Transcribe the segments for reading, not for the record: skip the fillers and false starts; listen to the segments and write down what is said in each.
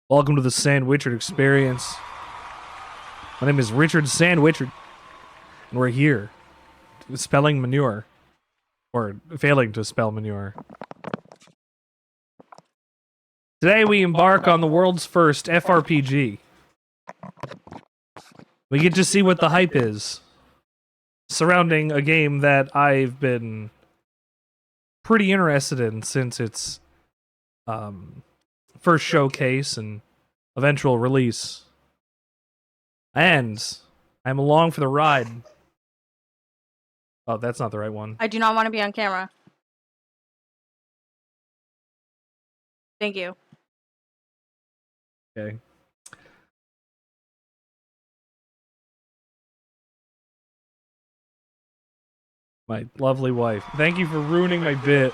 Welcome to the Sandwichard experience. My name is Richard Sandwichard, and we're here spelling manure, or failing to spell manure. Today we embark on the world's first FRPG. We get to see what the hype is surrounding a game that I've been pretty interested in since its first showcase and eventual release. And I'm along for the ride. Oh, that's not the right one. I do not want to be on camera. Thank you. Okay. My lovely wife. Thank you for ruining my bit.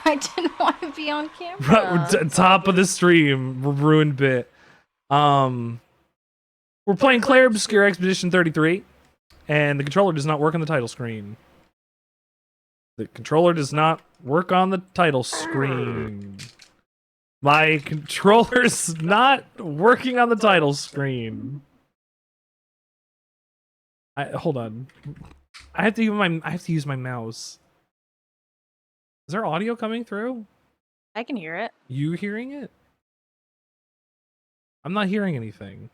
I didn't want to be on camera. Top of the stream, ruined bit. We're playing Clair, Obscur Expedition 33, and the controller does not work on the title screen. The controller does not work on the title screen. My controller's not working on the title screen. Hold on. I have to use my mouse. Is there audio coming through? I can hear it. You hearing it? I'm not hearing anything.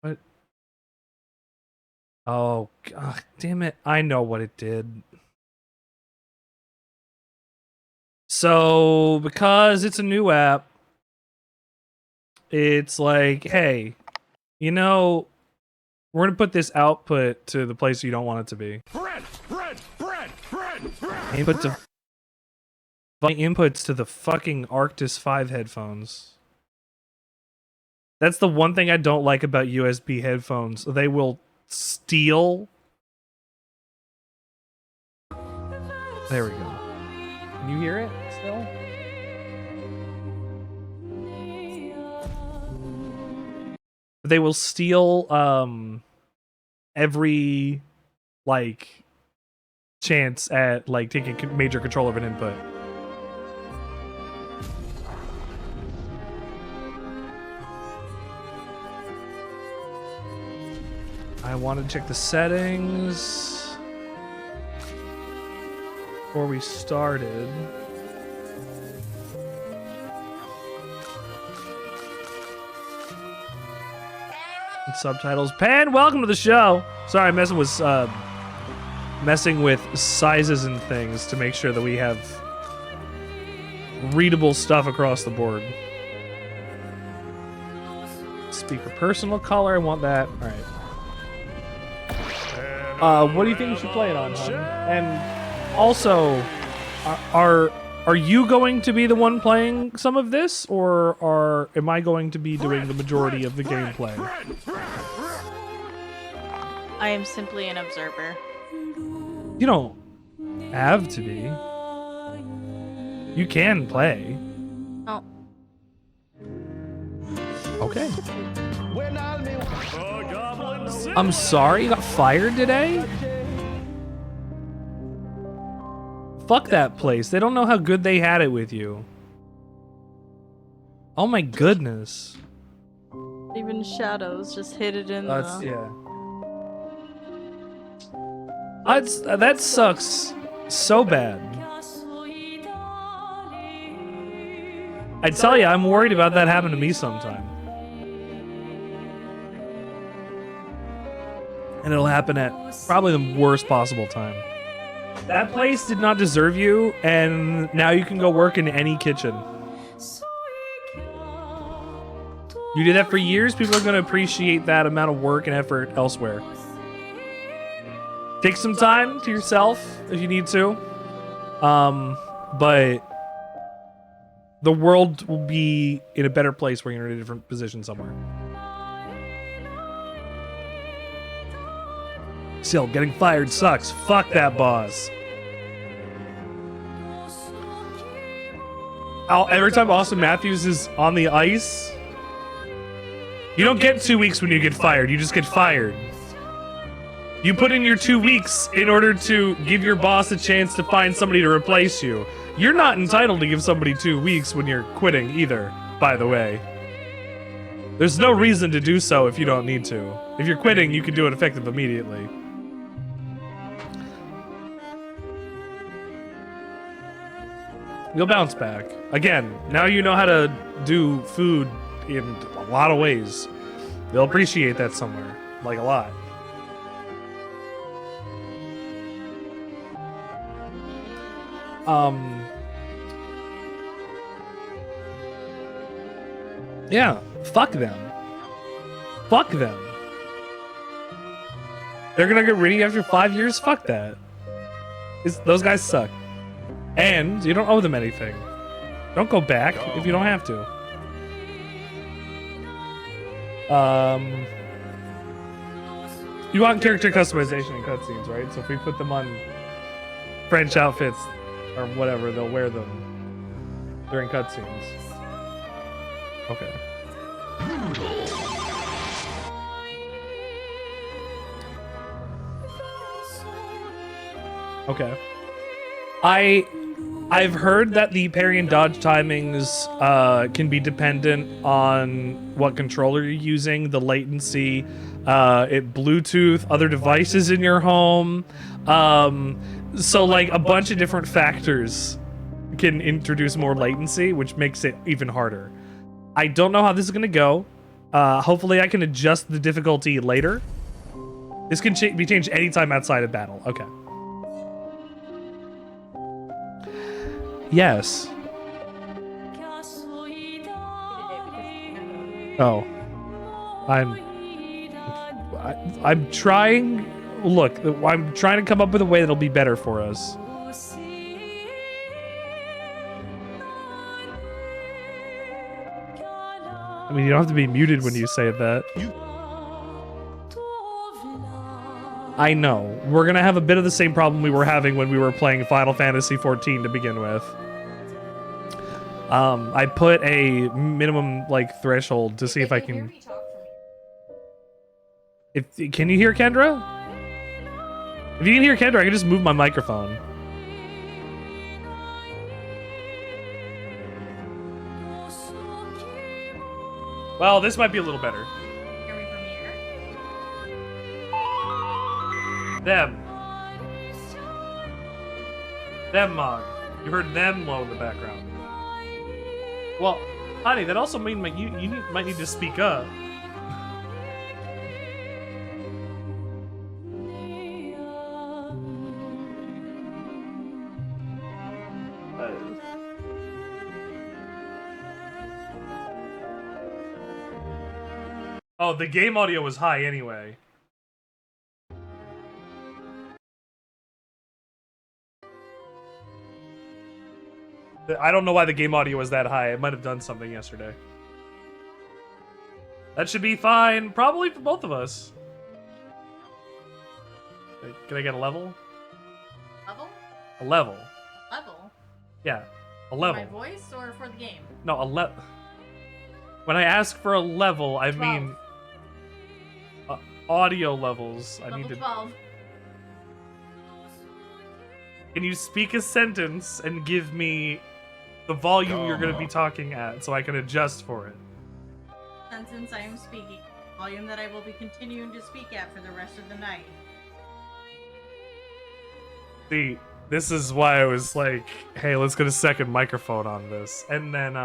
What? Oh, God damn it. I know what it did. So, because it's a new app, it's like, hey, you know, we're going to put this output to the place you don't want it to be. Inputs to the fucking Arctis 5 headphones. That's the one thing I don't like about USB headphones. They will steal. There we go. Can you hear it still? They will steal every like chance at like taking major control of an input. I want to check the settings before we started. And subtitles. Pan, welcome to the show. Sorry, I'm messing with sizes and things to make sure that we have readable stuff across the board. Speaker personal color, I want that. All right. What do you think we should play it on? And also, are you going to be the one playing some of this, or am I going to be doing the majority of the gameplay? I am simply an observer. You don't have to be. You can play. Oh. Okay. I'm sorry you got fired today? Fuck that place. They don't know how good they had it with you. Oh my goodness. Even shadows just hit it in the... Yeah. That sucks so bad. I tell you, I'm worried about that happening to me sometime. And it'll happen at probably the worst possible time. That place did not deserve you, and now you can go work in any kitchen. You did that for years, people are going to appreciate that amount of work and effort elsewhere. Take some time to yourself if you need to. But the world will be in a better place when you're in a different position somewhere. Still, getting fired sucks. Fuck that boss. Every time Austin Matthews is on the ice, You don't get 2 weeks when you get fired. You just get fired. You put in your 2 weeks in order to give your boss a chance to find somebody to replace you. You're not entitled to give somebody 2 weeks when you're quitting either, by the way. There's no reason to do so if you don't need to. If you're quitting, you can do it effective immediately. You'll bounce back. Again, now you know how to do food in a lot of ways. They'll appreciate that somewhere. Like a lot. Yeah, fuck them. Fuck them. They're gonna get rid of you after 5 years? Fuck that. Those guys suck. And you don't owe them anything. Don't go back if you don't have to. You want character customization in cutscenes, right? So if we put them on French outfits or whatever, they'll wear them during cutscenes. Okay. Okay. I've heard that the parry and dodge timings can be dependent on what controller you're using, the latency, Bluetooth, other devices in your home. So like a bunch of different factors can introduce more latency, which makes it even harder. I don't know how this is gonna go. Hopefully I can adjust the difficulty later. This can be changed anytime outside of battle. Okay. Yes. Oh. I'm trying. Look, I'm trying to come up with a way that'll be better for us. I mean, you don't have to be muted when you say that. I know. We're gonna have a bit of the same problem we were having when we were playing Final Fantasy XIV to begin with. I put a minimum, like, threshold to see if I can... Can you hear Kendra? If you can hear Kendra, I can just move my microphone. Well, this might be a little better. Hear me from here? Them. Them, Mog. You heard them low in the background. Well, honey, that also means you might need to speak up. Oh, the game audio was high anyway. I don't know why the game audio was that high. It might have done something yesterday. That should be fine, probably for both of us. Can I get a level? Level? A level. Level? Yeah, a level. For my voice or for the game? No, a level. When I ask for a level, I 12. mean audio levels. Level I need to. 12. Can you speak a sentence and give me the volume you're going to be talking at so I can adjust for it? Sentence I am speaking. Volume that I will be continuing to speak at for the rest of the night. See, this is why I was like, hey, let's get a second microphone on this. And then,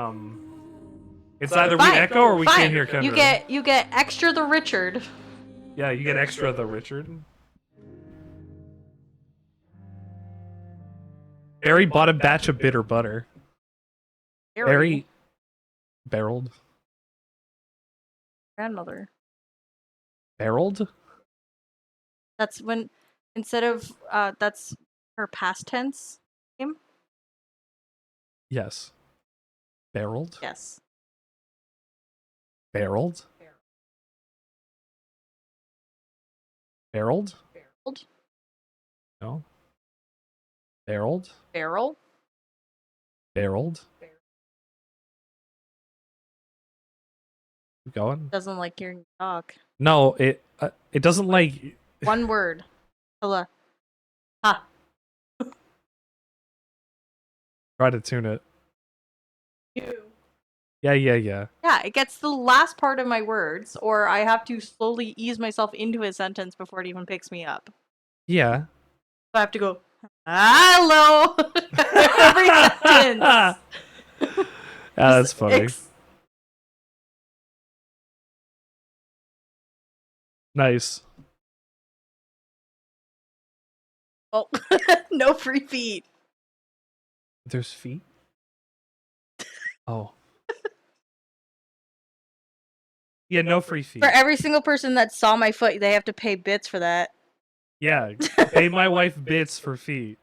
it's either we echo or we can't hear Kendra. You get extra the Richard. Yeah, you get extra the Richard. Barry bought a batch of bitter butter. Barry barreled. Grandmother. Barreled? That's when, instead of, that's her past tense name? Yes. Barreled? Yes. Barreled? Barreled? Barreled? No. Barreled? Barrel? Barreled? Keep going. Doesn't like hearing you talk. No, it doesn't like. One word. Hello. Ha. Try to tune it. You. Yeah. Yeah, it gets the last part of my words, or I have to slowly ease myself into a sentence before it even picks me up. Yeah. So I have to go, hello! Every sentence. Ah, that's Just funny. Nice. Oh, no free feet. There's feet. Oh. Yeah, no free feet. For every single person that saw my foot, they have to pay bits for that. Yeah, pay my wife bits for feet.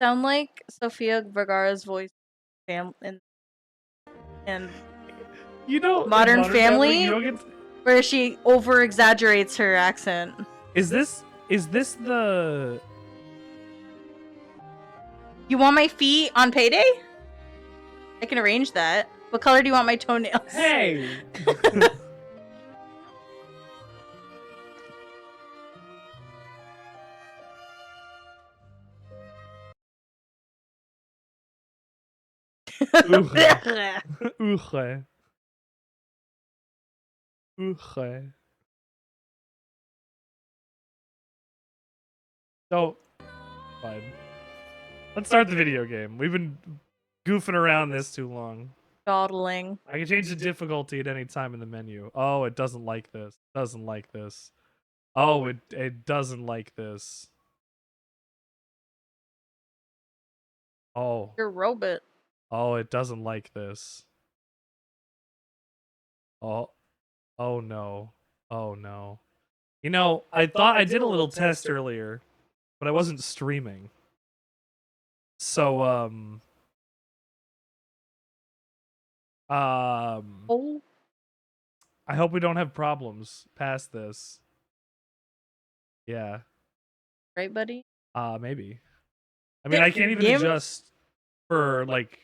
Sound like Sofia Vergara's voice and You know, in Modern Family? you don't get where she over exaggerates her accent. is this the You want my feet on payday? I can arrange that. What color do you want my toenails? Hey. Uche. So, fine. Let's start the video game. We've been goofing around this too long. Dawdling. I can change the difficulty at any time in the menu. Oh, it doesn't like this. Doesn't like this. Oh, it doesn't like this. Oh. You're a robot. Oh, it doesn't like this. Oh. Oh no. Oh no. You know, I thought I did a little test earlier, but I wasn't streaming. So, Oh. I hope we don't have problems past this. Yeah. Right, buddy? Maybe. I mean, I can't even adjust for, like,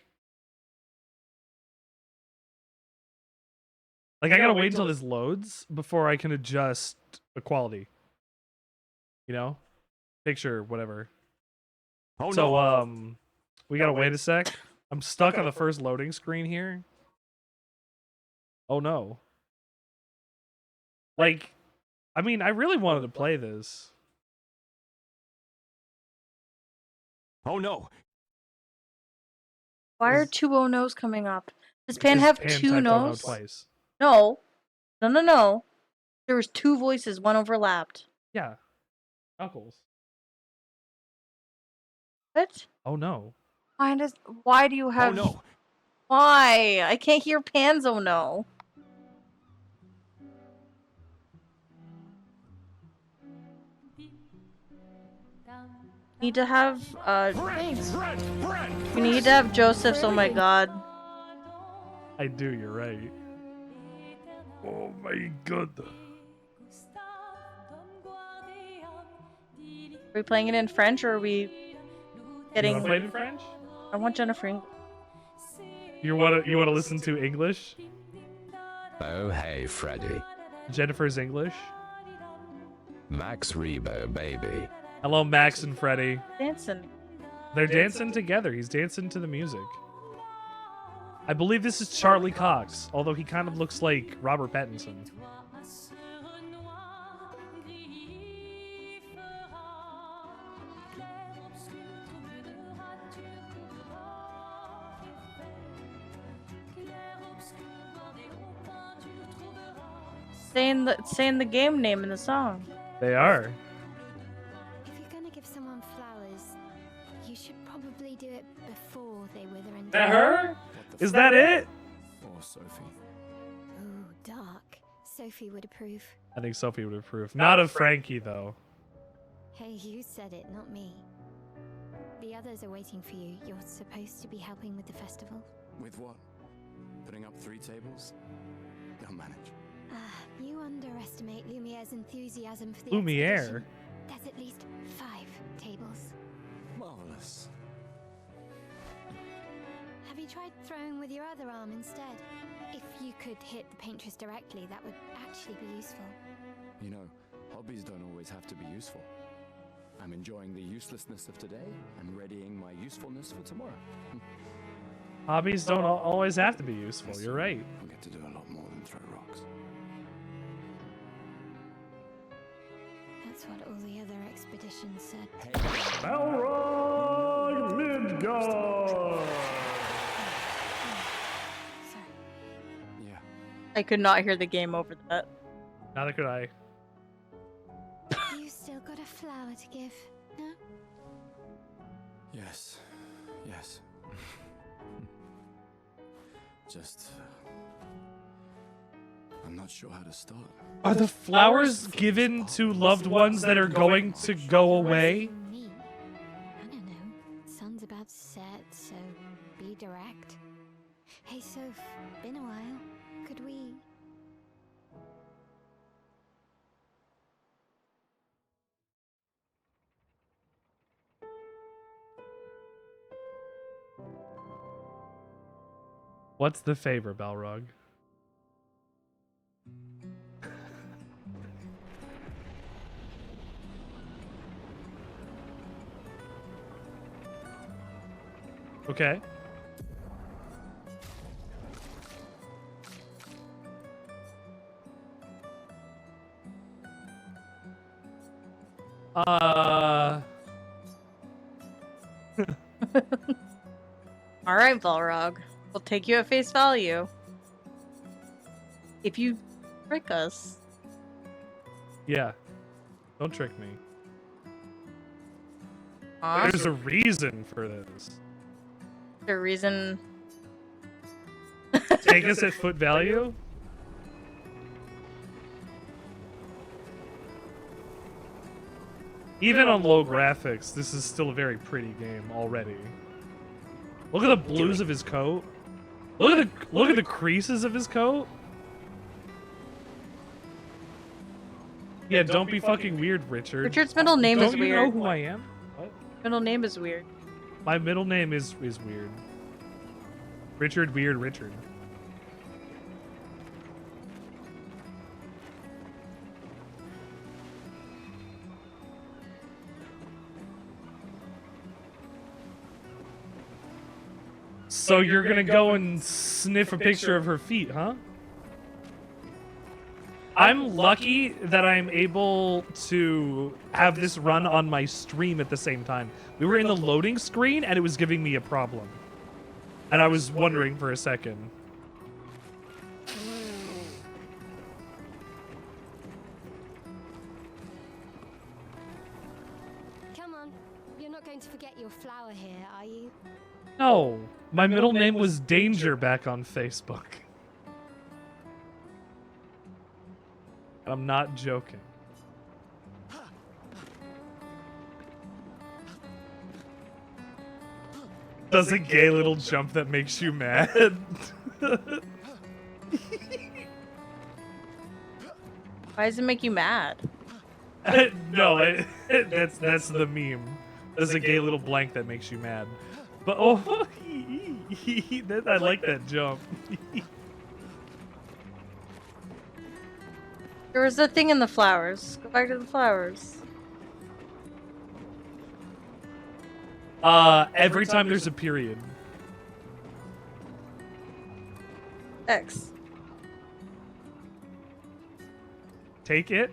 I gotta wait until this loads before I can adjust the quality. You know? Picture, whatever. Oh, So, no. we gotta wait a sec. I'm stuck on the first loading screen here. Oh no. Like, I mean, I really wanted to play this. Oh no. Why are two oh no's coming up? Does Pan have two typed oh no no's? twice. No. No. There was two voices, one overlapped. Yeah. Knuckles. What? Oh no. Why do you have... Oh no. Why? I can't hear Pan's oh no. Need to have we need to have Joseph's oh my god. I do, you're right. Oh my god. Are we playing it in French or are we getting... You wanna play it in French? I want Jennifer. You wanna listen to English? Oh hey Freddy. Jennifer's English? Max Rebo baby. Hello, Max and Freddy. Dancing. They're dancing together. He's dancing to the music. I believe this is Charlie Cox, although he kind of looks like Robert Pattinson. Saying the game name in the song. They are. If you're gonna give someone flowers, you should probably do it before they wither and Is that die. her? Is that it? Or Sophie. Ooh, dark. Sophie would approve. I think Sophie would approve. Not of Frankie, though. Hey, you said it, not me. The others are waiting for you. You're supposed to be helping with the festival. With what? Putting up 3 tables? They'll manage. You underestimate Lumiere's enthusiasm for the Lumiere? expedition. There's at least 5 tables. Marvelous. Have you tried throwing with your other arm instead? If you could hit the Paintress directly, that would actually be useful. You know, hobbies don't always have to be useful. I'm enjoying the uselessness of today and readying my usefulness for tomorrow. Hobbies don't always have to be useful. You're right. I get to do a lot more than throw rocks. That's what all the other expeditions said. Balrog Midgard! Sorry. Yeah. I could not hear the game over that. Neither could I. You still got a flower to give, no? Yes. Yes. Just... I'm not sure how to start. Are the flowers given to loved ones that are going to go away? Me? I don't know. Sun's about to set, so be direct. Hey, Soph, been a while. Could we... What's the favor, Balrog? Okay. All right, Balrog. We'll take you at face value. If you trick us. Yeah. Don't trick me. Huh? There's a reason for this. The reason. Take us at foot value? Even on low graphics, this is still a very pretty game already. Look at the blues of his coat. Look at the creases of his coat. Yeah, don't be fucking weird, Richard. Richard's middle name is Don't you weird. know who I am? What? Middle name is weird. My middle name is weird. Richard Weird Richard. So you're gonna go and sniff a picture of her feet, huh? I'm lucky that I'm able to have this run on my stream at the same time. We were in the loading screen and it was giving me a problem. And I was wondering for a second. Come on. You're not going to forget your flower here, are you? No, my middle name was Danger back on Facebook. I'm not joking. Does a gay little jump that makes you mad? Why does it make you mad? No, that's the meme. There's a gay little blank that makes you mad. But oh, I like that jump. There was a thing in the flowers. Go back to the flowers. Every time there's a period. X. Take it?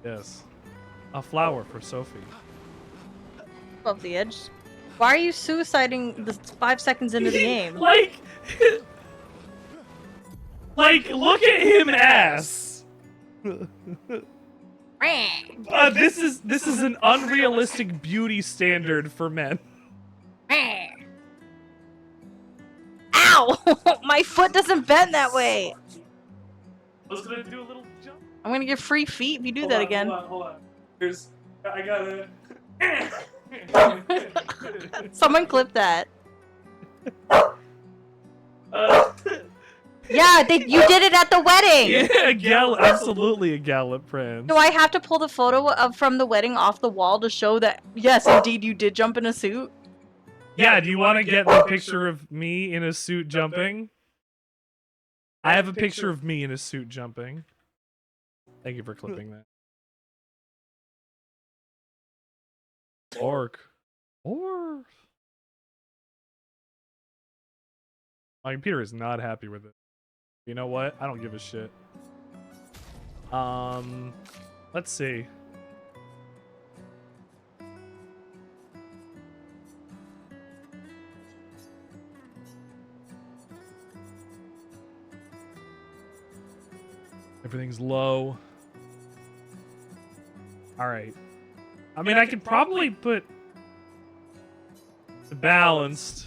Yes. A flower for Sophie. Above the edge. Why are you suiciding the 5 seconds into the game? Like, look at him ass. This is an unrealistic beauty standard for men. Ow! My foot doesn't bend that way. I was gonna do a little jump. I'm gonna get free feet if you do that again. Hold on. I gotta. Someone clip that. Yeah, you did it at the wedding. Yeah, absolutely a gallop prance. Do I have to pull the photo from the wedding off the wall to show that, yes, indeed, you did jump in a suit? Yeah, do you want to get the picture of me in a suit jumping? I have a picture of me in a suit jumping. Thank you for clipping that. Orc. My computer is not happy with it. You know what? I don't give a shit. Let's see. Everything's low. All right. I mean, I could probably put the balanced,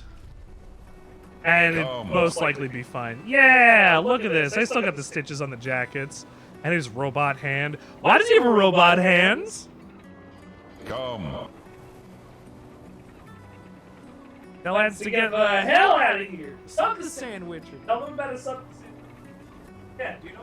and it'd most likely be fine. Yeah, look at this. I still got the stitches on the jackets, and his robot hand. Why does he have a robot hands? Come. Now let's to get the hell out of here. Stop the Sandwichard. Tell them about a stop the Sandwichard. Yeah, do you know?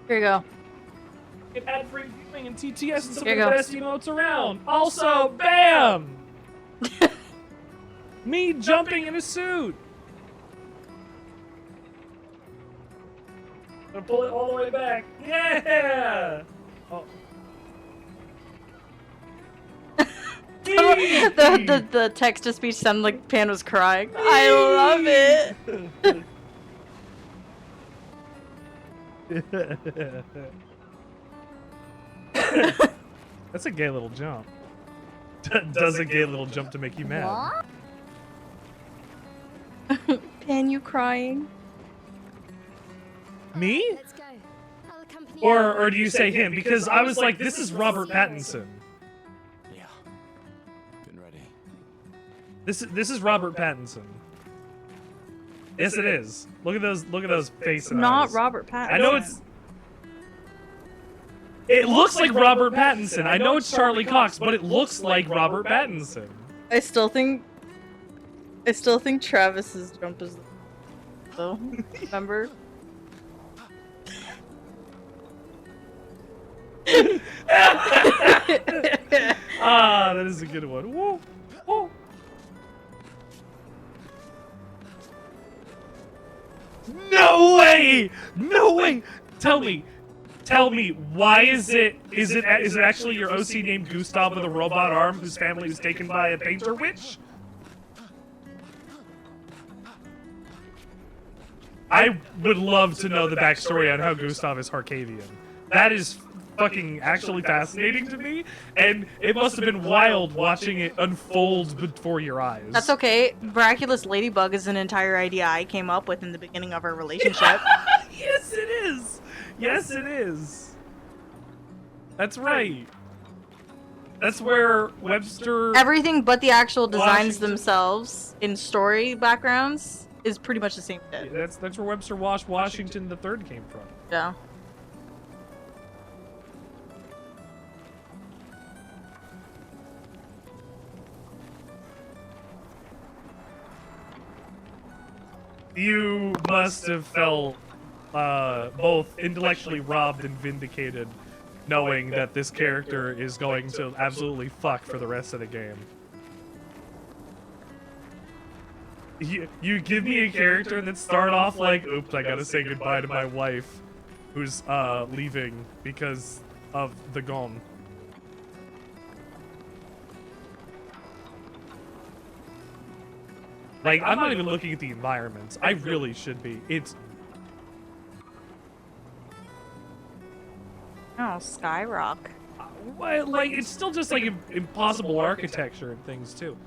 Here you go. Get ad-free viewing and TTS and some Here of you the go. best emotes around. Also, bam! Me jumping in a suit. I'm gonna pull it all the way back. Yeah! Oh. The text-to-speech sounded like Pan was crying. I love it. That's a gay little jump. Does a gay little jump to make you mad? Pan, you crying? Me? Let's go. I'll accompany Or do you say him? Because I was like, this is Robert Pattinson. Yeah. Been ready. This is Robert Pattinson. Yes, it is. Look at those faces. Not Robert Pattinson. I know it's. It looks like Robert Pattinson. I know it's Charlie Cox, but it looks like Robert Pattinson. I still think Travis's jump is though. Remember? Ah, that is a good one. Woo, woo. No way! No way! Tell me, why is it actually your OC named Gustav with a robot arm whose family was taken by a painter witch? I would love to know the backstory on how Gustav is Harkavian. That is fucking actually fascinating to me, and it must have been wild watching it unfold before your eyes. That's okay. Miraculous Ladybug is an entire idea I came up with in the beginning of our relationship. Yes, it is. Yes, it is. That's right. That's where Webster. Everything but the actual designs Washington. themselves in story backgrounds is pretty much the same shit. That's where Webster Washington III came from. Yeah. You must have felt both intellectually robbed and vindicated, knowing that this character is going to absolutely fuck for the rest of the game. You give me a character that start off like, oops, I gotta say goodbye to my wife, who's leaving because of the gone. Like, I'm not even looking at the environments. I really should be. It's Oh, Skyrock. well, like, it's still just like impossible architecture and things too.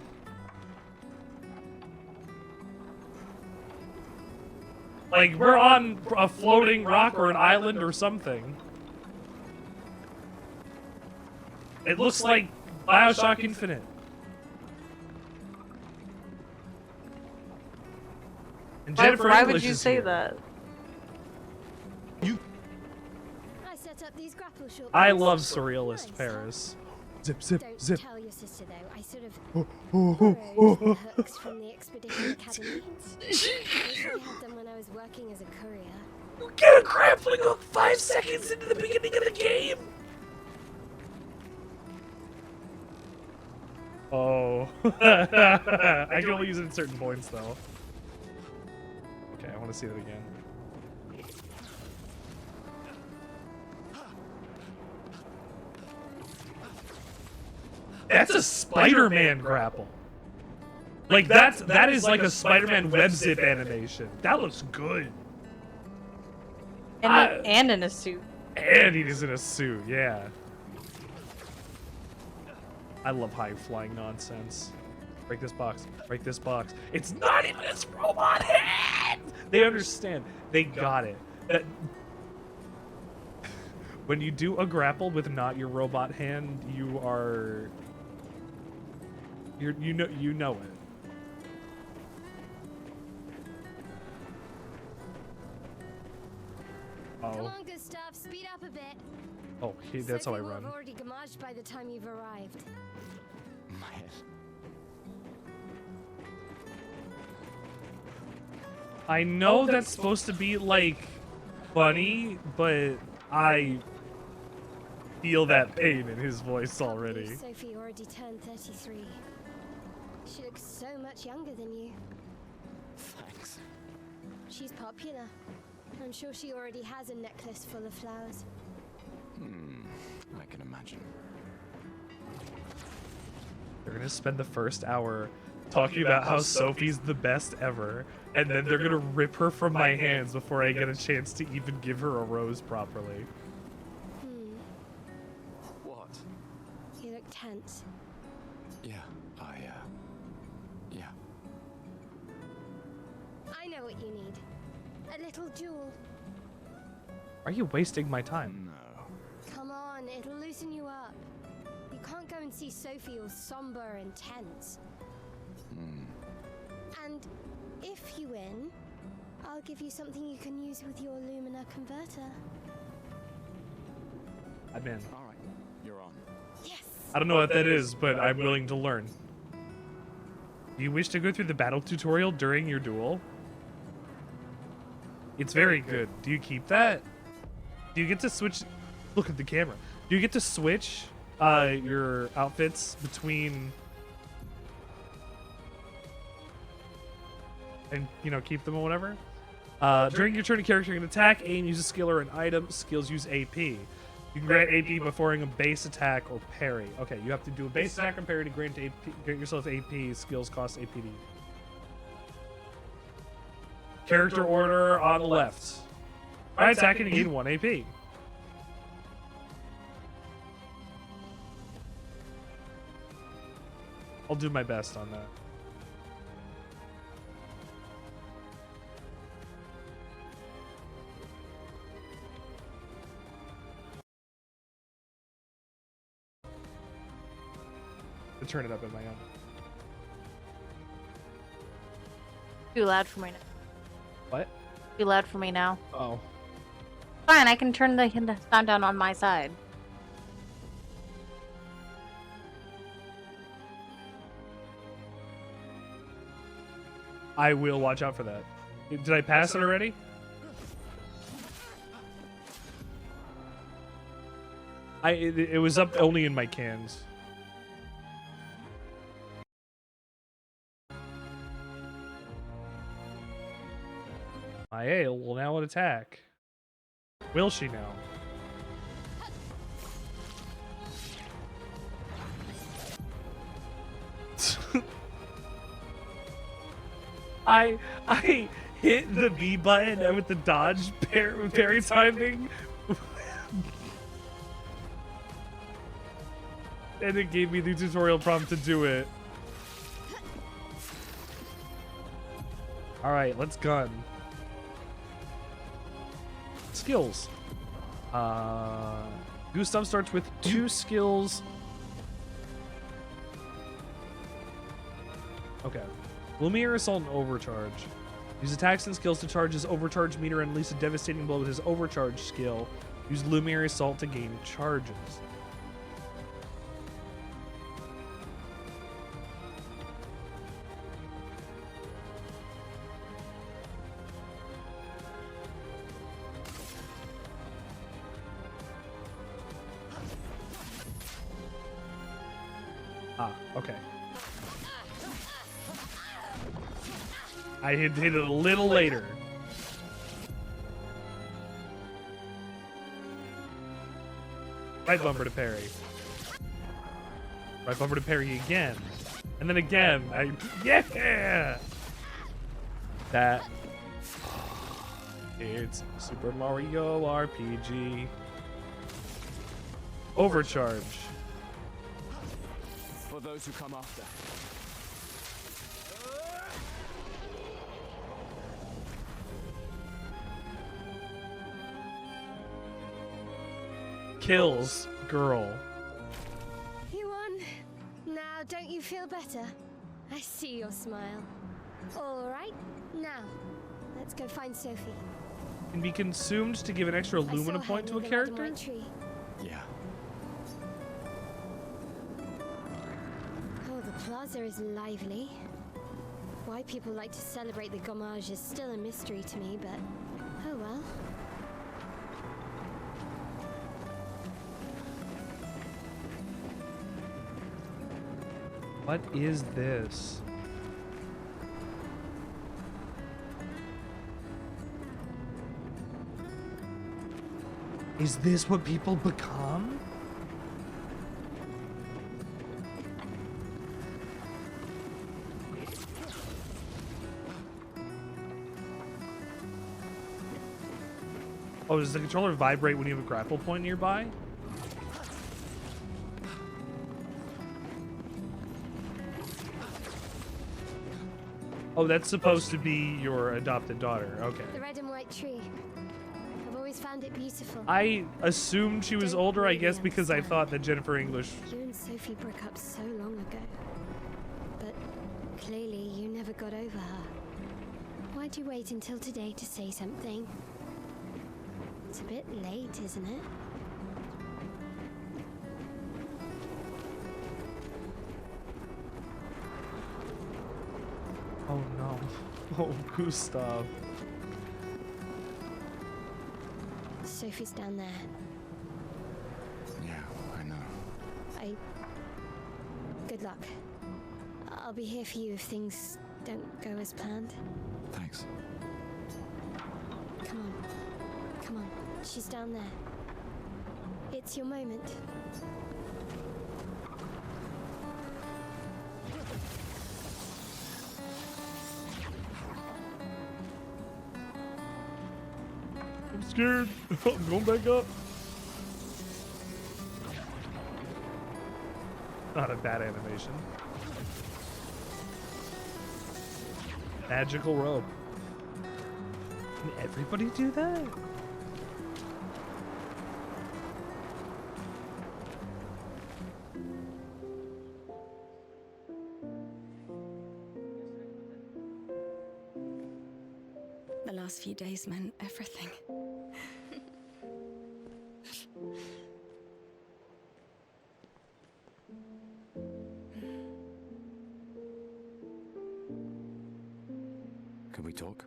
Like, we're on a floating rock or an island or something. It looks like BioShock Infinite. And Jennifer Why would English you is say here. that? I set up these grapple short I cuts. love Surrealist Paris. Zip, zip, Don't zip. tell your sister though. I sort of Oh, oh, oh, borrowed the oh. hooks from the Expedition Academy. I wish I had them when I was working as a courier. You get a grappling hook 5 seconds into the beginning of the game. Oh. I can only use it at certain points, though. Okay, I want to see that again. That's a Spider-Man grapple. Like, that is like a Spider-Man web zip animation. That looks good. And in a suit. And he is in a suit, yeah. I love high flying nonsense. Break this box. Break this box. It's not even his robot hand! They understand. They got it. That when you do a grapple with not your robot hand, you are you know it. Come Oh. on, Gustav, speed up a bit. Oh, that's how I Sophie will run. have already gamaged by the time you've arrived. My head. I know that's supposed to be, like, funny, but I feel that pain in his voice Can't believe already. Sophie already turned 33. She looks so much younger than you. Thanks. She's popular. I'm sure she already has a necklace full of flowers. I can imagine. They're gonna spend the first hour talking about how Sophie's the best ever, and then they're gonna rip her from my hands before I get a chance to even give her a rose properly. What? You look tense. Yeah, yeah. I know what you need. A little jewel. Are you wasting my time? No. Come on, it'll loosen you up. You can't go and see Sophie all somber and tense. And if you win, I'll give you something you can use with your Lumina converter. I'm in. All right, you're on. Yes! I don't know what that is, but I'm willing to learn. Do you wish to go through the battle tutorial during your duel? It's very good. Do you keep that? Do you get to switch? Look at the camera. Do you get to switch your outfits between and, you know, keep them or whatever? During your turn, a character can attack, aim, use a skill or an item. Skills use AP. You can grant AP before a base attack or parry. Okay, you have to do a base attack or parry to grant yourself AP. Skills cost AP. Character order on the left. By attacking, you gain 1 AP. I'll do my best on that. To turn it up in my own. Too loud for me now. What? Too loud for me now. Oh. Fine, I can turn the sound down on my side. I will watch out for that. Did I pass it already? It was up only in my cans. My ale will now attack. Will she now? I hit the B button and with the dodge parry timing. And it gave me the tutorial prompt to do it. Alright, let's gun. Skills. Gustav starts with 2 skills. Okay. Lumiere Assault and Overcharge. Use attacks and skills to charge his overcharge meter and release a devastating blow with his overcharge skill. Use Lumiere Assault to gain charges. Ah, okay. I hit it a little later. Right bumper to parry. Right bumper to parry again. And then again. Yeah! That. It's Super Mario RPG. Overcharge. For those who come after. Kills girl. You won. Now, don't you feel better? I see your smile. All right, now, let's go find Sophie. Can be consumed to give an extra I saw Lumina her point to near a the red and character? white tree. Yeah. Oh, the plaza is lively. Why people like to celebrate the gommage is still a mystery to me, but oh well. What is this? Is this what people become? Oh, does the controller vibrate when you have a grapple point nearby? Oh, that's supposed to be your adopted daughter. Okay. The red and white tree. I've always found it beautiful. I assumed she was Don't older, I really guess, because I understand. thought that Jennifer English. You and Sophie broke up so long ago. But clearly you never got over her. Why'd you wait until today to say something? It's a bit late, isn't it? Oh no. Oh, Gustav. Sophie's down there. Yeah, I know. Good luck. I'll be here for you if things don't go as planned. Thanks. Come on. Come on. She's down there. It's your moment. I'm scared. I'm going back up. Not a bad animation. Magical rope. Can everybody do that? The last few days meant everything. Could we talk?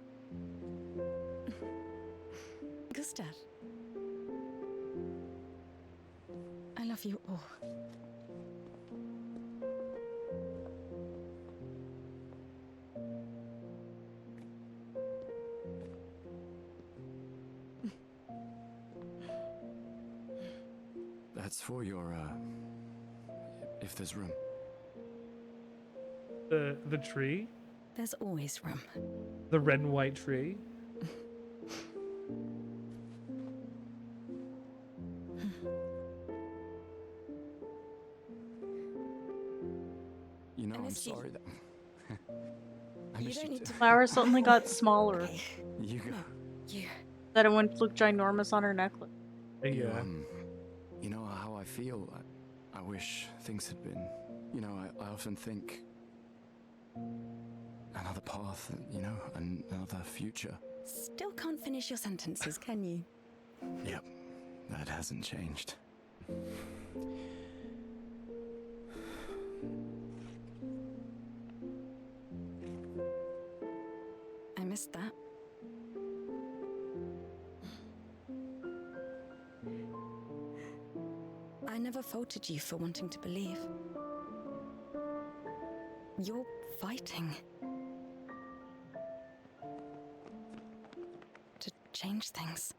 Gustav. I love you all. That's for your, if there's room. The tree? There's always room. The red and white tree? You know, I I'm missed you. sorry that. I You miss don't you need too. to. Flower suddenly got smaller. Okay. You go. No, you. That it went to look ginormous on her necklace. Yeah. You know how I feel. I wish things had been. You know, I often think another path. You know, another future. Still can't finish your sentences, can you? Yep, that hasn't changed. I missed that. I never faulted you for wanting to believe. You're fighting. To change things.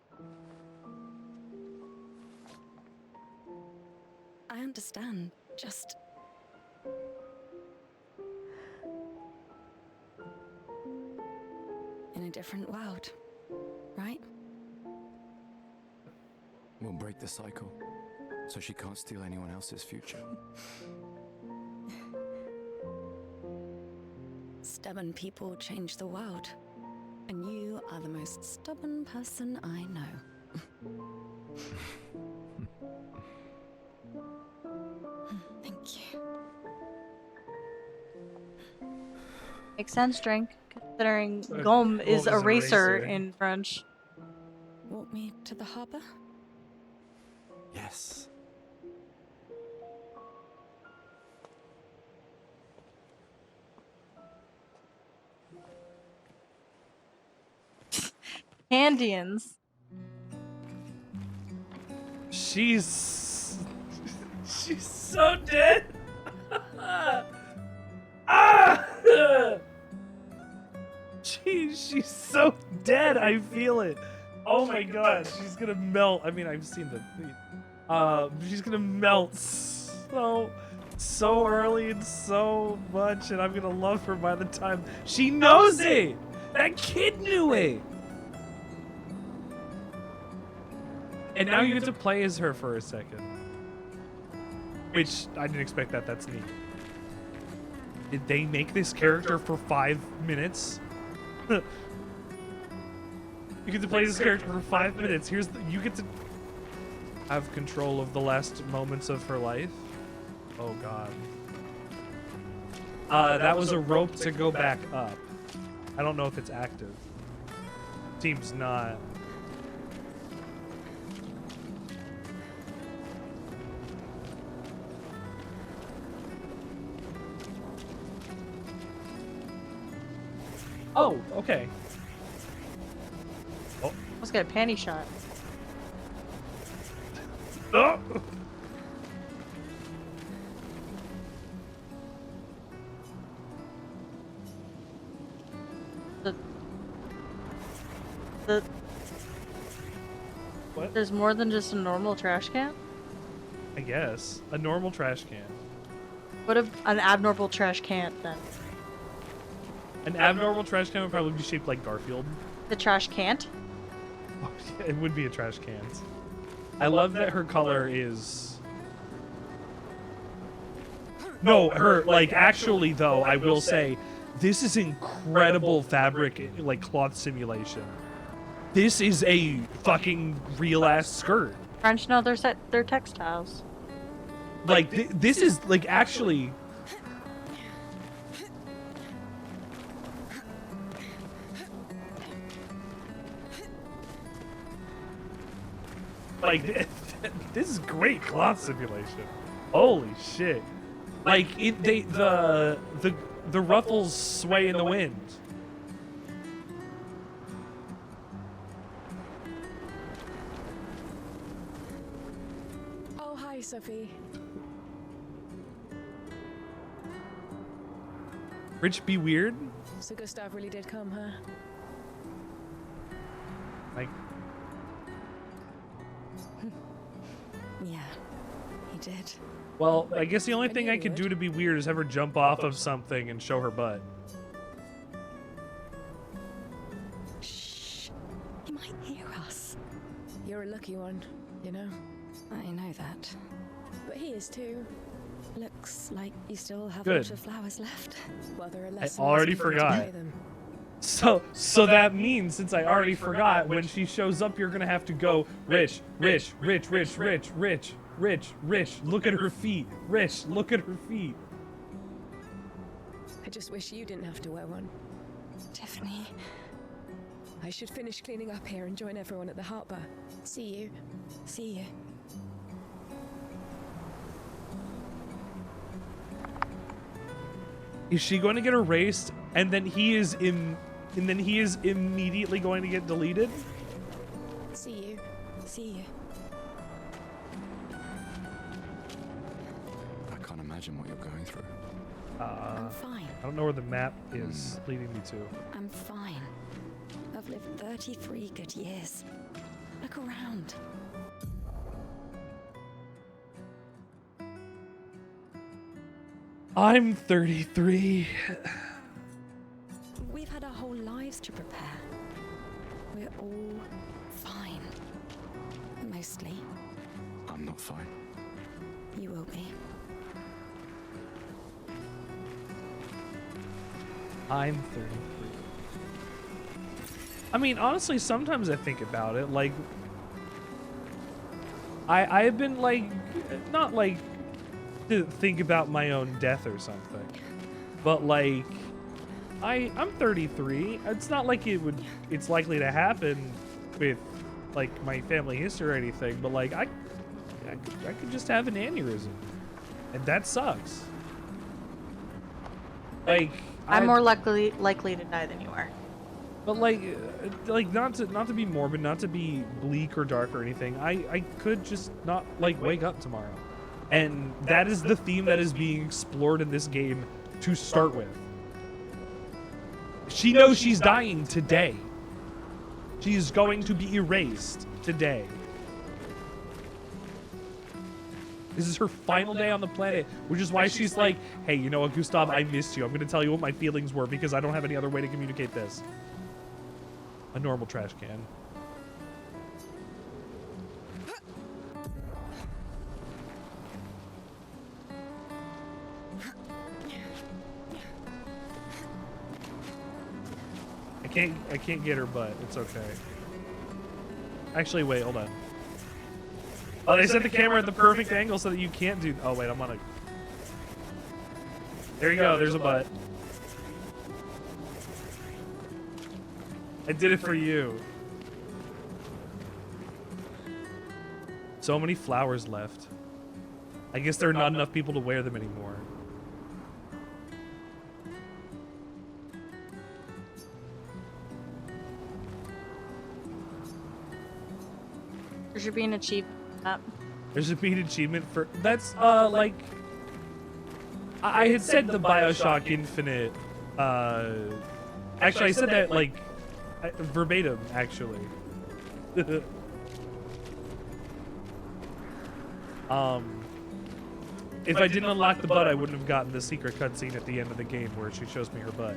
I understand. Just. In a different world, right? We'll break the cycle, so she can't steal anyone else's future. Stubborn people change the world. And you are the most stubborn person I know. Thank you. Makes sense, drink, considering gomme is eraser in French. Walk me to the harbor? Yes. Candians. She's so dead. Ah! She's so dead. I feel it. Oh my god, she's gonna melt. I mean, I've seen the she's gonna melt so early and so much, and I'm gonna love her by the time she knows it. That kid knew it. And now you get to play as her for a second. Which, I didn't expect that. That's neat. Did they make this character for 5 minutes? You get to play this character for 5 minutes. You get to have control of the last moments of her life. Oh god. That was a rope to go back up. I don't know if it's active. Seems not. Oh, okay. Oh. Let's get a panty shot. Oh. What? There's more than just a normal trash can? I guess. A normal trash can. What if an abnormal trash can then? An abnormal trash can would probably be shaped like Garfield. The trash can't? Oh, yeah, it would be a trash can. I love that her color is... No, her, like, actually, though, I will say, this is incredible fabric, like, cloth simulation. This is a fucking real-ass skirt. French know their textiles. Like, this is, like, actually... Like, this is great cloth simulation. Holy shit. Like, the ruffles sway in the wind. Oh, hi, Sophie. Rich be weird? So Gustav really did come, huh? Like, Yeah, he did. well, I guess the only thing I could do to be weird is have her jump off of something and show her butt. Shh. He might hear us. You're a lucky one, you know? I know that. But he is too. Looks like you still have Good. lots of flowers left. Well, there are less already and less people to forgot. buy them. So that means, since I already forgot, when she shows up, you're gonna have to go, Rich, Rich, Rich, Rich, Rich, Rich, Rich, Rich, look at her feet. Rich, look at her feet. I just wish you didn't have to wear one. Tiffany, I should finish cleaning up here and join everyone at the harbor. see you. See you. Is she going to get erased, and then he is immediately going to get deleted? See you. See you. I can't imagine what you're going through. I'm fine. I don't know where the map is leading me to. I'm fine. I've lived 33 good years. Look around. I'm 33. We've had our whole lives to prepare. We're all fine. Mostly. I'm not fine. You will be. I'm 33. I mean, honestly, sometimes I think about it. Like, I've been like, not like to think about my own death or something, but like, I'm 33. It's not like it's likely to happen with like my family history or anything, but like I could just have an aneurysm, and that sucks. Like, I'm more likely to die than you are. but like not to be morbid, not to be bleak or dark or anything. I could just not like wake up tomorrow, and that is the theme that is being explored in this game to start with. She knows she's dying today. She's going to be erased today. This is her final day on the planet, which is why she's like, hey, you know what, Gustav, I missed you. I'm going to tell you what my feelings were because I don't have any other way to communicate this. A normal trash can. I can't get her butt. It's okay. Actually, wait, hold on. Oh, they set the camera at the perfect angle so that you can't do... Oh, wait, I'm on a... There you go, there's a butt. I did it for you. So many flowers left. I guess there are not enough people to wear them anymore. There should be an achievement. There's a beat achievement for... That's, like... I had said the Bioshock Infinite, Actually, I said that, like, verbatim, actually. If I didn't unlock the butt, I wouldn't have gotten the secret cutscene at the end of the game where she shows me her butt.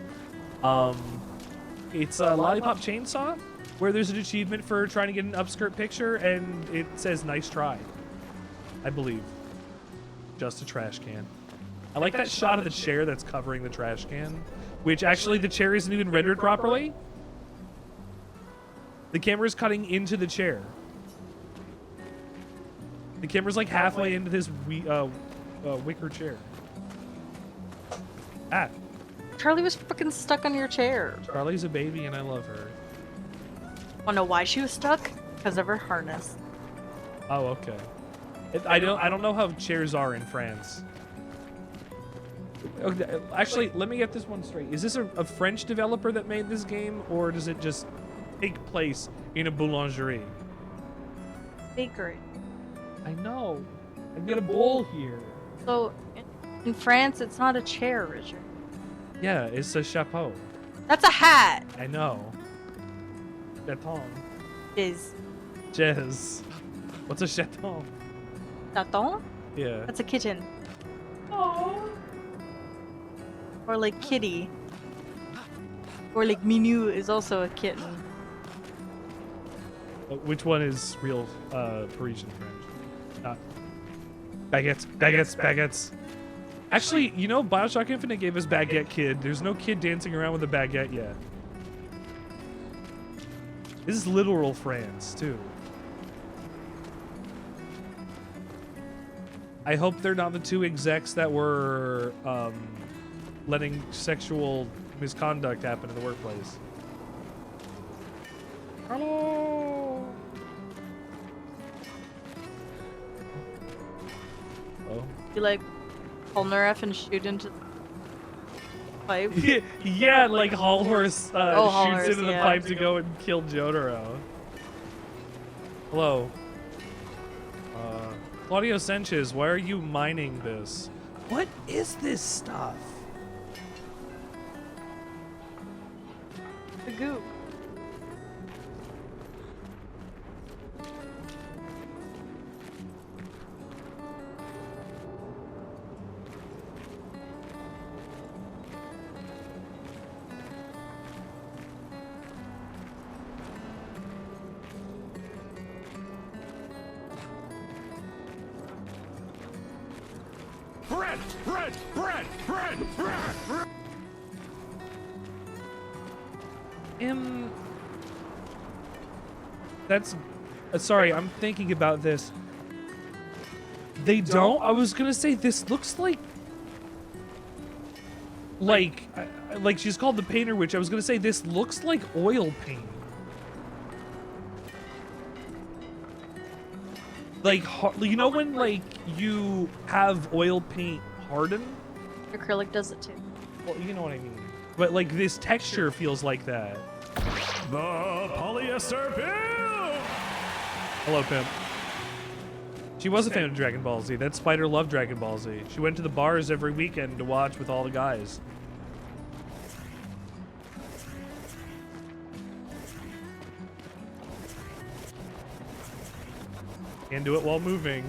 It's a Lollipop Chainsaw, where there's an achievement for trying to get an upskirt picture, and it says nice try, I believe. Just a trash can. I like that shot of the chair that's covering the trash can, which actually the chair isn't even rendered properly. The camera's cutting into the chair. The camera's like halfway into this wicker chair. Ah. Charlie was fucking stuck on your chair. Charlie's a baby and I love her. Wanna know why she was stuck? Because of her harness. Oh, okay. I don't know how chairs are in France. Okay, actually, let me get this one straight. Is this a French developer that made this game, or does it just take place in a boulangerie? Bakery. I know. I've got a bowl here. So, in France, it's not a chair, Richard. Yeah, it's a chapeau. That's a hat. I know. Chaton. Jez. What's a chaton? Chaton? Yeah. That's a kitten. Aww. Or like kitty. Or like Minou is also a kitten. Which one is real Parisian French? Baguettes. Actually, you know, Bioshock Infinite gave us Baguette Kid. There's no kid dancing around with a baguette yet. This is literal France, too. I hope they're not the two execs that were letting sexual misconduct happen in the workplace. Hello. Oh. You like pull Nerf and shoot into the pipe? Yeah, like Hallhorse shoots into the yeah. pipe to go and kill Jotaro. Hello. Claudio Sanchez, why are you mining this? What is this stuff? goo. Bread! Bread! Bread! Bread! Bread! That's sorry, I'm thinking about this. They don't? I was gonna say this looks like she's called the Painter Witch. I was gonna say this looks like oil paint. Like, you know when like you have oil paint harden? Acrylic does it too. Well, you know what I mean. But like this texture feels like that. The polyester pimp! Hello, Pimp. She was a fan of Dragon Ball Z. That spider loved Dragon Ball Z. She went to the bars every weekend to watch with all the guys. And do it while moving.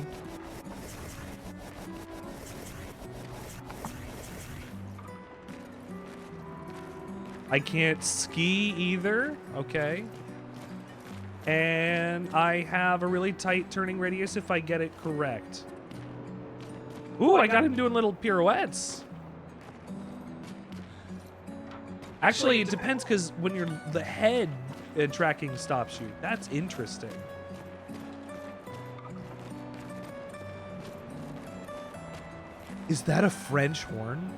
I can't ski either. Okay. And I have a really tight turning radius if I get it correct. Ooh, I got him doing little pirouettes. Actually, it depends because when you're the head tracking stops you. That's interesting. Is that a French horn?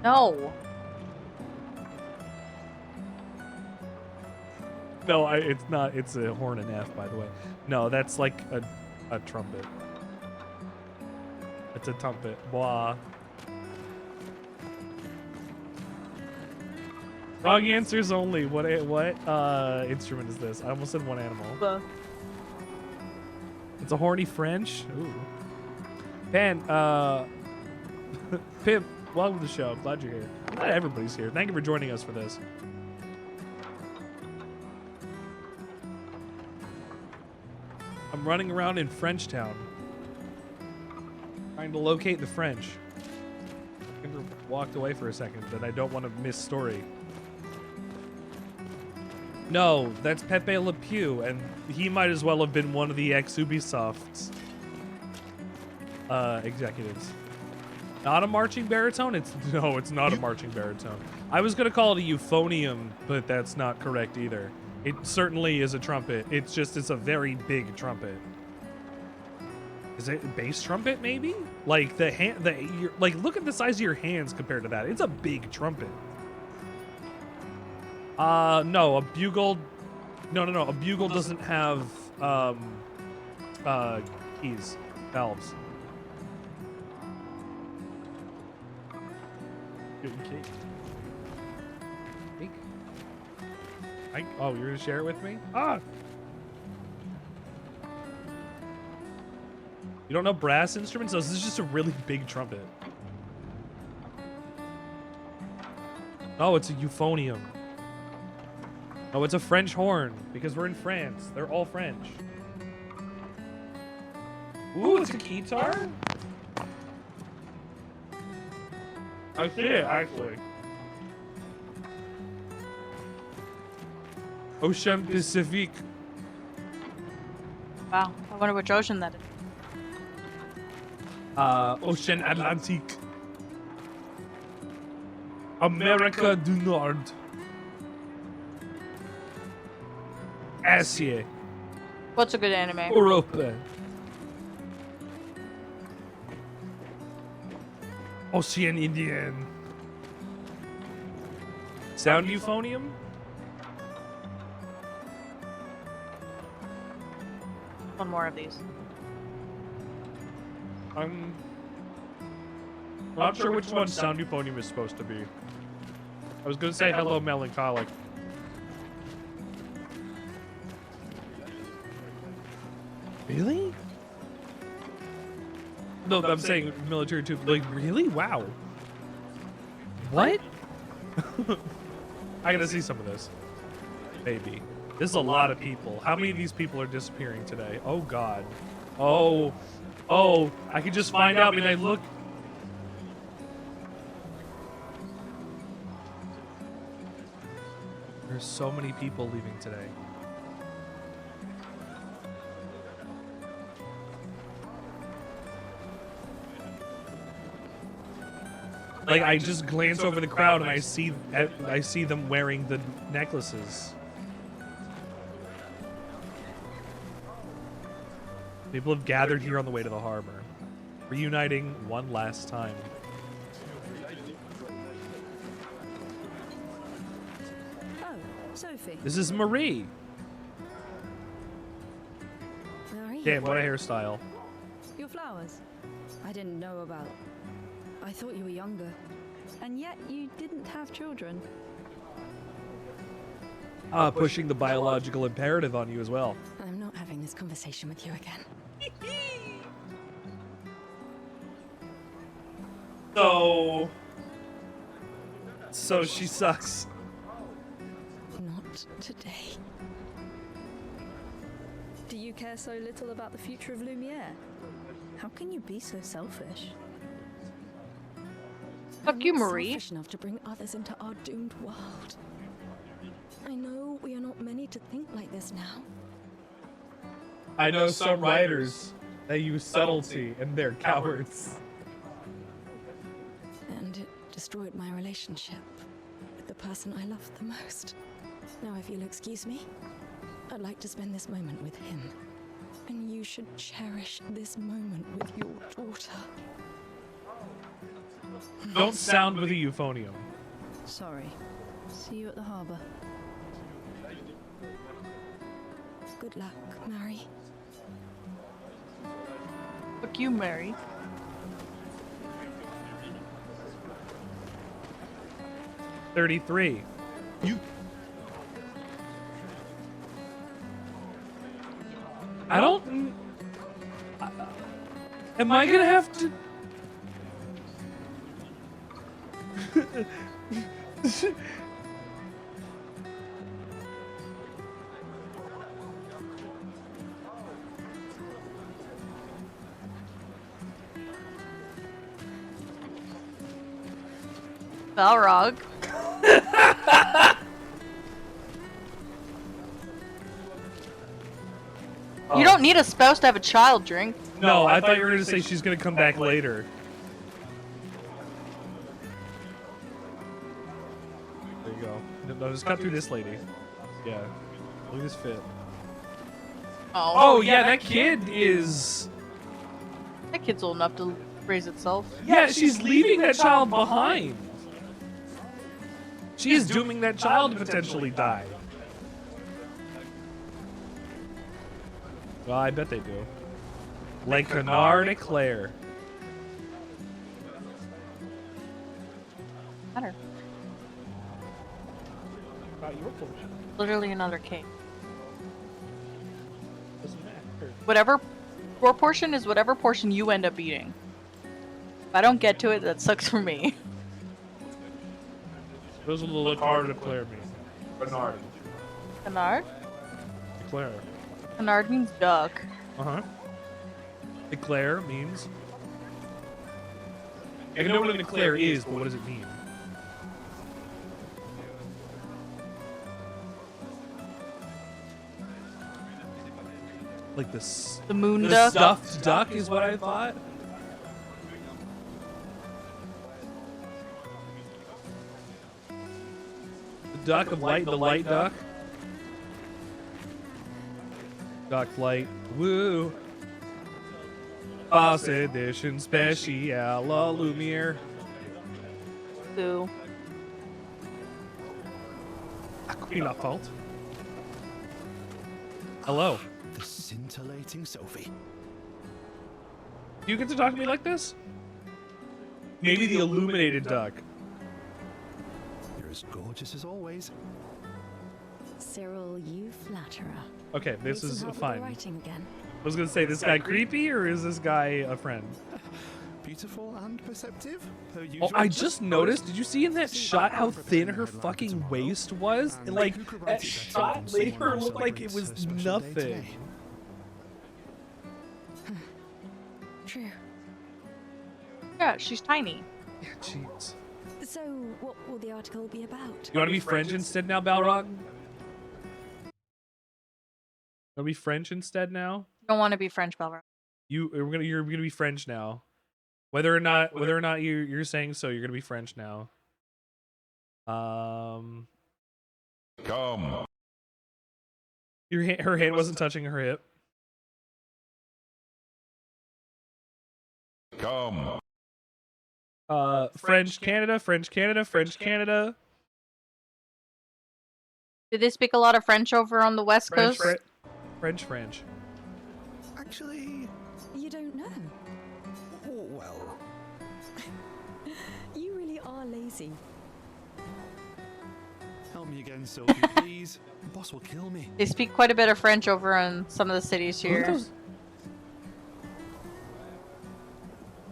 No. No, it's not. It's a horn and F, by the way. No, that's like a trumpet. It's a trumpet. Blah. Wrong answers only. What instrument is this? I almost said one animal. It's a horny French. Ooh. Pan, Pimp, welcome to the show. I'm glad you're here. I'm glad everybody's here. Thank you for joining us for this. I'm running around in Frenchtown, trying to locate the French. I walked away for a second, but I don't want to miss story. No, that's Pepe Le Pew, and he might as well have been one of the ex-Ubisoft's executives. Not a marching baritone? It's not a marching baritone. I was gonna call it a euphonium, but that's not correct either. It certainly is a trumpet. It's a very big trumpet. Is it a bass trumpet maybe? Like look at the size of your hands compared to that. It's a big trumpet. No, a bugle. No. A bugle doesn't have keys, valves. Cake. Oh, you're gonna share it with me? Ah! You don't know brass instruments? No, this is just a really big trumpet. Oh, it's a euphonium. Oh, it's a French horn, because we're in France. They're all French. Ooh, it's a guitar? I see it, actually. Ocean Pacific. Wow, I wonder which ocean that is. Ocean Atlantic. America du Nord. Asia. What's a good anime? Europa. Ocean Indian. Sound euphonium? One more of these. I'm not sure which one sound euphonium is supposed to be. I was gonna say hello melancholic. Really? No, I'm saying military too. Like, really? Wow. What? I gotta see some of this. Maybe. This is a lot of people. How many of these people are disappearing today? Oh god. Oh. Oh. I could just find out when I look. There's so many people leaving today. Like, I just glance over the crowd and I see them wearing the necklaces. People have gathered here on the way to the harbor, reuniting one last time. Oh, Sophie. This is Marie. Where are you? Damn, what a hairstyle. Your flowers. I didn't know about. I thought you were younger. And yet you didn't have children. Pushing the biological imperative on you as well. I'm not having this conversation with you again. So she sucks. Not today. Do you care so little about the future of Lumiere? How can you be so selfish? Fuck you, I'm not Marie. selfish enough to bring others into our doomed world. I know we are not many to think like this now. I know some writers that use subtlety and they're cowards. And it destroyed my relationship with the person I loved the most. Now, if you'll excuse me, I'd like to spend this moment with him. And you should cherish this moment with your daughter. Don't sound with a euphonium. Sorry. See you at the harbor. Good luck, Mary. Fuck you, Mary. $33. You. I don't. Am I gonna have to? Balrog. You don't need a spouse to have a child, Drink. No, I thought you were gonna say she's gonna come back later. There you go. No, just cut through this lady. Yeah. Look at this fit. Oh yeah, that kid is. That kid's old enough to raise itself. Yeah, she's leaving that child behind. She is dooming that child to potentially die. Well, I bet they do. Like Canard and Clair. Matter. About your portion. Literally another cake. Doesn't matter. Whatever your portion is, whatever portion you end up eating. If I don't get to it, that sucks for me. Those are the look harder to Clair mean. Bernard. Canard? Clair. Canard means duck. Uh-huh. Eclair means... I know what an eclair is, but what does it mean? Like this... The moon The duck? stuffed duck is what I thought? The duck of light, the light duck? Duck flight. Woo! Boss edition special la Lumiere. Boo. Aquila fault. Hello. The scintillating Sophie. Do you get to talk to me like this? Maybe the illuminated duck. You're as gorgeous as always. Cyril, you flatterer. Okay, this is fine. Writing again. I was gonna say, this guy creepy or is this guy a friend? beautiful and perceptive. Her Oh, usual I just noticed. Did you see in that See, shot how I'll thin prepare her the headline for fucking tomorrow, waist was? and And like Kuku that Rati shot Festival made her someone look like it celebrates was her special day nothing. today. True. Yeah, she's tiny. Yeah, jeez. So, what will the article be about? You want to be French instead now, Balrog? You want to be French instead now? Don't want to be French, Belra. You're gonna be French now. Whether or not you're saying so, you're gonna be French now. Come. Her hand wasn't touching her hip. Come. French Canada, French Canada, French Canada. Do they speak a lot of French over on the West French, Coast? French. Actually, You don't know. well, You really are lazy. help me again, Sophie, please. The boss will kill me. They speak quite a bit of French over in some of the cities here.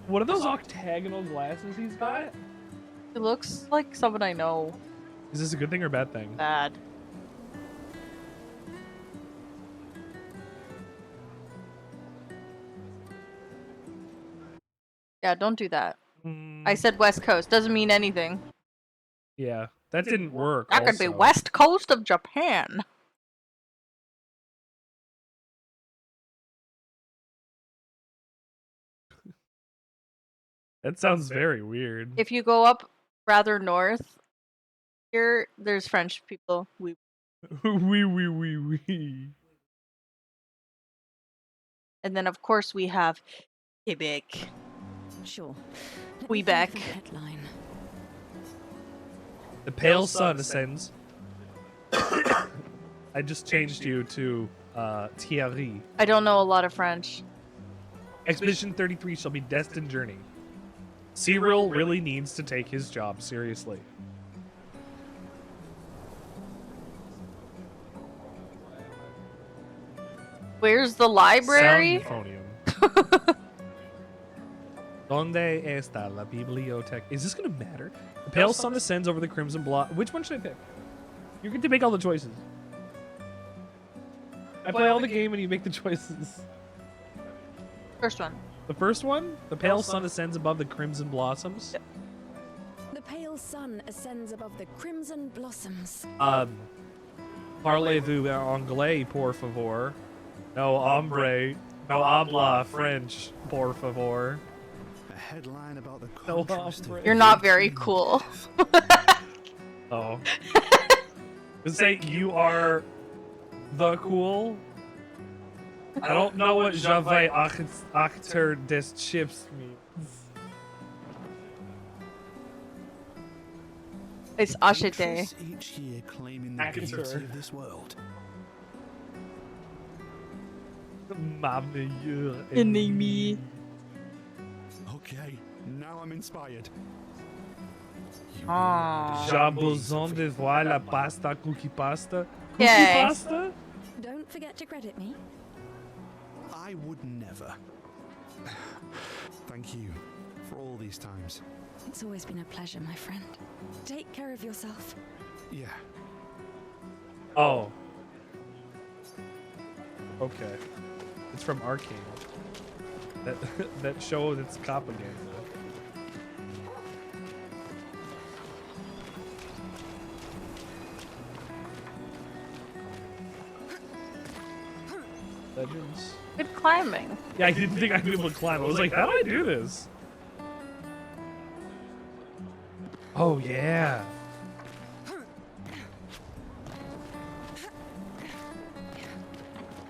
What are those octagonal glasses he's got? It looks like someone I know. Is this a good thing or a bad thing? Bad. Yeah, don't do that. I said West Coast. Doesn't mean anything. Yeah, that didn't work. That could be also. West Coast of Japan. That sounds very weird. If you go up rather north, here there's French people. Oui. And then of course we have Quebec. Sure. Let me Quebec. think of a headline. The pale sun ascends. I just changed you to Thierry. I don't know a lot of French. Expedition 33 shall be destined journey. Cyril really needs to take his job seriously. Where's the library? Soundphonium. Donde está la biblioteca? Is this gonna matter? The pale sun ascends over the crimson blot. Which one should I pick? You get to make all the choices. I play all the game and you make the choices. First one. The first one, the pale sun ascends above the crimson blossoms. The pale sun ascends above the crimson blossoms. Parlez-vous anglais, por favor? No hombre, no habla French, por favor. A headline about the No contrast of hombre. You're not very cool. Oh. Say you are the cool. I don't know what J'avais acteur des chips means. It's acheté. Paintress each year claiming the Actor. beauty of this world. Ma meilleure Ennemi. Okay, now I'm inspired. Aww. J'ai besoin de voir la pasta, cookie pasta. Cookie Yay. pasta? Don't forget to credit me. I would never. Thank you for all these times. It's always been a pleasure, my friend. Take care of yourself. Yeah. Oh. Okay. It's from Arcane. That that show that's propaganda. Legends. Good climbing. Yeah, I didn't think I'd be able to climb. I was like, how do I do this? Oh yeah.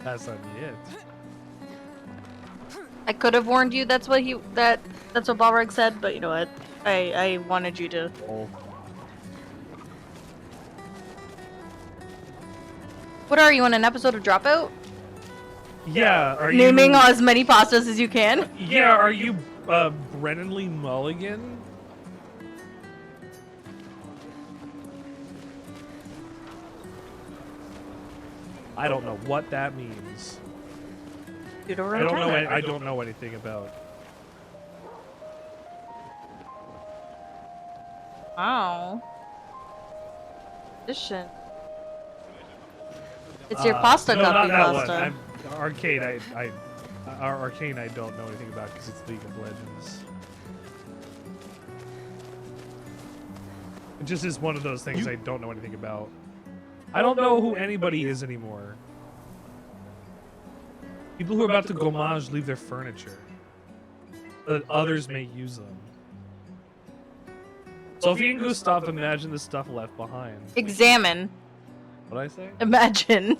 That's not it. I could have warned you. That's what that's what Balrog said. But you know what? I wanted you to. Oh. What are you on an episode of Dropout? Yeah, are Naming you? as many pastas as you can. Yeah, are you Brennan Lee Mulligan? I don't know what that means. I don't know anything about. Wow. Edition. It's your pasta no, copy not that pasta. one. Arcade, Arcane, I don't know anything about because it's League of Legends. It just is one of those things I don't know anything about. I don't know who anybody is anymore. People who are about to gommage leave their furniture, so that others may use them. Sophie and Gustav imagine the stuff left behind. Examine. What'd I say? Imagine.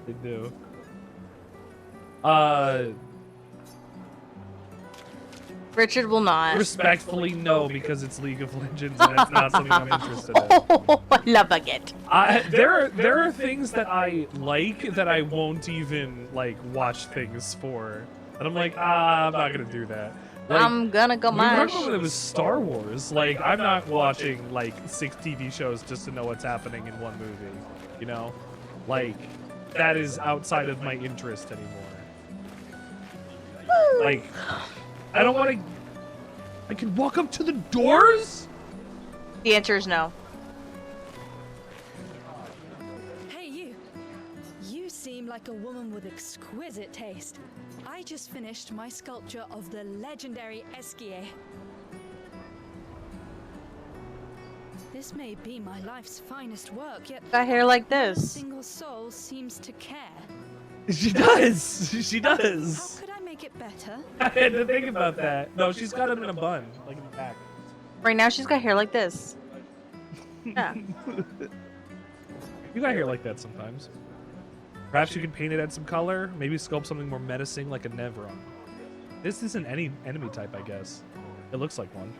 They do. Richard will not. Respectfully, no, because it's League of Legends and it's not something I'm interested in. Oh, I love it. There are things that I like that I won't even like watch things for, and I'm like, I'm not gonna do that. Like, I'm gonna go remember mash. when it was Star Wars? Like, I'm not watching like 6 TV shows just to know what's happening in one movie. You know, like that is outside of my interest anymore. Like, I don't want to. I can walk up to the doors. The answer is no. Hey, you. You seem like a woman with exquisite taste. I just finished my sculpture of the legendary Esquier. This may be my life's finest work, yet Got hair like no this. single soul seems to care. She does. She does. How could I make it better? I had to think about that. No, she's got him in a bun, like in the back. Right now she's got hair like this. Yeah. You got hair like that sometimes. Perhaps you could paint it, add some color, maybe sculpt something more menacing like a Nevron. This isn't any enemy type, I guess. It looks like one.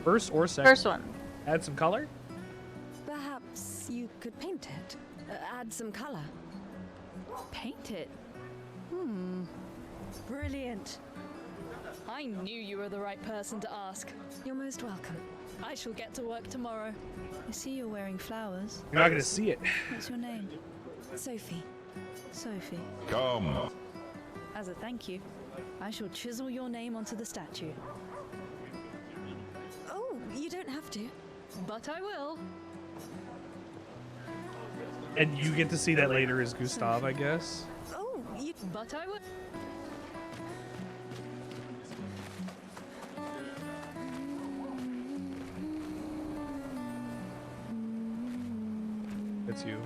First or second? First one. Add some color? Perhaps you could paint it. Add some color. Paint it? Brilliant. I knew you were the right person to ask. You're most welcome. I shall get to work tomorrow. I see you're wearing flowers. You're not gonna see it. What's your name? Sophie. Sophie. Come. As a thank you, I shall chisel your name onto the statue. Oh, you don't have to. But I will. And you get to see that later as Gustav, I guess. Oh, but I will. It's you.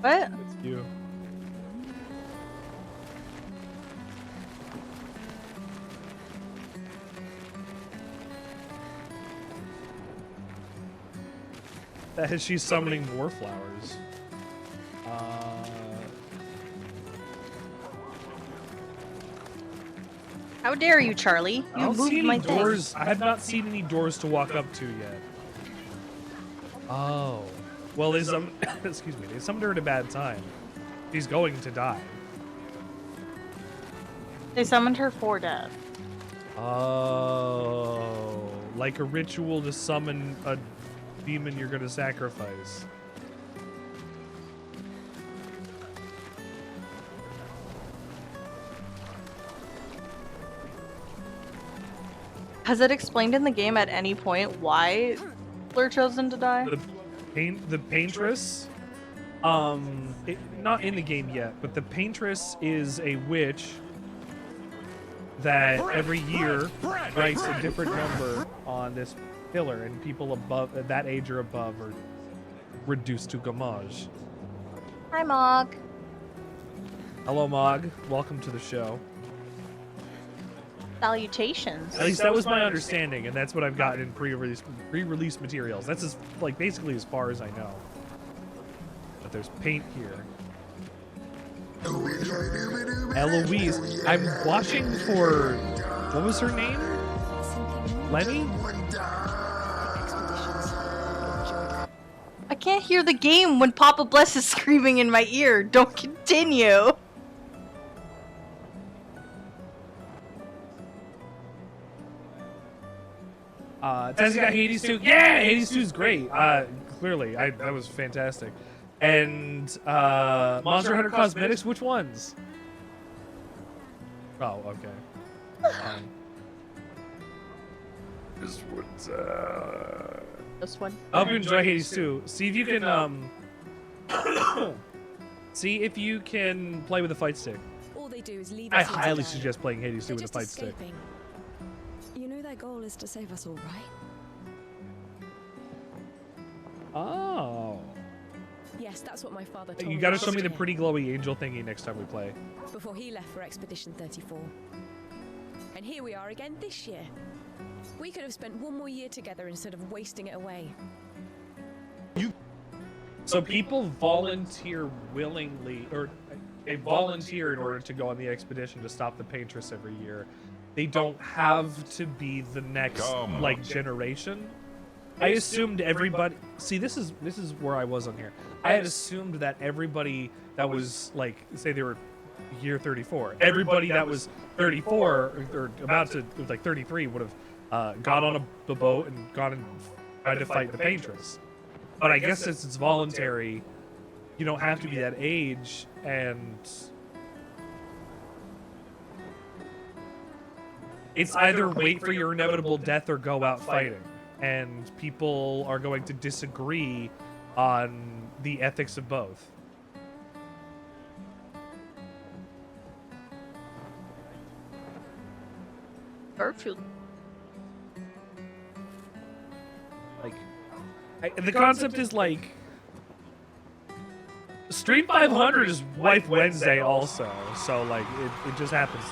What? It's you. That is, she's summoning more flowers. How dare you, Charlie? I You don't moved see my any thing. doors. I have not seen any doors to walk up to yet. Oh. Well, they excuse me. They summoned her at a bad time. She's going to die. They summoned her for death. Oh. Like a ritual to summon a demon you're going to sacrifice. Has it explained in the game at any point why Clair chosen to die? The Paintress, not in the game yet, but the Paintress is a witch that every year writes a different number on this pillar, and people above at that age or above are reduced to gommage. Hi, Mog. Hello, Mog. Welcome to the show. Salutations. At least that was my understanding, and that's what I've gotten in pre-release materials. That's basically as far as I know. But there's paint here. Eloise. I'm watching for, what was her name? Lenny? I can't hear the game when Papa Bless is screaming in my ear. Don't continue. Tessie got Hades 2. Yeah, Hades 2 is great. Clearly, that was fantastic. And Monster Hunter Cosmetics, which ones? Oh, okay. this one's This one. I hope you enjoy Hades 2. See if you can see if you can play with a fight stick. All they do is leave I us here to highly die. suggest playing Hades 2 They're with a just fight stick. escaping. You know their goal is to save us all, right? Oh. Yes, that's what my father told me. You gotta show me last the year, pretty glowy angel thingy next time we play. before he left for Expedition 34. And here we are again this year. We could have spent one more year together instead of wasting it away. So people volunteer willingly, or they volunteer in order to go on the expedition to stop the Paintress every year. They don't have to be the next like generation. I assumed everybody. See, this is where I was on here. I had assumed that everybody that was like, say they were year 34, everybody that was 34 or about to like 33 would have got on the boat and gone and tried to fight the Paintress. But I guess since it's voluntary, you don't have to be that age, and it's either wait for your inevitable death or go out fighting. And people are going to disagree on the ethics of both. Garfield. Like, the concept is like Stream 500 is Wife Wednesday also, so like it just happens.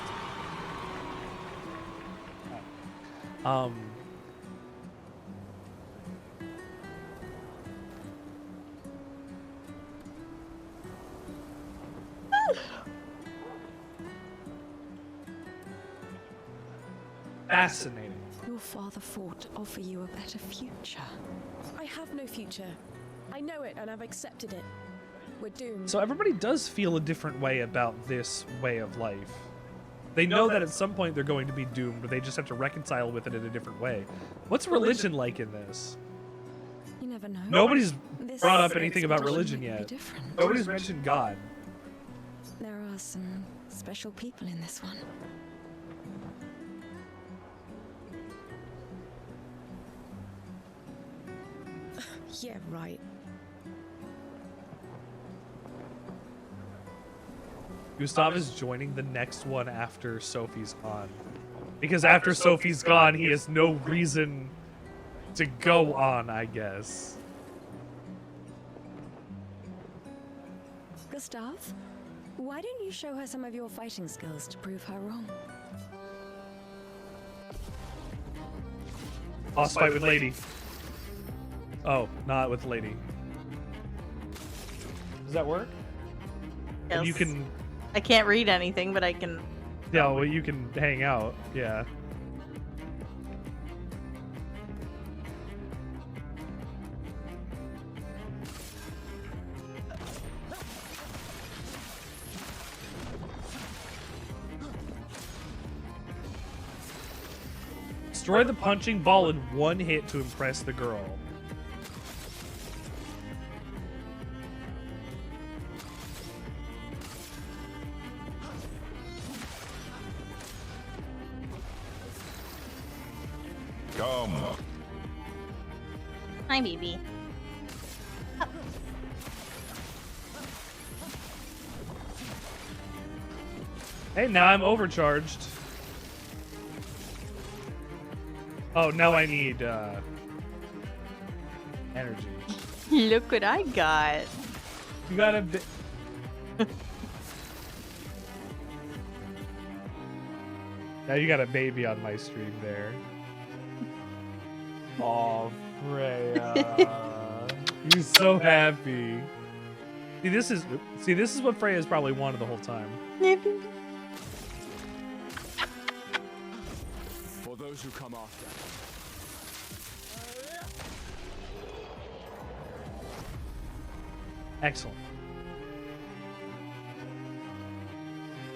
Fascinating. Your father fought to offer you a better future. I have no future. I know it and I've accepted it. We're doomed. So everybody does feel a different way about this way of life. They know that at some point they're going to be doomed, but they just have to reconcile with it in a different way. What's religion like in this? You never know. Nobody's This brought up anything about expedition religion may be yet. different. Nobody's mentioned God. There are some special people in this one. Yeah, right. Gustav is joining the next one after Sophie's gone. Because after Sophie's gone, he has no reason to go on, I guess. Gustav, why don't you show her some of your fighting skills to prove her wrong? Boss fight with Lady. Oh, not with Lady. Does that work? Yes. You can... I can't read anything, but I can. Yeah, well, you can hang out. Yeah. Destroy the punching ball in one hit to impress the girl. Come. Hi, baby. Hey, now I'm overcharged. Oh, now I need energy. Look what I got. You got a bit. Now you got a baby on my stream there. Oh, Freya. You're so happy. See, this is what Freya's probably wanted the whole time. For those who come after. Excellent.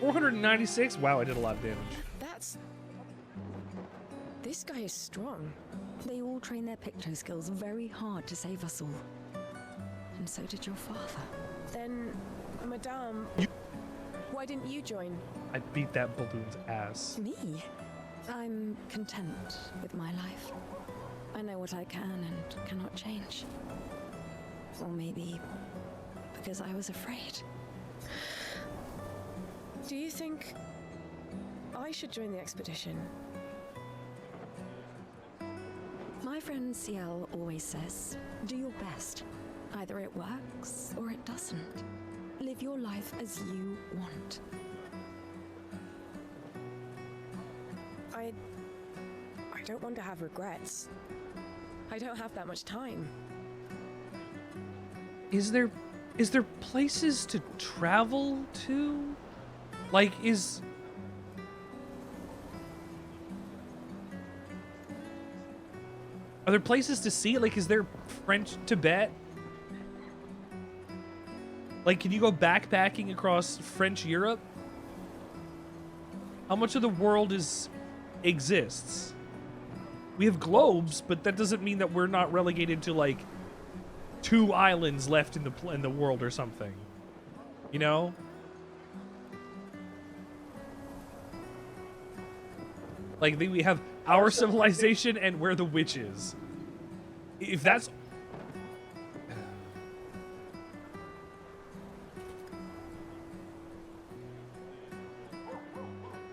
496? Wow, I did a lot of damage. This guy is strong. They all train their picto skills very hard to save us all. And so did your father. Then, Madame, why didn't you join? I beat that balloon's ass. Me? I'm content with my life. I know what I can and cannot change. Or maybe because I was afraid. Do you think I should join the expedition? My friend Ciel always says, do your best. Either it works or it doesn't. Live your life as you want. I don't want to have regrets. I don't have that much time. Is there places to travel to? Like, are there places to see? Like, is there French Tibet? Like, can you go backpacking across French Europe? How much of the world exists? We have globes, but that doesn't mean that we're not relegated to like 2 islands left in the world or something. You know? Like we have our civilization and where the witch is. If that's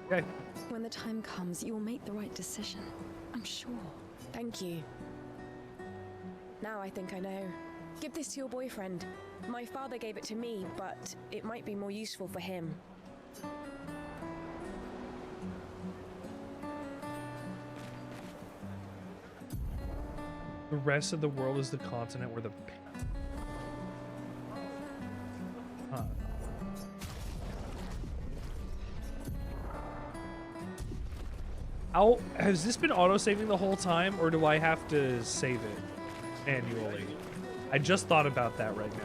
okay. When the time comes, you'll make the right decision. I'm sure. Thank you. Now I think I know. Give this to your boyfriend. My father gave it to me, but it might be more useful for him. The rest of the world is the continent where the... Huh. How, has this been auto-saving the whole time, or do I have to save it manually? I just thought about that right now.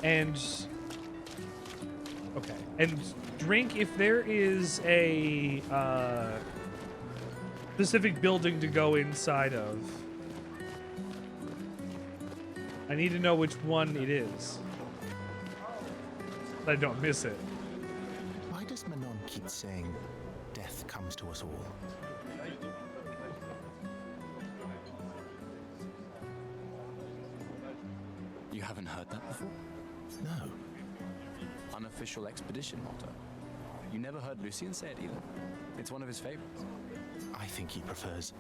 And... okay. And drink, if there is a specific building to go inside of, I need to know which one it is. So I don't miss it. Why does Manon keep saying death comes to us all? You haven't heard that before? No. Unofficial expedition motto. You never heard Lucien say it either. It's one of his favorites. I think he prefers,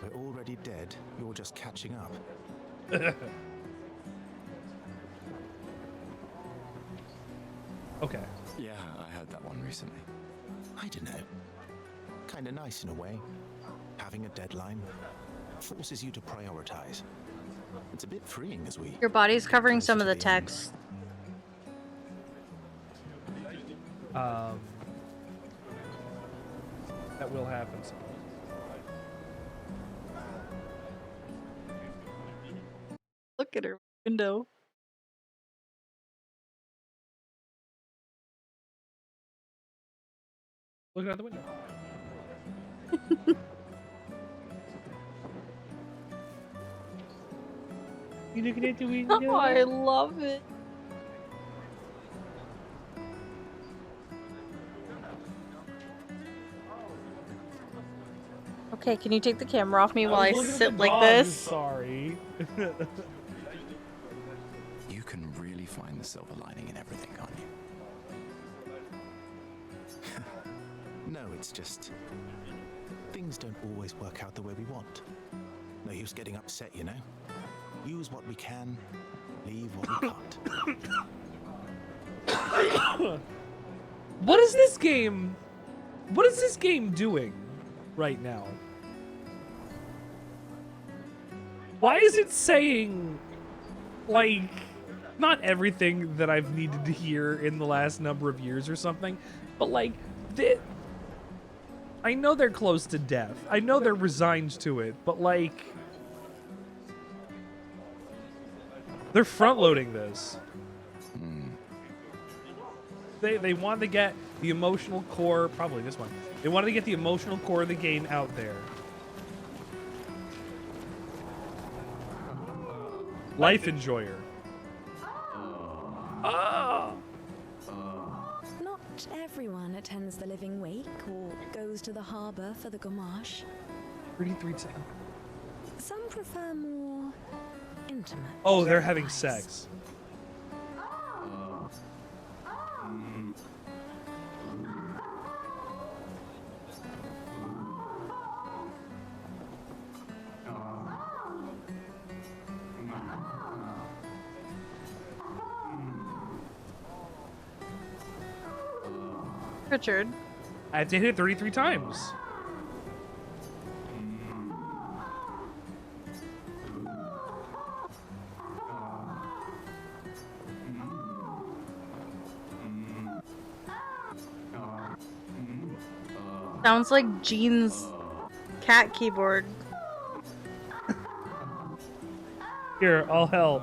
we're already dead, you're just catching up. Okay. Yeah, I heard that one recently. I don't know. Kinda nice in a way. Having a deadline forces you to prioritize. It's a bit freeing as we... Your body's covering some of the text. That will happen. Look at her window. Looking out the window. You looking at the window? Oh, I love it. Okay, can you take the camera off me while I sit like this? Sorry. You can really find the silver lining in everything, can't you? No, it's just... things don't always work out the way we want. No use getting upset, you know? Use what we can, leave what we can't. What is this game? What is this game doing right now? Why is it saying, like, not everything that I've needed to hear in the last number of years or something, but like, I know they're close to death. I know they're resigned to it, but like, they're front-loading this. They wanted to get the emotional core, probably this one. They wanted to get the emotional core of the game out there. Life enjoyer. Oh! Not everyone attends the living wake or goes to the harbour for the gommage. 33 seconds. Some prefer more intimate. Oh, they're having lives. sex. Richard. I have to hit it 33 times. Sounds like Jean's cat keyboard. Here, I'll help.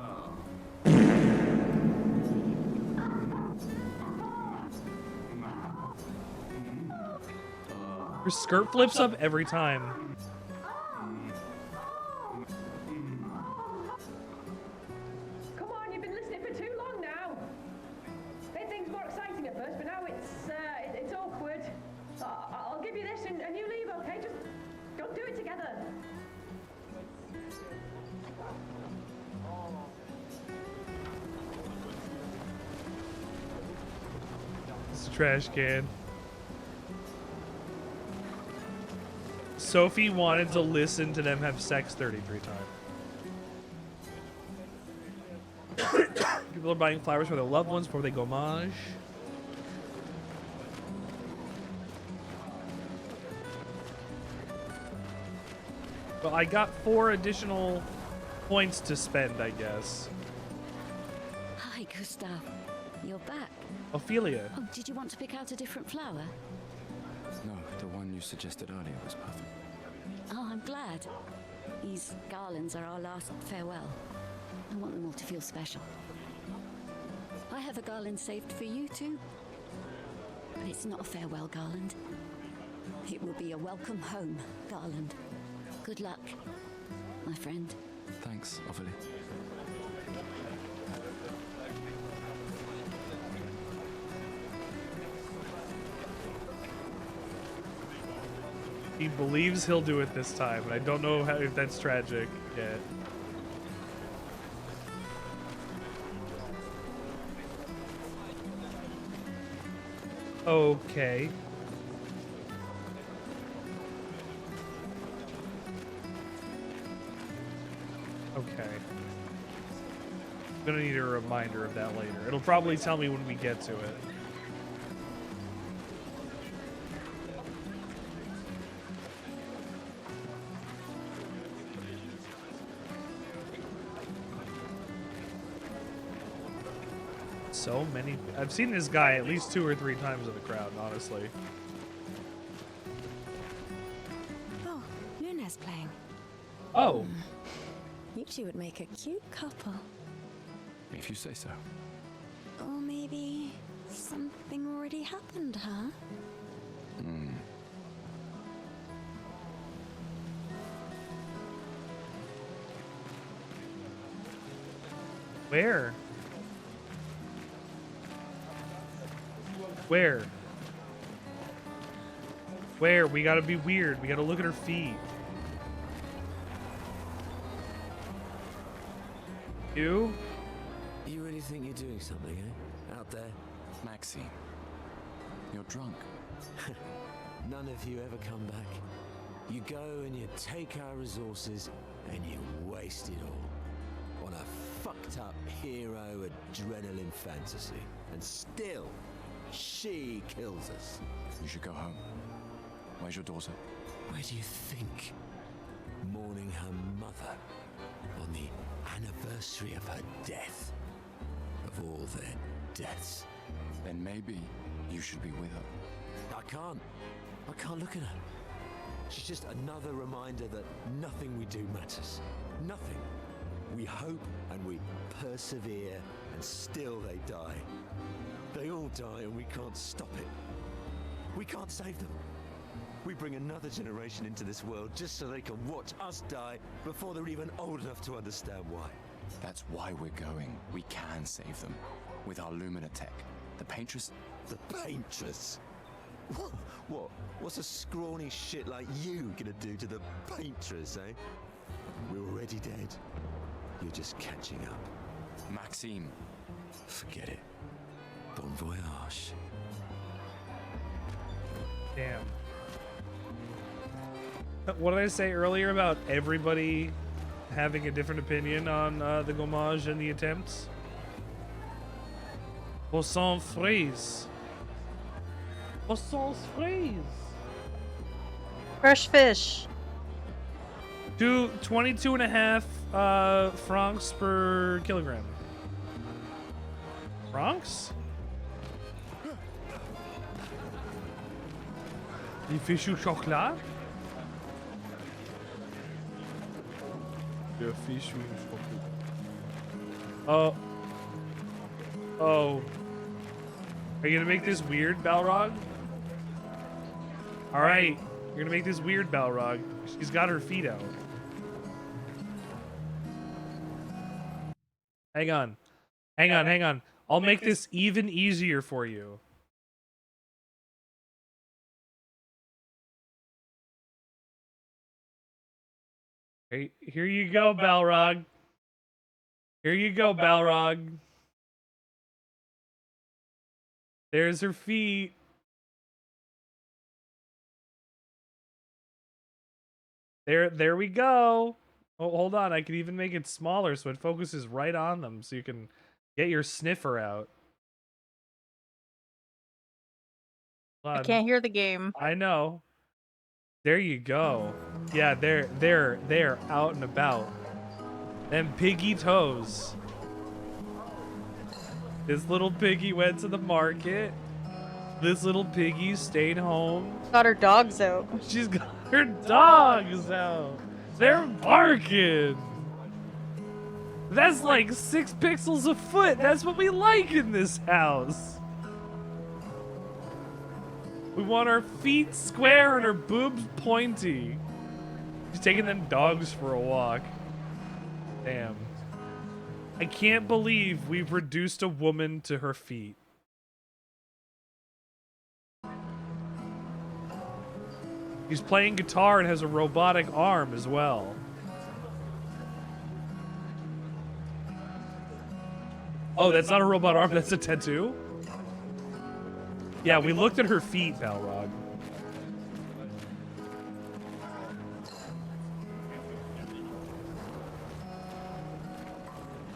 Her skirt flips up every time. Come on, you've been listening for too long now. Made things more exciting at first, but now it's awkward. I'll give you this and you leave, okay? Just go do it together. It's a trash can. Sophie wanted to listen to them have sex 33 times. People are buying flowers for their loved ones before they gommage. Well, I got 4 additional points to spend, I guess. Hi, Gustav. You're back. Ophelia. Oh, did you want to pick out a different flower? No, the one you suggested earlier was perfect. Oh, I'm glad. These garlands are our last farewell. I want them all to feel special. I have a garland saved for you too. But it's not a farewell garland. It will be a welcome home garland. Good luck, my friend. Thanks, Ophelia. He believes he'll do it this time, and I don't know if that's tragic yet. Okay. Okay. I'm gonna need a reminder of that later. It'll probably tell me when we get to it. So many. I've seen this guy at least 2 or 3 times in the crowd, honestly. Oh, Luna's playing. Oh. You two would make a cute couple. If you say so. Or maybe something already happened, huh? Where? Where? Where? We gotta be weird. We gotta look at her feet. You? You really think you're doing something, eh? Out there? Maxine, you're drunk. None of you ever come back. You go and you take our resources and you waste it all on a fucked up hero adrenaline fantasy. And still, she kills us. You should go home. Where's your daughter? Where do you think? Mourning her mother on the anniversary of her death. Of all their deaths. Then maybe you should be with her. I can't look at her. She's just another reminder that nothing we do matters. Nothing. We hope and we persevere, and still they die. They all die and we can't stop it. We can't save them. We bring another generation into this world just so they can watch us die before they're even old enough to understand why. That's why we're going. We can save them. with our Lumina tech. The Paintress. The Paintress? What? What's a scrawny shit like you gonna do to the Paintress, eh? We're already dead. You're just catching up. Maxime. Forget it. Bon voyage. Damn. What did I say earlier about everybody having a different opinion on the gommage and the attempts? Poisson frise. Poisson frise. Fresh fish. 22.5 francs per kilogram. Francs? Du fish au chocolat? Du fish au chocolat. Oh. Are you gonna make this weird, Balrog? Alright. You're gonna make this weird, Balrog. She's got her feet out. Hang on. Hang on. I'll make this even easier for you. Hey, here you go, Balrog. Here you go, Balrog. There's her feet. There we go. Oh, hold on. I can even make it smaller so it focuses right on them so you can get your sniffer out. Hold I on. can't hear the game. I know. There you go. Yeah, they're out and about. Them piggy toes. This little piggy went to the market. This little piggy stayed home. Got her dogs out. She's got her dogs out. They're barking. That's like 6 pixels a foot. That's what we like in this house. We want our feet square and our boobs pointy. She's taking them dogs for a walk. Damn. I can't believe we've reduced a woman to her feet. He's playing guitar and has a robotic arm as well. Oh, that's not a robot arm, that's a tattoo? Yeah, we looked at her feet, Balrog.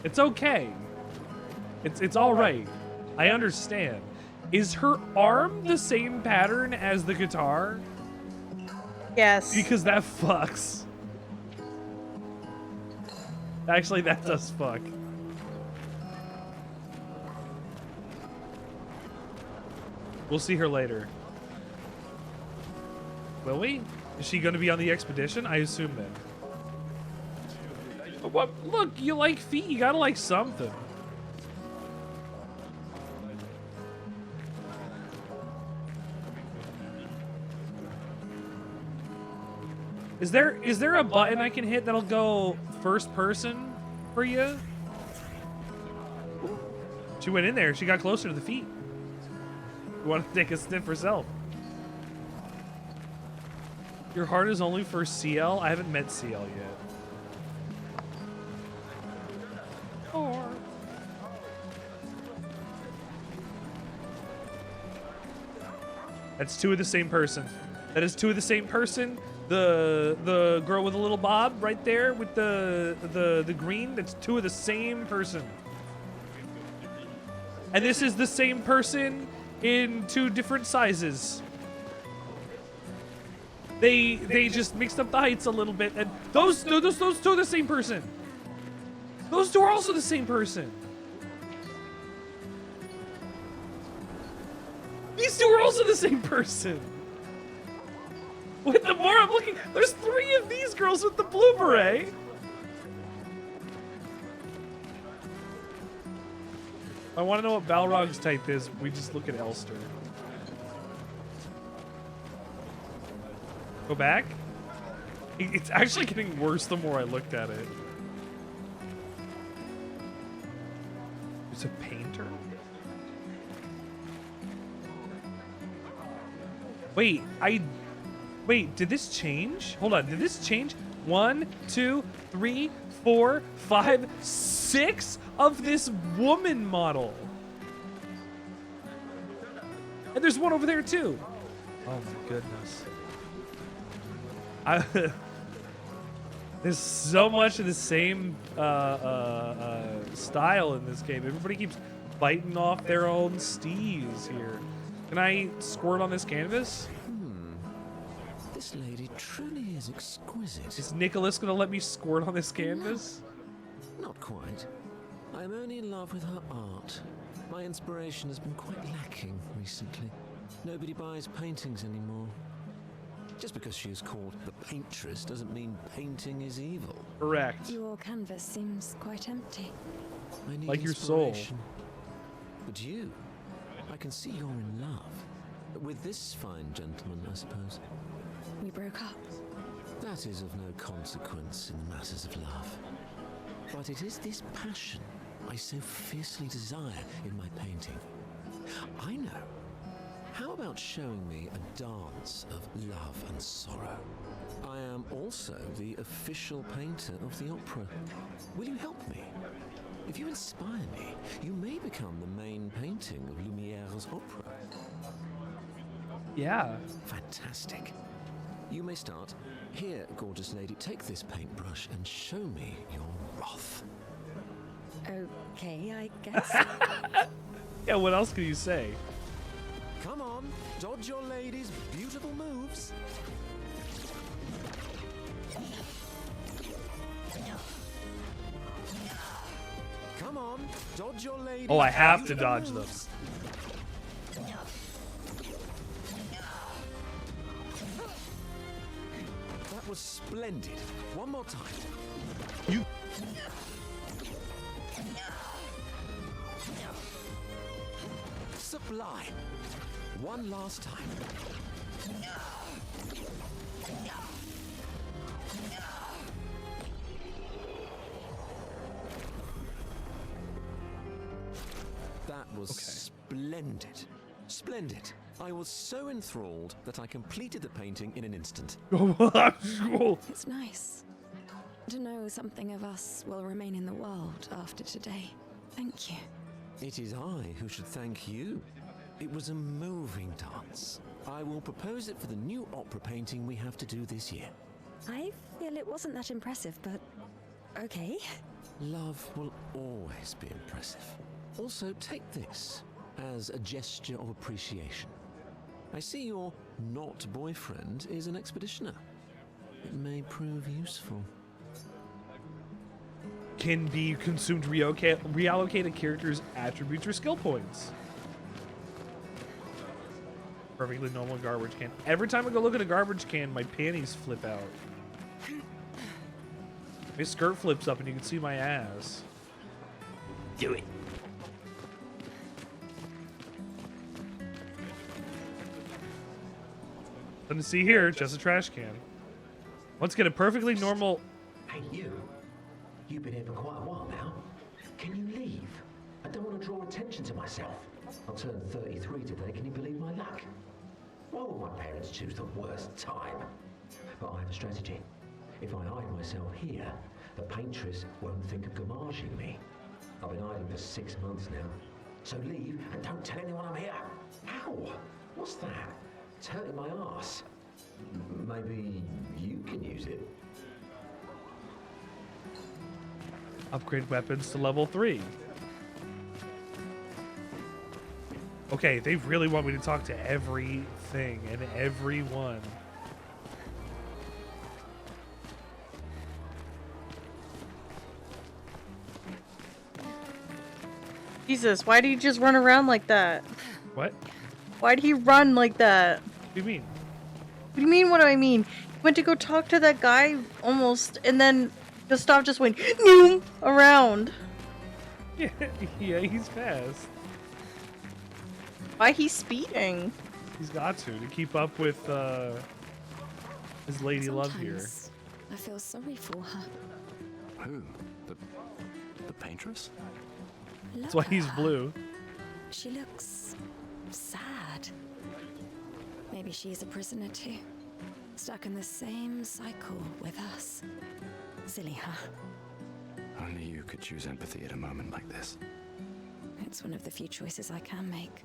It's okay. It's all right. I understand. Is her arm the same pattern as the guitar? Yes. Because that fucks. Actually, that does fuck. We'll see her later. Will we? Is she going to be on the expedition? I assume then. What? Look, you like feet. You gotta like something. Is there a button I can hit that'll go first person for you? She went in there. She got closer to the feet. You want to take a sniff herself? Your heart is only for CL? I haven't met CL yet. That's 2 of the same person. That is 2 of the same person. The girl with the little bob right there with the green, that's 2 of the same person. And this is the same person in 2 different sizes. They just mixed up the heights a little bit, and those 2 are the same person. Those 2 are also the same person. These 2 are also the same person. With the more I'm looking, there's 3 of these girls with the blue beret. I want to know what Balrog's type is. We just look at Elster. Go back. It's actually getting worse the more I looked at it. It's a painter? Wait, wait, did this change? Hold on, did this change? 1, 2, 3, 4, 5, 6 of this woman model. And there's one over there too. Oh my goodness. There's so much of the same style in this game. Everybody keeps biting off their own steez here. Can I squirt on this canvas? This lady truly is exquisite. Is Nicholas gonna let me squirt on this canvas? Not quite. I'm only in love with her art. My inspiration has been quite lacking recently. Nobody buys paintings anymore. Just because she is called the Paintress doesn't mean painting is evil. Correct. Your canvas seems quite empty. I need Like your soul. inspiration. But you, I can see you're in love. With this fine gentleman, I suppose. We broke up. That is of no consequence in the matters of love. But it is this passion I so fiercely desire in my painting. I know. How about showing me a dance of love and sorrow? I am also the official painter of the opera. Will you help me? If you inspire me, you may become the main painting of Lumiere's opera. Yeah. Fantastic. You may start. Here, gorgeous lady, take this paintbrush and show me your wrath. Okay, I guess. Yeah, what else can you say? Come on, dodge your lady's beautiful moves. Come on, dodge your lady's Oh, I have to beautiful dodge them. moves. That was splendid. One more time. You. Sublime. One last time. That was splendid. Splendid. I was so enthralled that I completed the painting in an instant. It's nice to know something of us will remain in the world after today. Thank you. It is I who should thank you. It was a moving dance. I will propose it for the new opera painting we have to do this year. I feel it wasn't that impressive, but okay. Love will always be impressive. Also, take this as a gesture of appreciation. I see your not boyfriend is an expeditioner. It may prove useful. Can be consumed to reallocate a character's attributes or skill points. Perfectly normal garbage can. Every time I go look at a garbage can, my panties flip out. My skirt flips up and you can see my ass. Do it. Nothing to see here, just a trash can. Let's get a perfectly normal... Hey, you. You've been here for quite a while now. Can you leave? I don't want to draw attention to myself. I'll turn 33 today, can you believe my luck? Why would my parents choose the worst time? But I have a strategy. If I hide myself here, the Paintress won't think of gommaging me. I've been hiding for 6 months now. So leave and don't tell anyone I'm here. Ow! What's that? It's hurting my arse. Maybe you can use it. Upgrade weapons to level 3. Okay, they really want me to talk to everything and everyone. Jesus, why do you just run around like that? What? Why do you run like that? What do you mean? What do you mean, what do I mean? You went to go talk to that guy almost, and then Gustav just went noom around. Yeah, yeah, he's fast. Why he's speeding? He's got to keep up with his lady love here. Sometimes I feel sorry for her. Who? The Paintress? That's why he's blue. She looks sad. Maybe Maybe she's a prisoner too. Stuck in the same cycle with us. Silly, huh? Only you could choose empathy at a moment like this. It's one of the few choices I can make.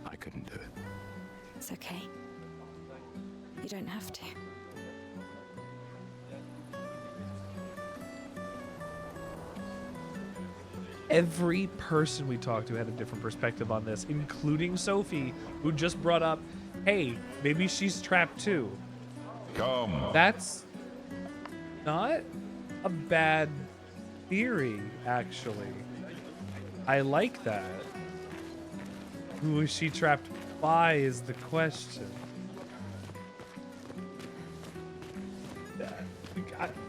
I couldn't do it. It's okay. You don't have to. Every person we talked to had a different perspective on this, including Sophie, who just brought up, hey, maybe she's trapped too. Come. That's not a bad theory, actually. I like that. Who is she trapped by is the question.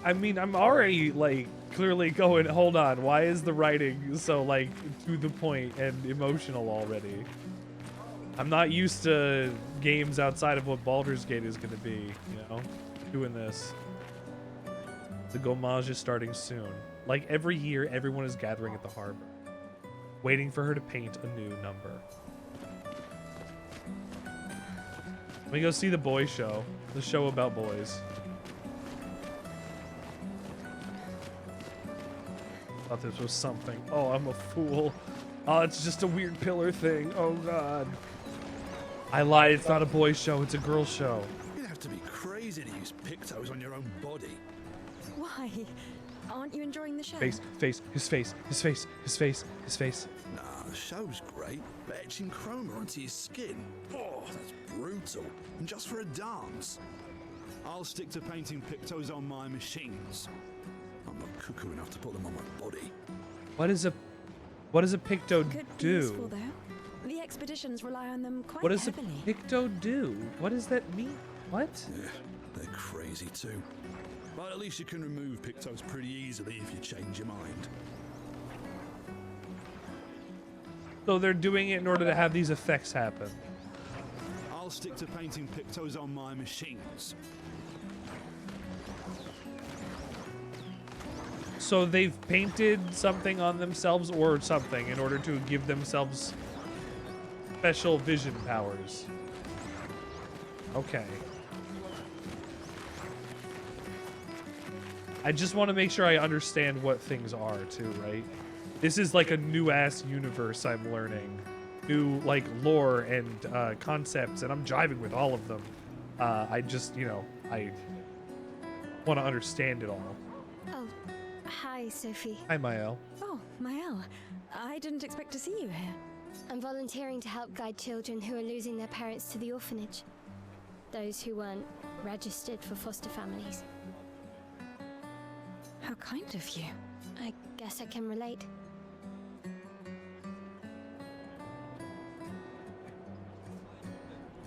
I mean, I'm already, like, clearly going, hold on, why is the writing so, like, to the point and emotional already? I'm not used to games outside of what Baldur's Gate is going to be, you know, doing this. The Gommage is starting soon. Like, every year, everyone is gathering at the harbor, waiting for her to paint a new number. Let me go see the boy show, the show about boys. Thought this was something. Oh, I'm a fool. Oh, it's just a weird pillar thing. Oh, God. I lied. It's not a boys show. It's a girl show. You'd have to be crazy to use pictos on your own body. Why? Aren't you enjoying the show? His face. Nah, the show's great, but etching chroma onto your skin, oh, that's brutal. And just for a dance. I'll stick to painting pictos on my machines. I'm not cuckoo enough to put them on my body. What does a picto Could be do? useful, though. The expeditions rely on them quite What does heavily. a picto do? What does that mean? What? Yeah, they're crazy too. But at least you can remove pictos pretty easily if you change your mind. So they're doing it in order to have these effects happen. I'll stick to painting pictos on my machines. So they've painted something on themselves or something in order to give themselves special vision powers. Okay. I just want to make sure I understand what things are too, right? This is like a new ass universe I'm learning. New like lore and concepts, and I'm jiving with all of them. I just, you know, I want to understand it all. Oh, hi, Sophie. Hi, Mael. Oh, Mael. I didn't expect to see you here. I'm volunteering to help guide children who are losing their parents to the orphanage. Those who weren't registered for foster families. How kind of you. I guess I can relate.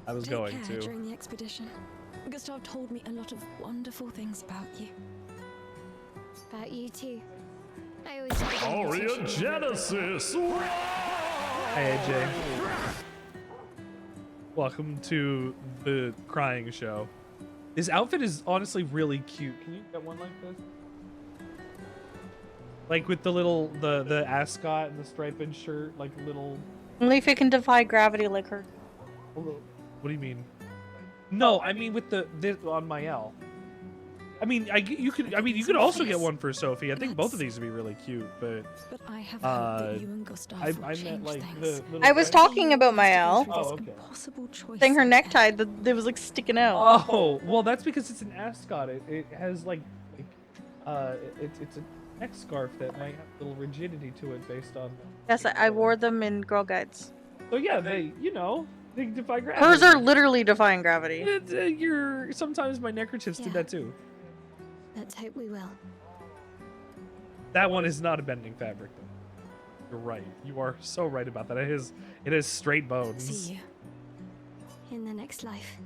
I was Take going care to. during the expedition. Gustav told me a lot of wonderful things about you. About you too. I always Oriogenesis! Hey, AJ. Welcome to the crying show. This outfit is honestly really cute. Can you get one like this? Like with the little, the ascot and the striped shirt, like little... Only if it can defy gravity like her. What do you mean? No, I mean with this on Mael. I mean, you could also get one for Sophie. I think both of these would be really cute, but I have hope that you and Gustav will I change meant like things. the little I was talking about Mael. Oh, okay. Impossible choice. Saying her necktie that was like sticking out. Oh, well, that's because it's an ascot. It has like it's a neck scarf that might have a little rigidity to it based on. Yes, I wore them in Girl Guides. So yeah, they they defy gravity. Hers are literally defying gravity. Sometimes my neckerchiefs did that too. Let's hope we will. That one is not a bending fabric, though. You're right. You are so right about that. It is straight bones. See you in the next life.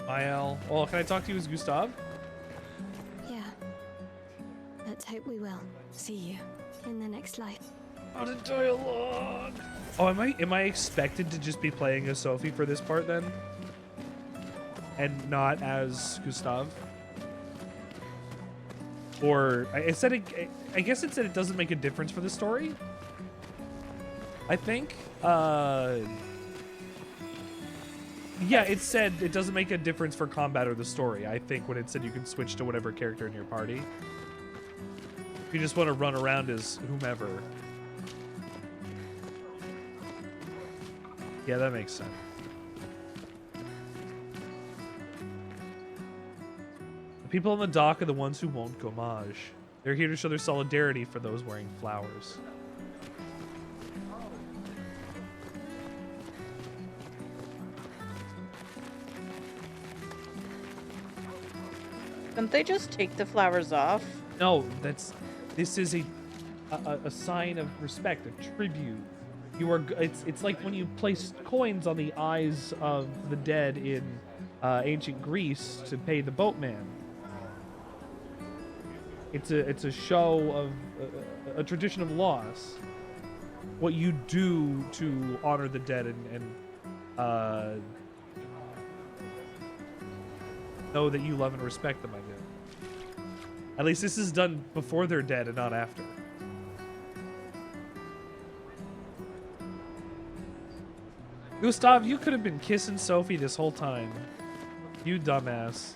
Mael. Well, can I talk to you as Gustav? Yeah. Let's hope we will. See you in the next life. On a dialogue. Oh, am I expected to just be playing as Sophie for this part then? And not as Gustav? Or I guess it said it doesn't make a difference for the story. I think. Yeah, it said it doesn't make a difference for combat or the story. I think when it said you can switch to whatever character in your party. If you just want to run around as whomever. Yeah, that makes sense. The people on the dock are the ones who won't gommage. They're here to show their solidarity for those wearing flowers. Couldn't they just take the flowers off? No, this is a sign of respect, a tribute. You are it's like when you place coins on the eyes of the dead in ancient Greece to pay the boatman. It's a show of a tradition of loss. What you do to honor the dead and know that you love and respect them, I guess. At least this is done before they're dead and not after. Gustav, you could have been kissing Sophie this whole time. You dumbass.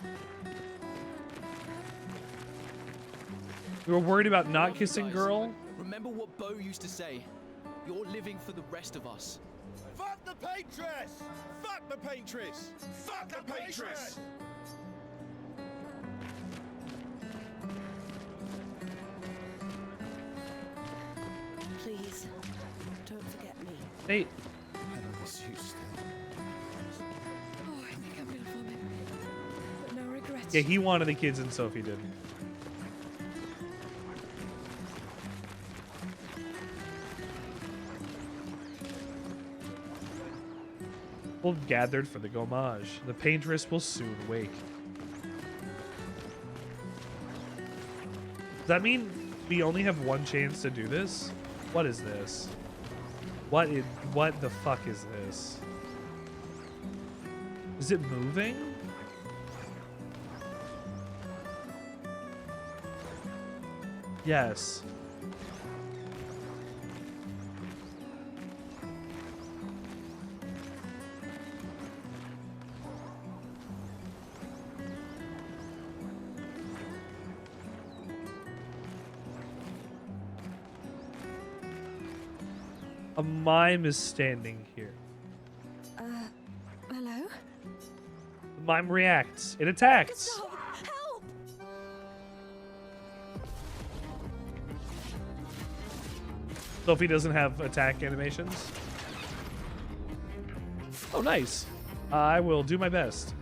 You were worried about not kissing girl? Remember what Beau used to say. You're living for the rest of us. Fuck the Paintress! Fuck the Paintress! Fuck the Paintress! Please, don't forget me. Hey. Oh, I think I'm gonna vomit. But no regrets. Yeah, he wanted the kids and Sophie didn't. People gathered for the gommage. The Paintress will soon wake. Does that mean we only have one chance to do this? What is this? What the fuck is this? Is it moving? Yes. A mime is standing here. Hello? The mime reacts. It attacks. Stop! Help! Sophie doesn't have attack animations. Oh, nice. I will do my best.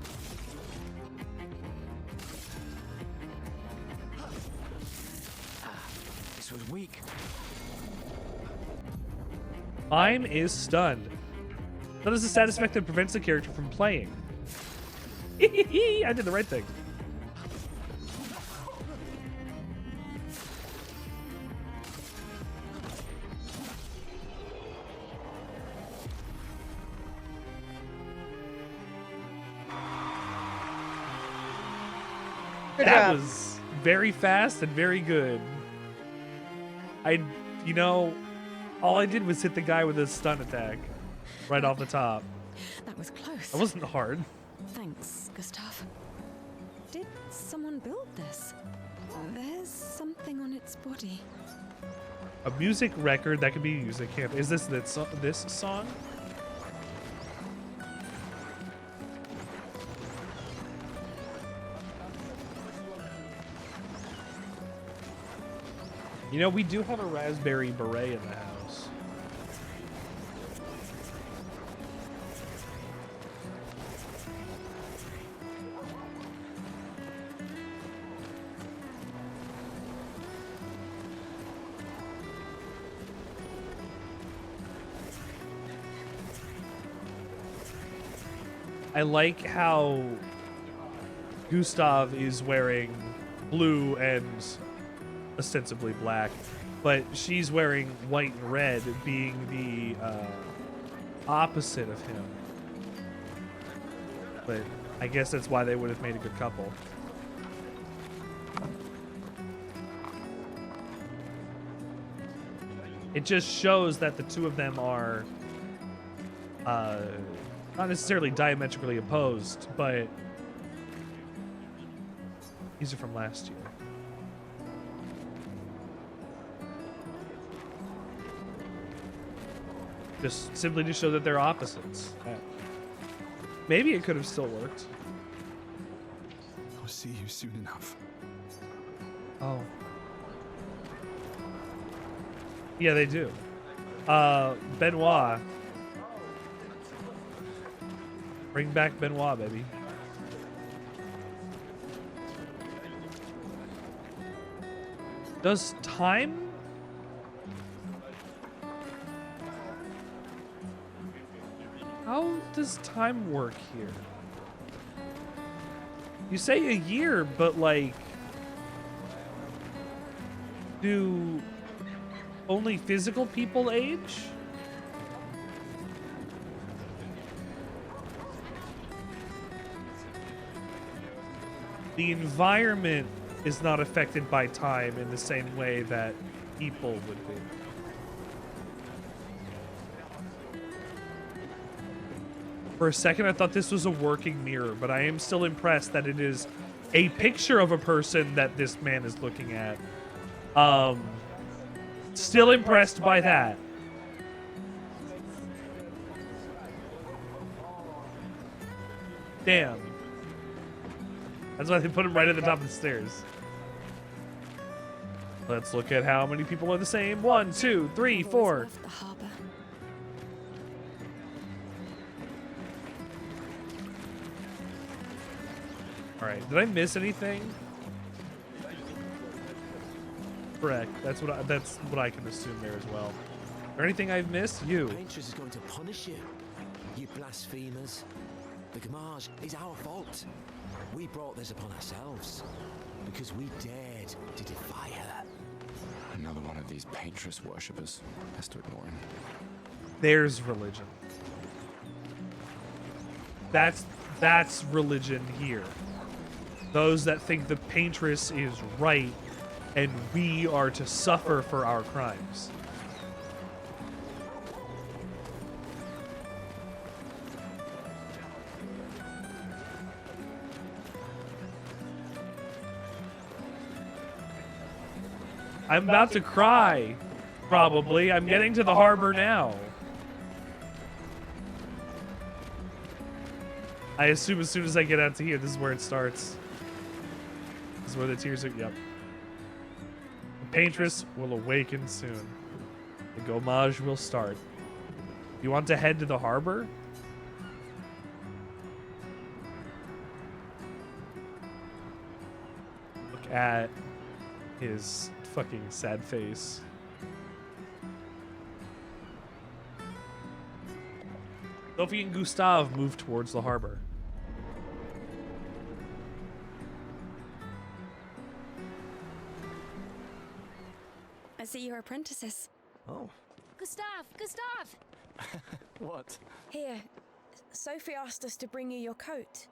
This was weak. Mime is stunned. That is a status effect that prevents the character from playing. I did the right thing. Good That job. was very fast and very good. You know, all I did was hit the guy with a stun attack right off the top. That was close. That wasn't hard. Thanks, Gustav. Did someone build this? There's something on its body. A music record that could be used at camp. Is this this song? You know, we do have a raspberry beret in the house. I like how Gustav is wearing blue and ostensibly black, but she's wearing white and red, being the opposite of him. But I guess that's why they would have made a good couple. It just shows that the two of them are not necessarily diametrically opposed, but these are from last year. Just simply to show that they're opposites. Maybe it could have still worked. I'll see you soon enough. Oh. Yeah, they do. Benoit. Bring back Benoit, baby. Does time? How does time work here? You say a year, but like, do only physical people age? The environment is not affected by time in the same way that people would be. For a second, I thought this was a working mirror, but I am still impressed that it is a picture of a person that this man is looking at. Still impressed by that. Damn. That's why they put him right at the top of the stairs. Let's look at how many people are the same. 1, 2, 3, 4. The harbor. All right. Did I miss anything? Correct. That's what I can assume there as well. Is there anything I've missed? You. Paintress is going to punish you, you blasphemers. The Gamage is our fault. We brought this upon ourselves because we dared to defy her. Another one of these Paintress worshippers. Has to ignore him. There's religion. That's religion here. Those that think the Paintress is right and we are to suffer for our crimes. I'm about to cry, probably. I'm getting to the harbor now. I assume as soon as I get out to here, this is where it starts. This is where the tears are. Yep. The Paintress will awaken soon. The Gamage will start. You want to head to the harbor? Look at his fucking sad face. Sophie and Gustave move towards the harbor. I see you're apprentices. Oh. Gustave! What? Here, Sophie asked us to bring you your coat.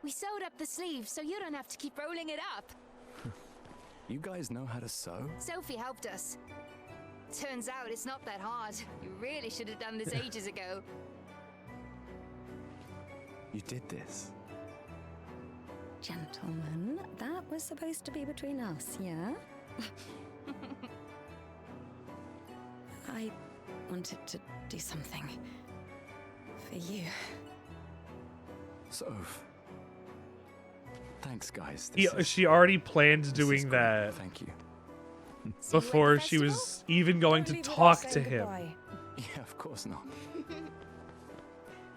We sewed up the sleeves so you don't have to keep rolling it up. You guys know how to sew? Sophie helped us. Turns out it's not that hard. You really should have done this ages ago. You did this. Gentlemen, that was supposed to be between us, yeah? I wanted to do something for you. Soph. Thanks, guys. She already planned doing that. Thank you. Before she was even going to talk to him. Yeah, of course not.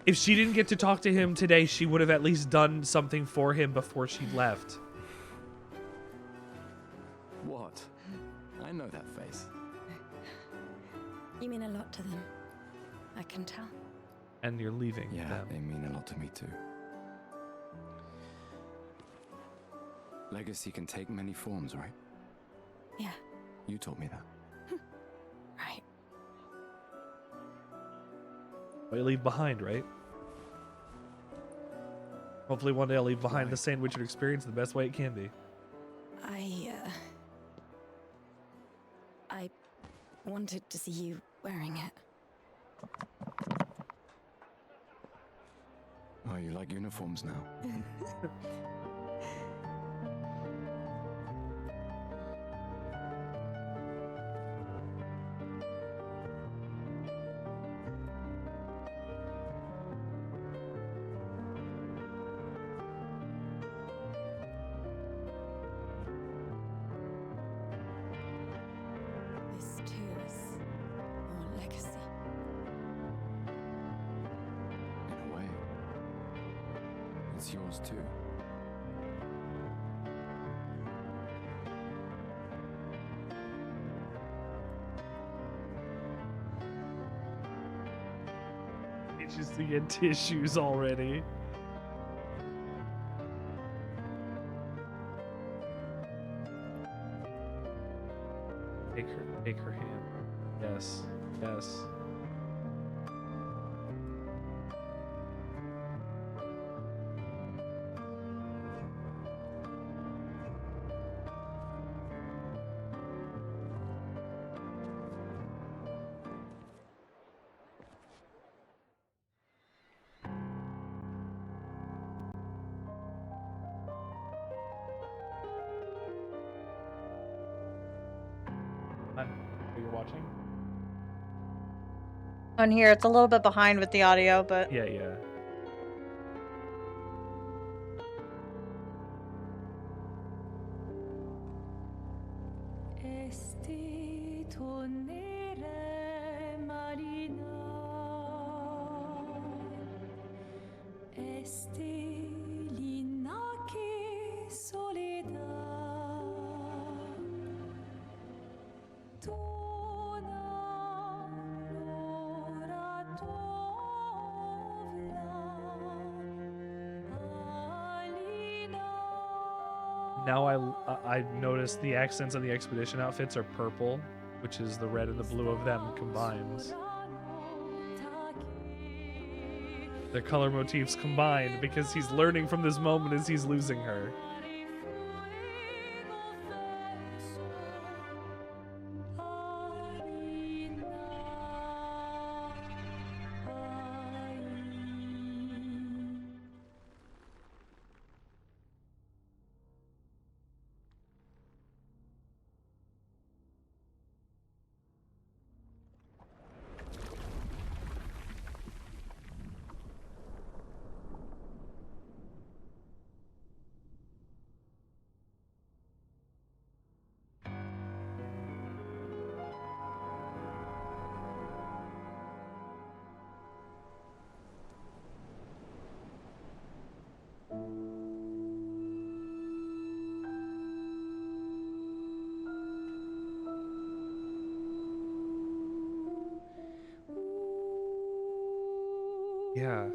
If she didn't get to talk to him today, she would have at least done something for him before she left. What? I know that face. You mean a lot to them. I can tell. And you're leaving Yeah, them. they mean a lot to me too. Legacy can take many forms, right? Yeah. You told me that. Right. What you leave behind, right? Hopefully one day I'll leave behind the Sandwichard experience the best way it can be. I wanted to see you wearing it. Oh, you like uniforms now? This too is your legacy. In a way, it's yours too. Itches to get tissues already. Take her hand. Yes, yes. You're watching? On here, it's a little bit behind with the audio, but Yeah, yeah. Now I noticed the accents on the expedition outfits are purple, which is the red and the blue of them combined. Their color motifs combined because he's learning from this moment as he's losing her. Yeah.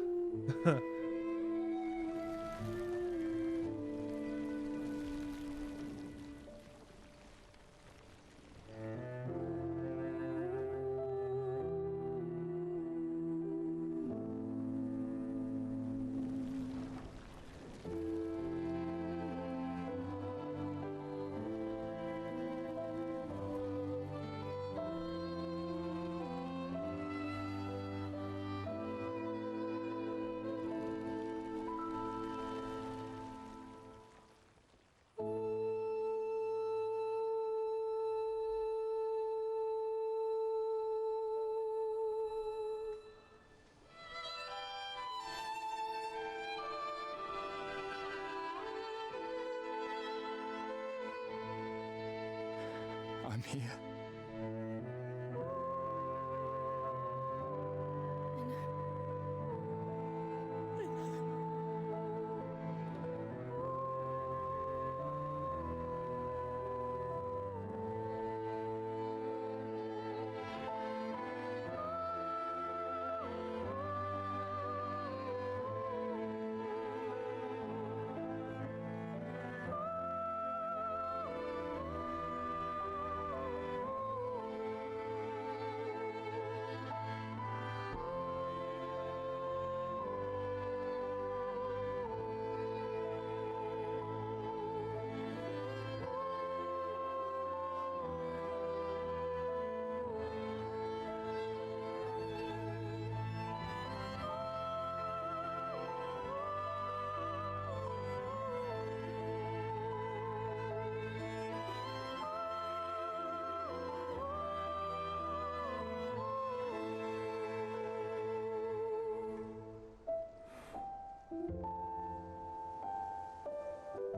I'm here.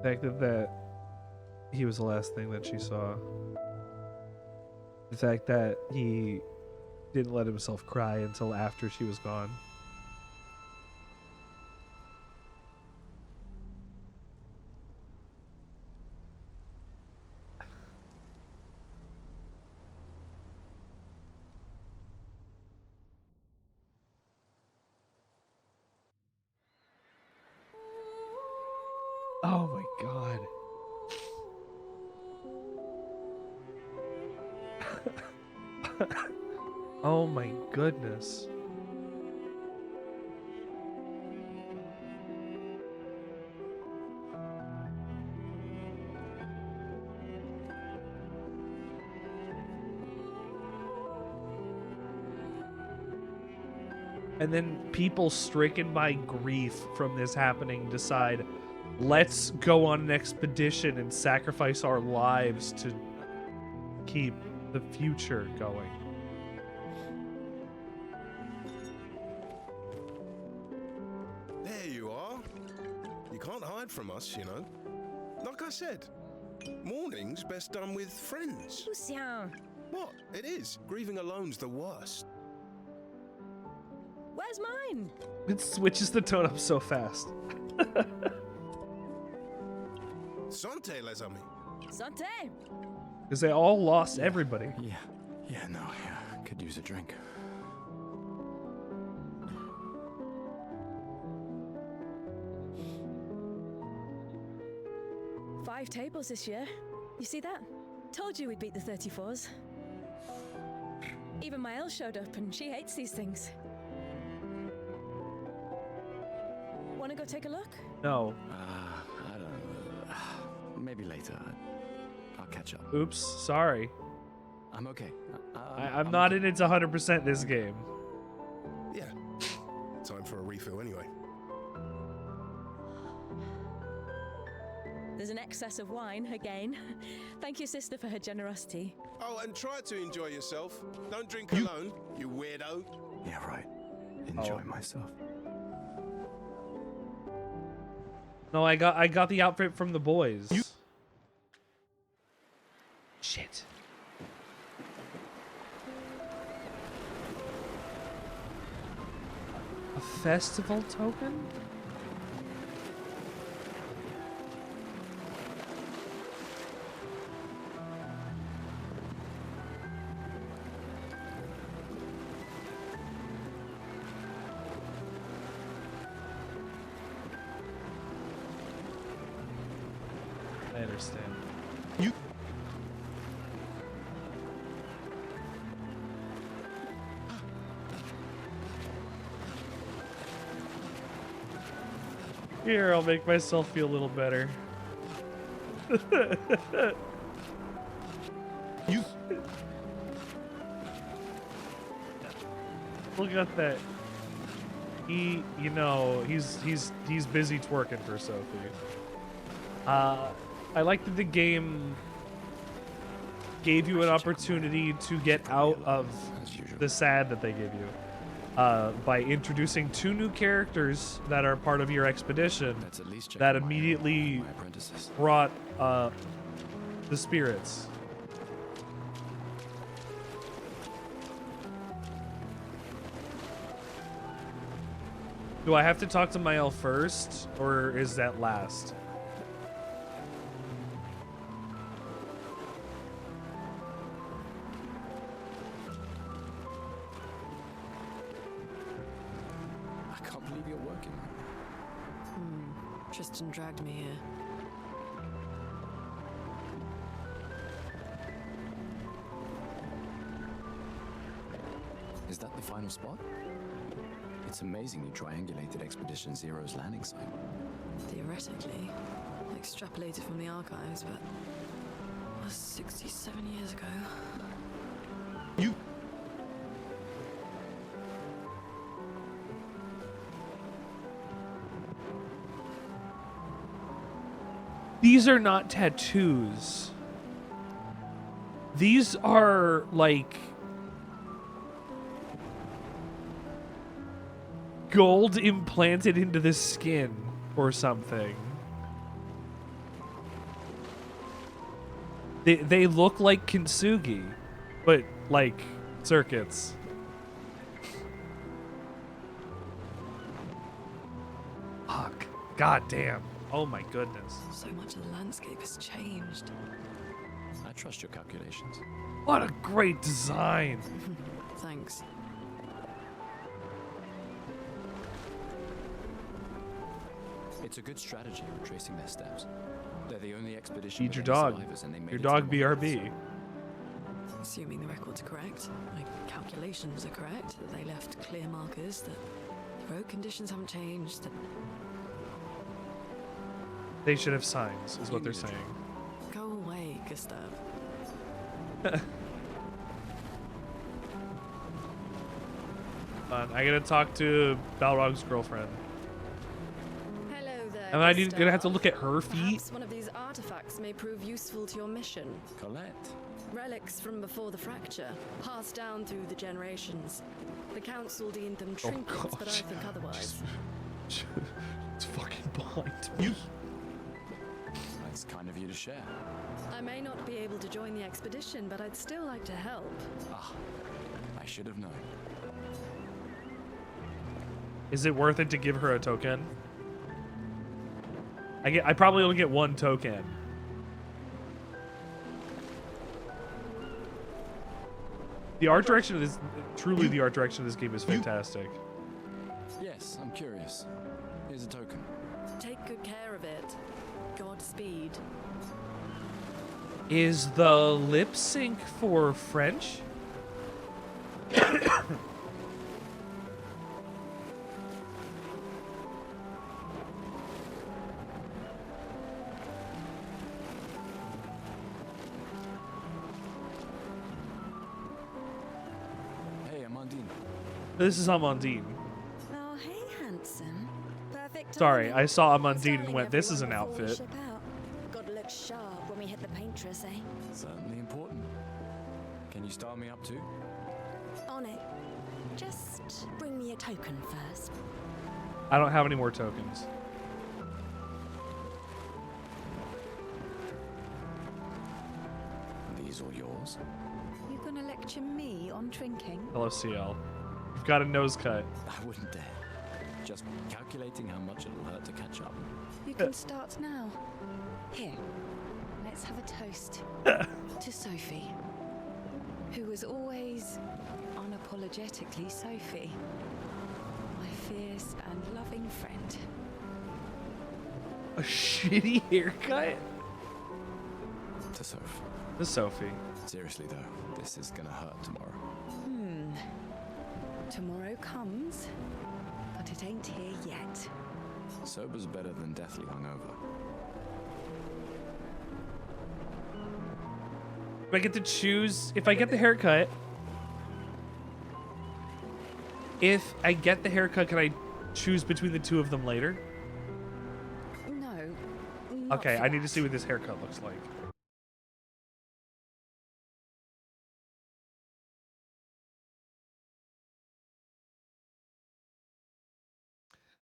The fact that he was the last thing that she saw. The fact that he didn't let himself cry until after she was gone. Oh my god. Oh my goodness. And then people stricken by grief from this happening decide, let's go on an expedition and sacrifice our lives to keep the future going. There you are. You can't hide from us, you know. Like I said, mourning's best done with friends. Lucien, What? It is. Grieving alone's the worst. where's mine? It switches the tone up so fast. Santé, les amis. Santé. Because they all lost everybody. Yeah, could use a drink. Five tables this year. You see that? Told you we'd beat the 34s. Even my Elle showed up and she hates these things. Wanna go take a look? No. I don't. Maybe later. I'll catch up. Oops, sorry. I'm okay. I'm not in it to 100% this game. Yeah. Time for a refill anyway. There's an excess of wine, again. Thank your sister for her generosity. Oh, and try to enjoy yourself. Don't drink alone, you weirdo. Yeah, right. Enjoy myself. No, I got the outfit from the boys. Shit. A festival token? I understand. Here, I'll make myself feel a little better. Look at that. He's busy twerking for Sophie. I like that the game gave you an opportunity to get out of the sad that they give you. By introducing 2 new characters that are part of your expedition that immediately brought the spirits. Do I have to talk to Mael first, or is that last? Tristan dragged me here. Is that the final spot? It's amazing you triangulated Expedition Zero's landing site. Theoretically, extrapolated from the archives, but that was 67 years ago. These are not tattoos. These are like gold implanted into the skin or something. They look like kintsugi, but like circuits. Fuck. God damn. Oh my goodness. So much of the landscape has changed. I trust your calculations. What a great design. Thanks. It's a good strategy retracing their steps. They're the only expedition Feed your with any dog. survivors, and they made Your it to dog the Wilderness. BRB. Assuming the records are correct, my calculations are correct, that they left clear markers, that the road conditions haven't changed, that... They should have signs, is what they're saying. Go away, Gustav. I gotta talk to Balrog's girlfriend. Hello there, And I'm Gustav. gonna have to look at her feet. Perhaps one of these artifacts may prove useful to your mission. Colette. Relics from before the fracture, passed down through the generations. The council deemed them Oh, trinkets, but I gosh. think otherwise. It's fucking behind me. That's kind of you to share. I may not be able to join the expedition, but I'd still like to help. Ah, I should have known. Is it worth it to give her a token? I probably only get one token. The art direction of this, truly the art direction of this game is fantastic. Yes, I'm curious. Here's a token. Take good care of it. Godspeed. Is the lip sync for French? Hey, Amandine. This is Amandine. Oh, hey, handsome. Perfect. Sorry, timing. I saw Amandine and Styling went, this is an everyone before we outfit. ship out. Gotta look sharp when we hit the Paintress, eh? Certainly important. Can you style me up too? On it. Just bring me a token first. I don't have any more tokens. These all yours? You gonna lecture me on drinking? Hello, CL. You've got a nose cut. I wouldn't dare. Just calculating how much it'll hurt to catch up. You can start now. Here, let's have a toast to Sophie, who was always unapologetically Sophie, my fierce and loving friend. A shitty haircut? To Soph. To Sophie. Seriously though, this is gonna hurt tomorrow. Tomorrow comes, but it ain't here yet. Sober's better than deathly hungover. Do I get to choose if I get the haircut? If I get the haircut, can I choose between the two of them later? No. not Okay, for I need to that. see what this haircut looks like.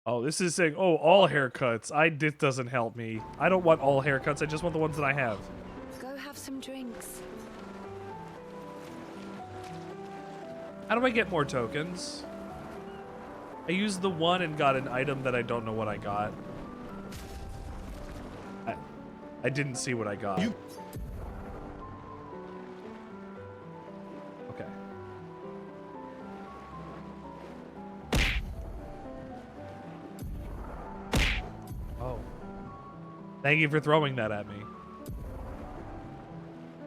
Oh, this is saying, oh, all haircuts. This doesn't help me. I don't want all haircuts. I just want the ones that I have. Go have some drinks. How do I get more tokens? I used the one and got an item that I don't know what I got. I didn't see what I got. Okay. Oh. Thank you for throwing that at me.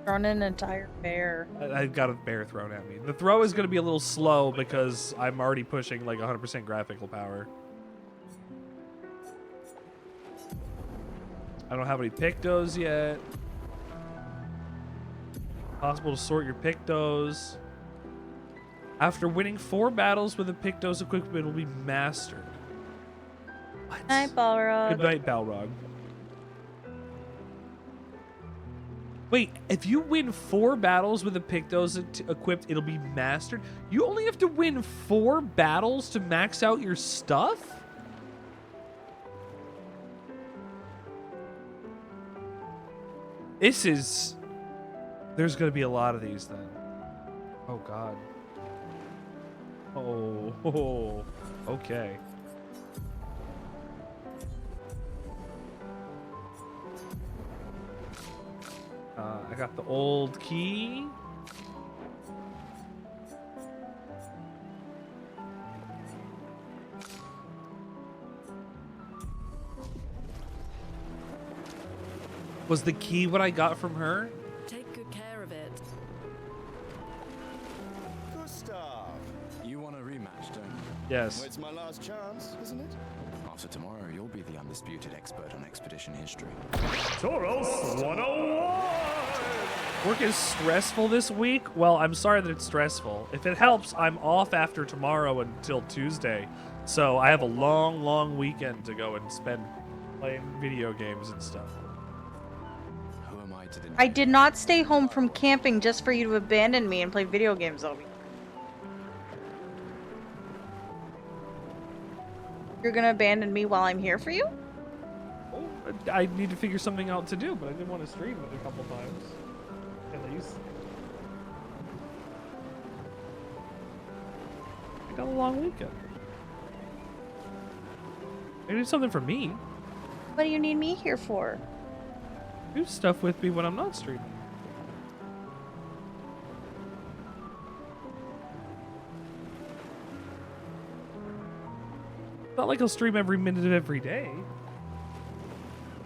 Thrown an entire bear. I got a bear thrown at me. The throw is going to be a little slow because I'm already pushing like 100% graphical power. I don't have any pictos yet. Possible to sort your pictos. After winning 4 battles with a pictos equipment will be mastered. What? Night, Balrog. Good night, Balrog. Wait, if you win 4 battles with a Pictos equipped, it'll be mastered? You only have to win 4 battles to max out your stuff? This is There's gonna be a lot of these then. Oh god. Oh, okay. I got the old key. Was the key what I got from her? Take good care of it. Gustav! You want a rematch, don't you? Yes. Well, it's my last chance, isn't it? After tomorrow, you'll be the undisputed expert on expedition history. Toros 101! Work is stressful this week. Well, I'm sorry that it's stressful. If it helps, I'm off after tomorrow until Tuesday. So I have a long, long weekend to go and spend playing video games and stuff. Who am I to the... I did not stay home from camping just for you to abandon me and play video games all week. You're gonna abandon me while I'm here for you? I need to figure something out to do, but I did want to stream it a couple times. At least. I got a long weekend. I do something for me. What do you need me here for? Do stuff with me when I'm not streaming. Not like I'll stream every minute of every day.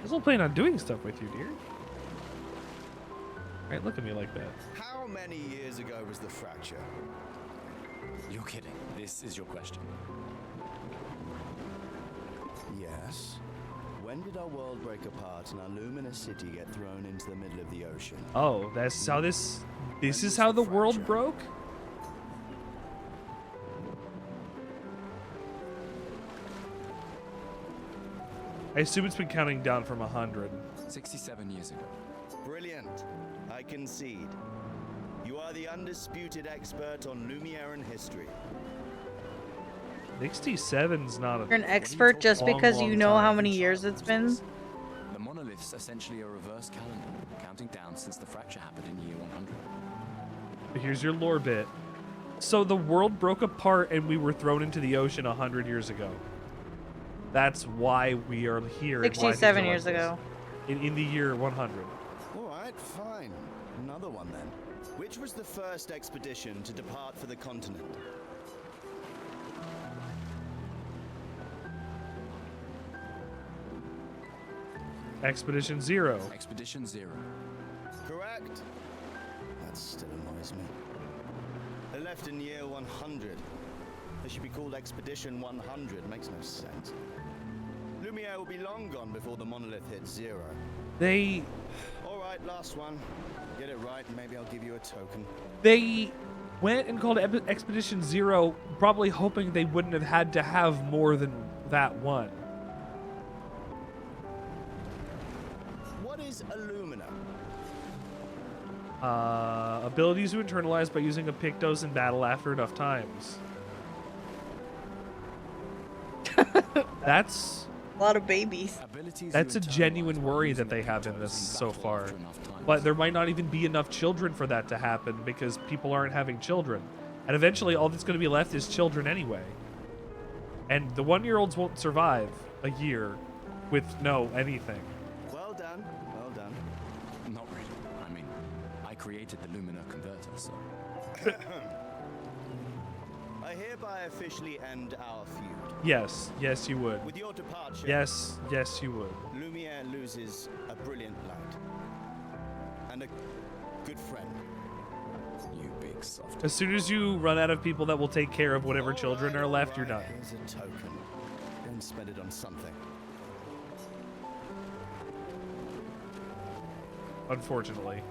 I still plan on doing stuff with you, dear. Right, look at me like that. How many years ago was the fracture? You're kidding. This is your question. Yes. When did our world break apart and our luminous city get thrown into the middle of the ocean? Oh, that's how this is how the world broke? I assume it's been counting down from 100. 67 years ago. Brilliant. I concede. You are the undisputed expert on Lumiere history. 67's not a... You're an expert just because you know how many years it's been? The monolith's essentially a reverse calendar, counting down since the fracture happened in year 100. But here's your lore bit. So the world broke apart and we were thrown into the ocean 100 years ago. That's why we are here. 67 years ago. In the year 100. All right, fine. Another one then. Which was the first expedition to depart for the continent? Expedition 0. Expedition 0. Correct. That still annoys me. They left in year 100. They should be called Expedition 100. Makes no sense. Lumiere will be long gone before the monolith hits 0. They... All right, last one. Get it right, and maybe I'll give you a token. They went and called it Expedition 0, probably hoping they wouldn't have had to have more than that one. What is Illumina? Abilities to internalize by using a Pictos in battle after enough times. That's... a lot of babies. That's a genuine worry that they have in this so far. But there might not even be enough children for that to happen because people aren't having children. And eventually all that's going to be left is children anyway. And the 1-year-olds won't survive a year with no anything. Well done, well done. Not really. I mean, I created the Lumina converter, so... I hereby officially end our feud. Yes, yes you would. With your departure, Yes, yes you would. Lumiere loses a brilliant lad. And a good friend. You big soft. As soon as you run out of people that will take care of whatever children are left, you're done. Here's a token. Go and spend it on something. Unfortunately.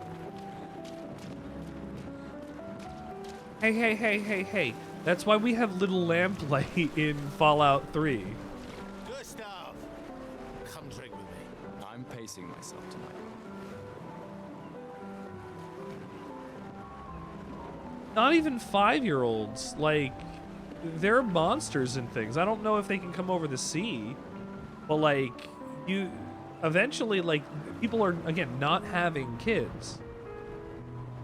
Hey. That's why we have little lamplight in Fallout 3. Gustav! Come drink with me. I'm pacing myself tonight. Not even 5-year-olds. Like, they're monsters and things. I don't know if they can come over the sea. But, like, you... Eventually, like, people are, again, not having kids.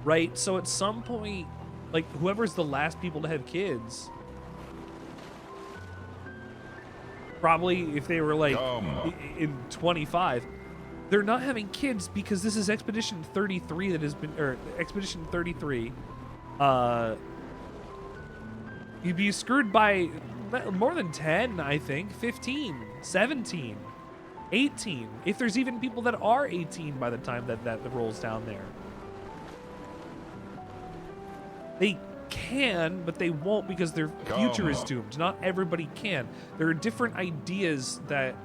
right? So at some point, like, whoever's the last people to have kids, probably if they were like in 25, they're not having kids because this is Expedition 33 that has been, or Expedition 33. You'd be screwed by more than 10, I think, 15, 17, 18. If there's even people that are 18 by the time that rolls down there. They can, but they won't because their future is doomed. Not everybody can. There are different ideas that,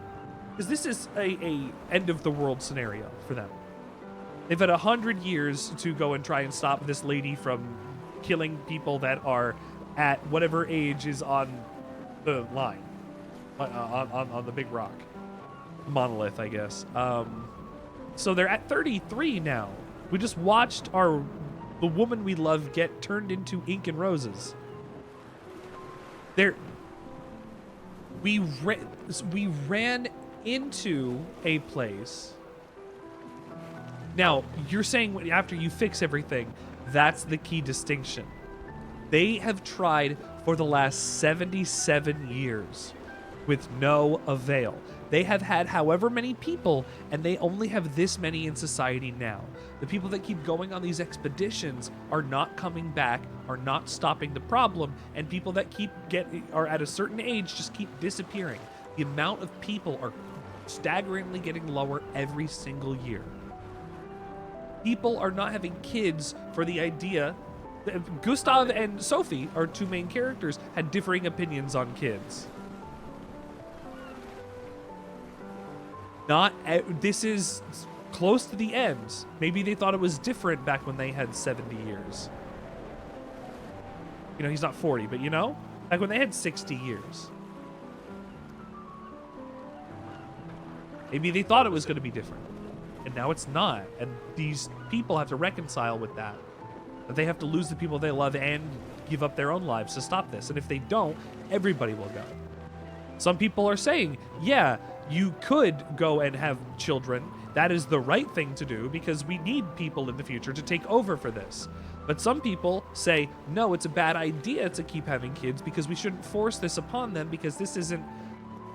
because this is a end of the world scenario for them. They've had 100 years to go and try and stop this lady from killing people that are at whatever age is on the line, on the big rock, monolith, I guess. So they're at 33 now. We just watched the woman we love get turned into ink and roses. We ran into a place. Now, you're saying after you fix everything, that's the key distinction. They have tried for the last 77 years with no avail. They have had however many people, and they only have this many in society now. The people that keep going on these expeditions are not coming back, are not stopping the problem, and people that are at a certain age just keep disappearing. The amount of people are staggeringly getting lower every single year. People are not having kids for the idea. Gustav and Sophie, our two main characters, had differing opinions on kids. This is close to the end. Maybe they thought it was different back when they had 70 years. You know, he's not 40, but you know, back when they had 60 years. Maybe they thought it was going to be different. And now it's not. And these people have to reconcile with that. That they have to lose the people they love and give up their own lives to stop this. And if they don't, everybody will go. Some people are saying, yeah, you could go and have children. That is the right thing to do because we need people in the future to take over for this. But some people say, no, it's a bad idea to keep having kids because we shouldn't force this upon them because this isn't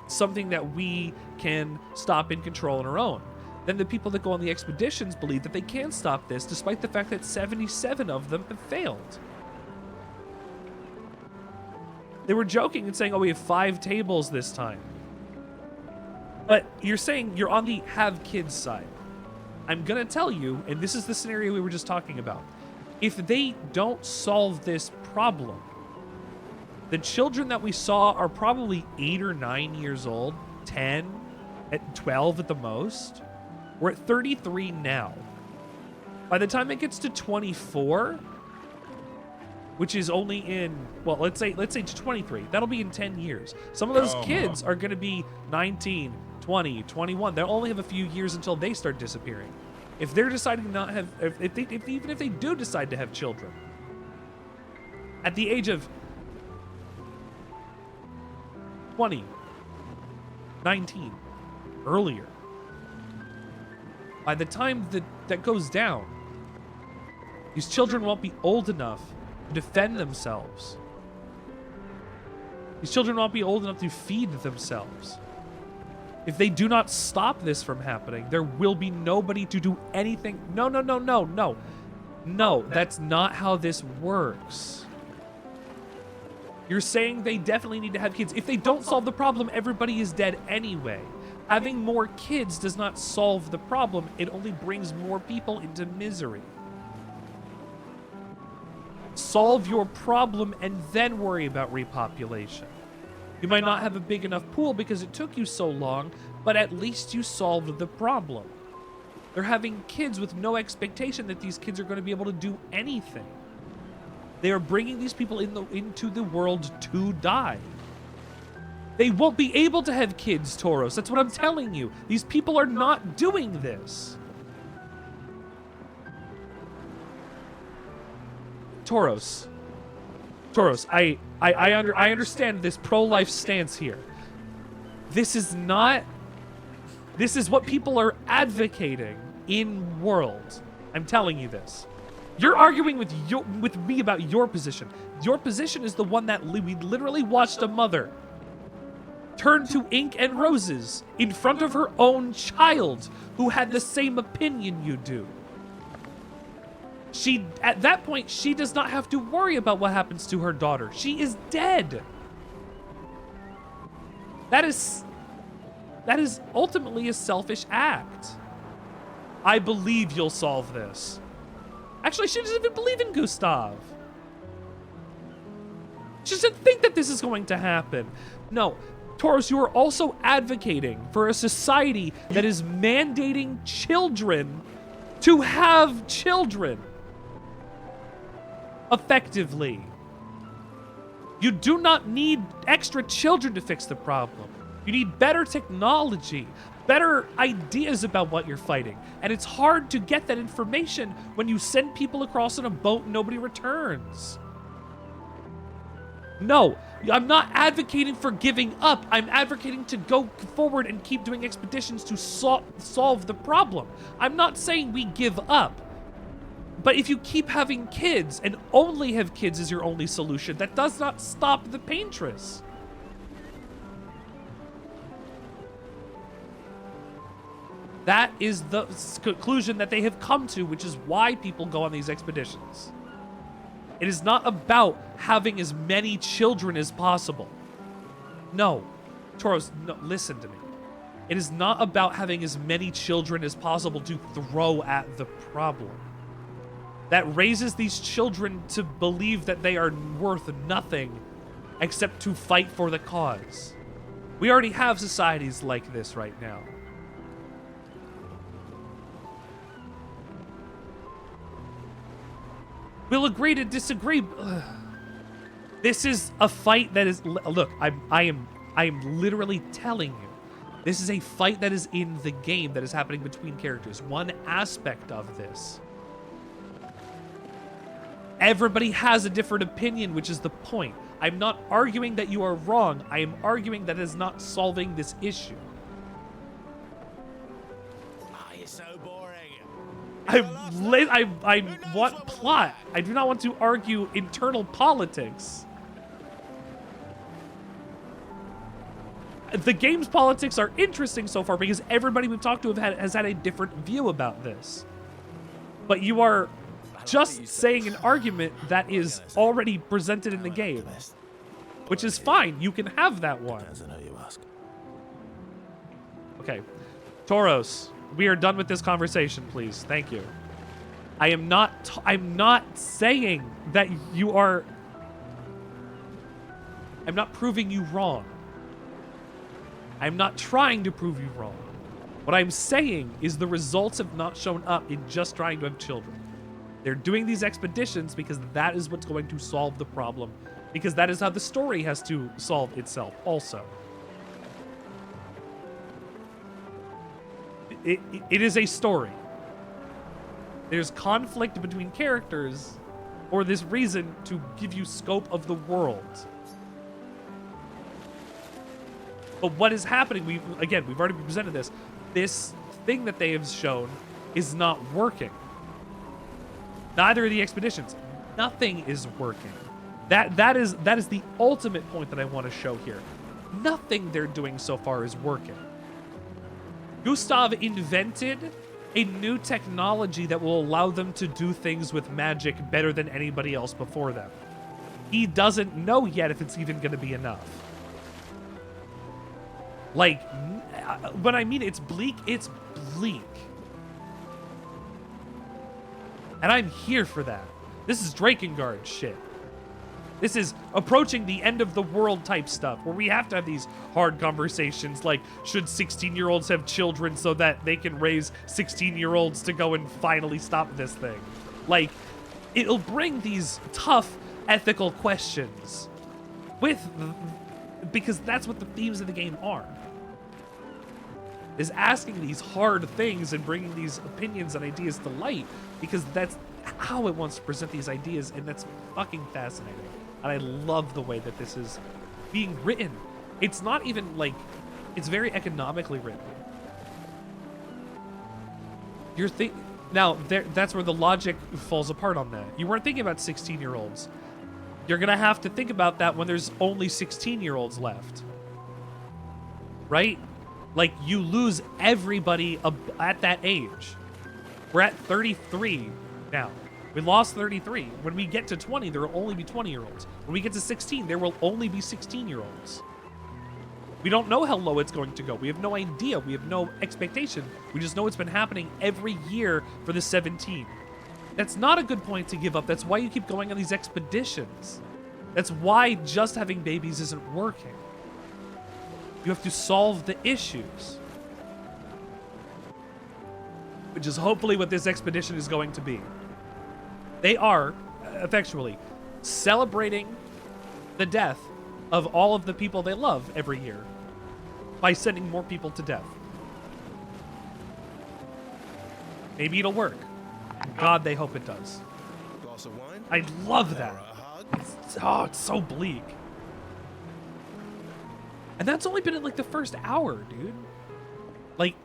something that we can stop and control on our own. Then the people that go on the expeditions believe that they can stop this despite the fact that 77 of them have failed. They were joking and saying, oh, we have 5 tables this time. But you're saying you're on the have kids side. I'm going to tell you, and this is the scenario we were just talking about. If they don't solve this problem, the children that we saw are probably 8 or 9 years old, 10, at 12 at the most. We're at 33 now. By the time it gets to 24, which is only in, well, let's say to 23, that'll be in 10 years. Some of those kids are going to be 19, 20, 21. They'll only have a few years until they start disappearing. If they're deciding to not have, even if they do decide to have children, at the age of 20, 19, earlier, by the time that goes down, these children won't be old enough to defend themselves. These children won't be old enough to feed themselves. If they do not stop this from happening, there will be nobody to do anything. No. No, that's not how this works. You're saying they definitely need to have kids. If they don't solve the problem, everybody is dead anyway. Having more kids does not solve the problem. It only brings more people into misery. Solve your problem and then worry about repopulation. You might not have a big enough pool because it took you so long, but at least you solved the problem. They're having kids with no expectation that these kids are going to be able to do anything. They are bringing these people into the world to die. They won't be able to have kids, Tauros. That's what I'm telling you. These people are not doing this. Tauros, I understand this pro-life stance here. This is what people are advocating in world. I'm telling you this. You're arguing with me about your position. Your position is the one that we literally watched a mother turn to ink and roses in front of her own child who had the same opinion you do. At that point, she does not have to worry about what happens to her daughter. She is dead. That is ultimately a selfish act. I believe you'll solve this. Actually, she doesn't even believe in Gustav. She doesn't think that this is going to happen. No, Tauros, you are also advocating for a society that is mandating children to have children. Effectively. You do not need extra children to fix the problem. You need better technology, better ideas about what you're fighting. And it's hard to get that information when you send people across in a boat and nobody returns. No, I'm not advocating for giving up. I'm advocating to go forward and keep doing expeditions to solve the problem. I'm not saying we give up. But if you keep having kids and only have kids as your only solution, that does not stop the Paintress. That is the conclusion that they have come to, which is why people go on these expeditions. It is not about having as many children as possible. No. Tauros, no, listen to me. It is not about having as many children as possible to throw at the problem. That raises these children to believe that they are worth nothing except to fight for the cause. We already have societies like this right now. We'll agree to disagree. Ugh. This is a fight that is... Look, I am literally telling you. This is a fight that is in the game that is happening between characters. One aspect of this. Everybody has a different opinion, which is the point. I'm not arguing that you are wrong. I am arguing that it is not solving this issue. Ah, you're so boring. I want plot. I do not want to argue internal politics. The game's politics are interesting so far because everybody we've talked to has had a different view about this. But you are just saying an argument that is already presented in the game, which is fine. You can have that one. Okay, Tauros, we are done with this conversation, please. Thank you. I'm not saying that you are... I'm not proving you wrong. I'm not trying to prove you wrong. What I'm saying is the results have not shown up in just trying to have children. They're doing these expeditions because that is what's going to solve the problem. Because that is how the story has to solve itself also. It is a story. There's conflict between characters for this reason to give you scope of the world. But what is happening, we've already presented this. This thing that they have shown is not working. Neither are the expeditions. Nothing is working. That is the ultimate point that I want to show here. Nothing they're doing so far is working. Gustav invented a new technology that will allow them to do things with magic better than anybody else before them. He doesn't know yet if it's even going to be enough. Like, when I mean it's bleak, it's bleak. And I'm here for that. This is Drakengard shit. This is approaching the end of the world type stuff where we have to have these hard conversations like, should 16-year-olds have children so that they can raise 16-year-olds to go and finally stop this thing? Like, it'll bring these tough ethical questions because that's what the themes of the game are. Is asking these hard things and bringing these opinions and ideas to light because that's how it wants to present these ideas, and that's fucking fascinating. And I love the way that this is being written. It's not even like, it's very economically written. Now, that's where the logic falls apart on that. You weren't thinking about 16-year-olds. You're going to have to think about that when there's only 16-year-olds left. Right? Like, you lose everybody at that age. We're at 33 now. We lost 33. When we get to 20, there will only be 20-year-olds. When we get to 16, there will only be 16-year-olds. We don't know how low it's going to go. We have no idea. We have no expectation. We just know it's been happening every year for the 17. That's not a good point to give up. That's why you keep going on these expeditions. That's why just having babies isn't working. You have to solve the issues. Which is hopefully what this expedition is going to be. They are, effectually, celebrating the death of all of the people they love every year by sending more people to death. Maybe it'll work. God, they hope it does. Glass of wine? I love that. It's so bleak. And that's only been in like the first hour, dude. Like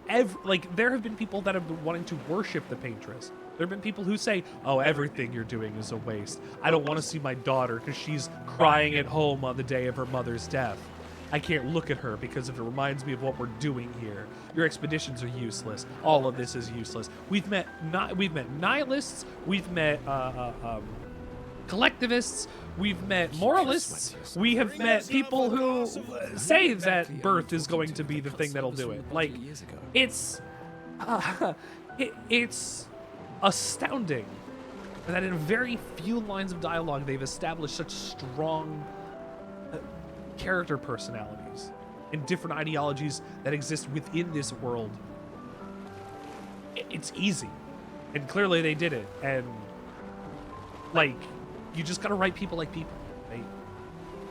there have been people that have been wanting to worship the Paintress. There have been people who say, "Oh, everything you're doing is a waste. I don't want to see my daughter because she's crying at home on the day of her mother's death. I can't look at her because if it reminds me of what we're doing here. Your expeditions are useless. All of this is useless." We've met nihilists. We've met collectivists. We've met moralists. We have met people who say that birth is going to be the thing that'll do it. Like, it's astounding that in very few lines of dialogue they've established such strong character personalities and different ideologies that exist within this world. It's easy, and clearly they did it. And like, you just gotta write people like people, right?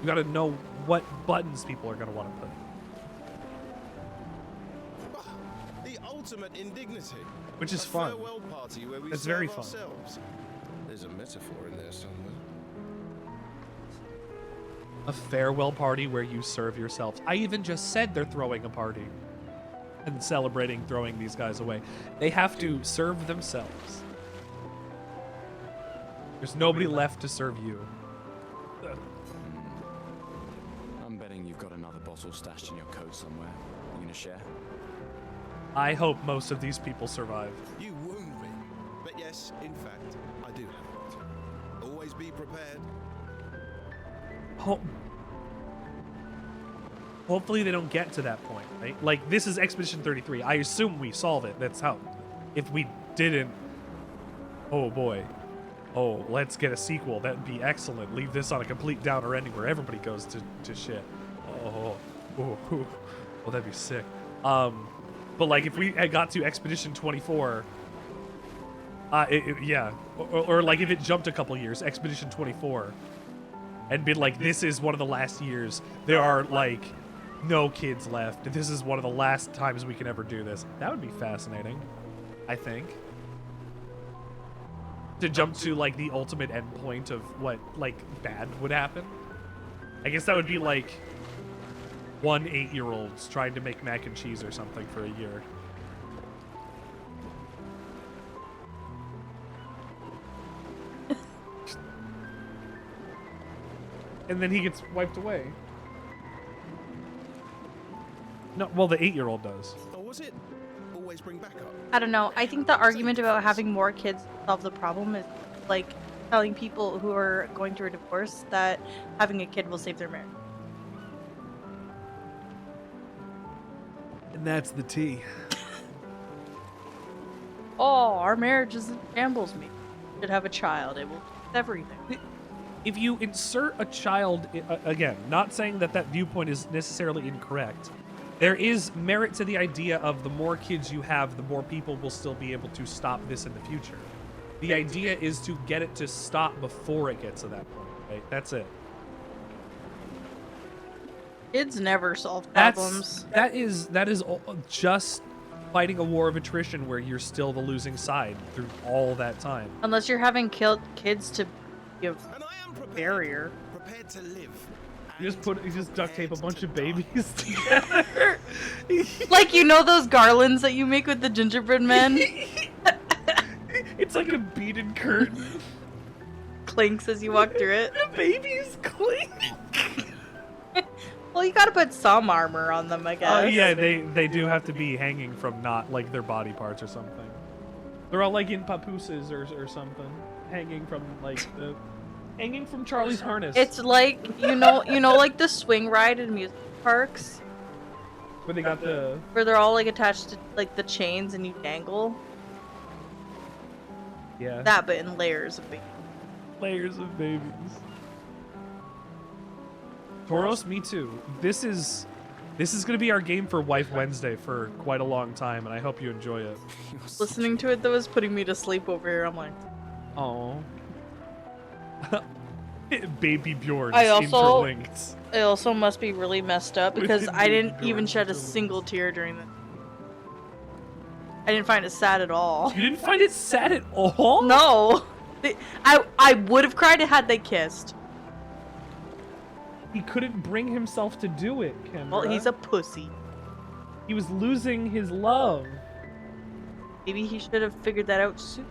You gotta know what buttons people are gonna want to put. The ultimate indignity. Which is A fun. farewell party where we It's serve very fun. ourselves. There's a metaphor in there somewhere. A farewell party where you serve yourselves. I even just said they're throwing a party and celebrating throwing these guys away. They have to serve themselves. There's nobody left to serve you. I'm betting you've got another bottle stashed in your coat somewhere. You gonna share? I hope most of these people survive. You wound me. But yes, in fact, I do have it. Always be prepared. Hopefully they don't get to that point, right? Like, this is Expedition 33. I assume we solve it. That's how. If we didn't, oh boy. Oh, let's get a sequel. That'd be excellent. Leave this on a complete downer ending where everybody goes to shit. Oh, that'd be sick. But like, if we had got to Expedition 24, yeah, or like if it jumped a couple years, Expedition 24, and been like, this is one of the last years. There are like no kids left. This is one of the last times we can ever do this. That would be fascinating, I think. To jump to like the ultimate endpoint of what like bad would happen. I guess that would be like 1 8-year-old's trying to make mac and cheese or something for a year. And then he gets wiped away. No, well, the 8-year-old does. Or was it always bring back up? I don't know. I think the argument about having more kids solve the problem is like telling people who are going through a divorce that having a kid will save their marriage. And that's the tea. Oh, our marriage is in shambles. Me should have a child. It will fix everything. If you insert a child, again, not saying that that viewpoint is necessarily incorrect. There is merit to the idea of the more kids you have, the more people will still be able to stop this in the future. The idea is to get it to stop before it gets to that point, right? That's it. Kids never solve problems. That is just fighting a war of attrition where you're still the losing side through all that time. Unless you're having kids to give barrier. Prepared to live. You just duct tape a bunch of babies together. Like, you know those garlands that you make with the gingerbread men? It's like a beaded curtain. Clinks as you walk through it. The babies clink. Well, you gotta put some armor on them, I guess. Oh yeah, they do have to be hanging from not like their body parts or something. They're all like in papooses or something, hanging from like hanging from Charlie's harness. It's like you know, like the swing ride in amusement parks, where they got the where they're all like attached to like the chains and you dangle. Yeah. That, but in layers of babies. Layers of babies. Tauros, me too. This is gonna be our game for Wife Wednesday for quite a long time, and I hope you enjoy it. Listening to it though is putting me to sleep over here. I'm like, oh. Baby Bjorn's I interlinked. also must be really messed up because Within I didn't Baby even Bjorn's shed a interlinked. single tear during the. I didn't find it sad at all. You didn't find it sad at all? No. I would have cried had they kissed. He couldn't bring himself to do it, Kendra. Well, he's a pussy. He was losing his love. Maybe he should have figured that out soon.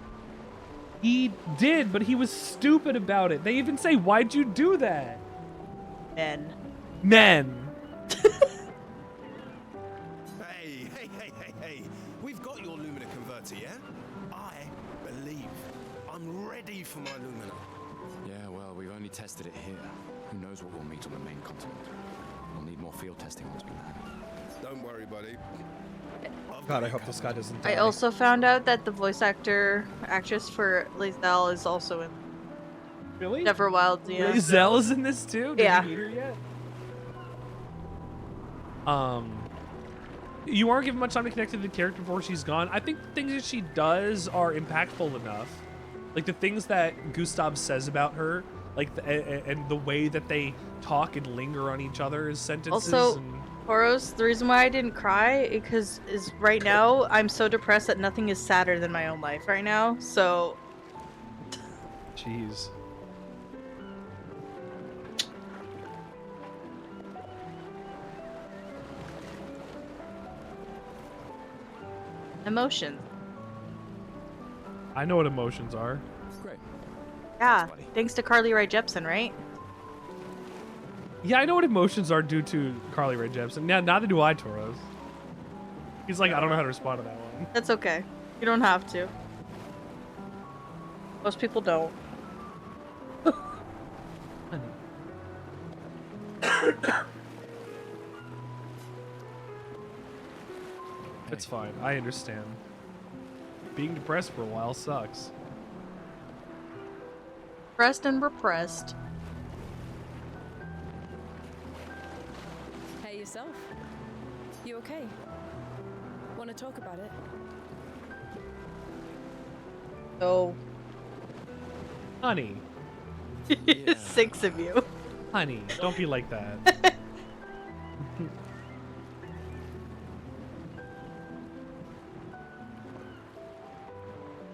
He did, but he was stupid about it. They even say, "Why'd you do that?" Men. Hey. We've got your Lumina converter, yeah? I believe. I'm ready for my Lumina. Yeah, well, we've only tested it here. Who knows what we'll meet on the main continent? We'll need more field testing once we land. Don't worry, buddy. God, I hope this guy doesn't die. I also found out that the voice actress for Lizelle is also in. Really? Never Wild, yeah. Lizelle is in this too? Did Yeah. you meet her yet? You aren't given much time to connect to the character before she's gone. I think the things that she does are impactful enough. Like the things that Gustav says about her, like and the way that they talk and linger on each other's sentences. Also, and... Horos, the reason why I didn't cry is right now I'm so depressed that nothing is sadder than my own life right now. So. Jeez. Emotions. I know what emotions are. Great. Yeah, thanks to Carly Rae Jepsen, right? Yeah, I know what emotions are due to Carly Rae Jepsen. Yeah, neither do I, Tauros. He's like, I don't know how to respond to that one. That's okay. You don't have to. Most people don't. It's fine. I understand. Being depressed for a while sucks. Depressed and repressed. Hey, yourself. You okay? Want to talk about it? Oh. Honey. 6 of you. Honey, don't be like that.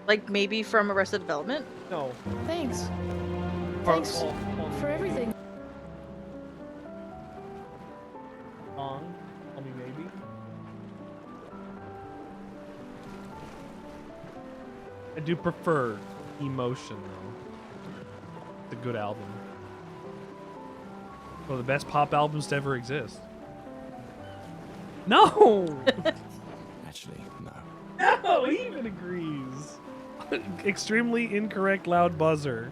Like maybe from Arrested Development? No. Thanks. Thanks for everything. Song. Tell me maybe. I do prefer Emotion though. It's a good album. One of the best pop albums to ever exist. No! Actually, no. No, he even agrees. Extremely incorrect loud buzzer.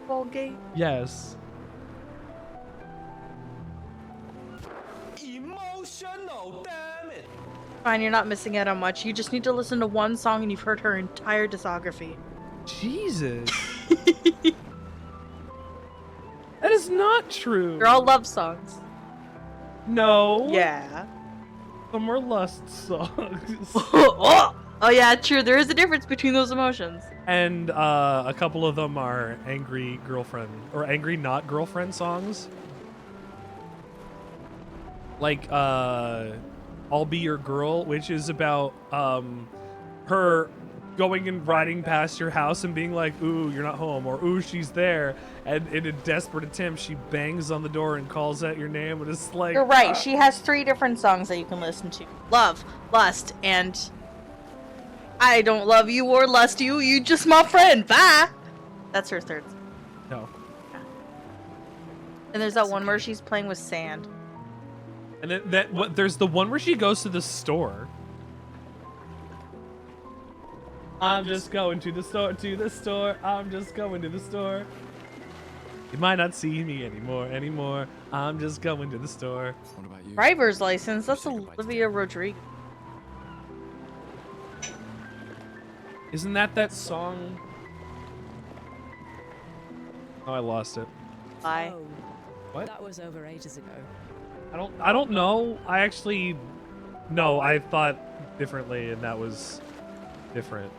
Ball game. Yes. Emotional, damn it! Fine, you're not missing out on much. You just need to listen to one song and you've heard her entire discography. Jesus. That is not true. They're all love songs. No. Yeah. Some are lust songs. Oh yeah, true. There is a difference between those emotions. And a couple of them are angry girlfriend or angry not girlfriend songs. Like I'll Be Your Girl, which is about her going and riding past your house and being like, ooh, you're not home, or ooh, she's there, and in a desperate attempt, she bangs on the door and calls out your name, and it's like... You're right, she has 3 different songs that you can listen to. Love, lust, and... I don't love you or lust you, you just my friend, bye! That's her 3rd song. No. And there's that one where she's playing with sand. And then there's the one where she goes to the store. I'm just going to the store, I'm just going to the store. You might not see me anymore. I'm just going to the store. What about you? Driver's license, that's Olivia Rodrigo. Isn't that song? Oh, I lost it. Bye. What? That was over ages ago. I don't know. I actually... No, I thought differently, and that was different.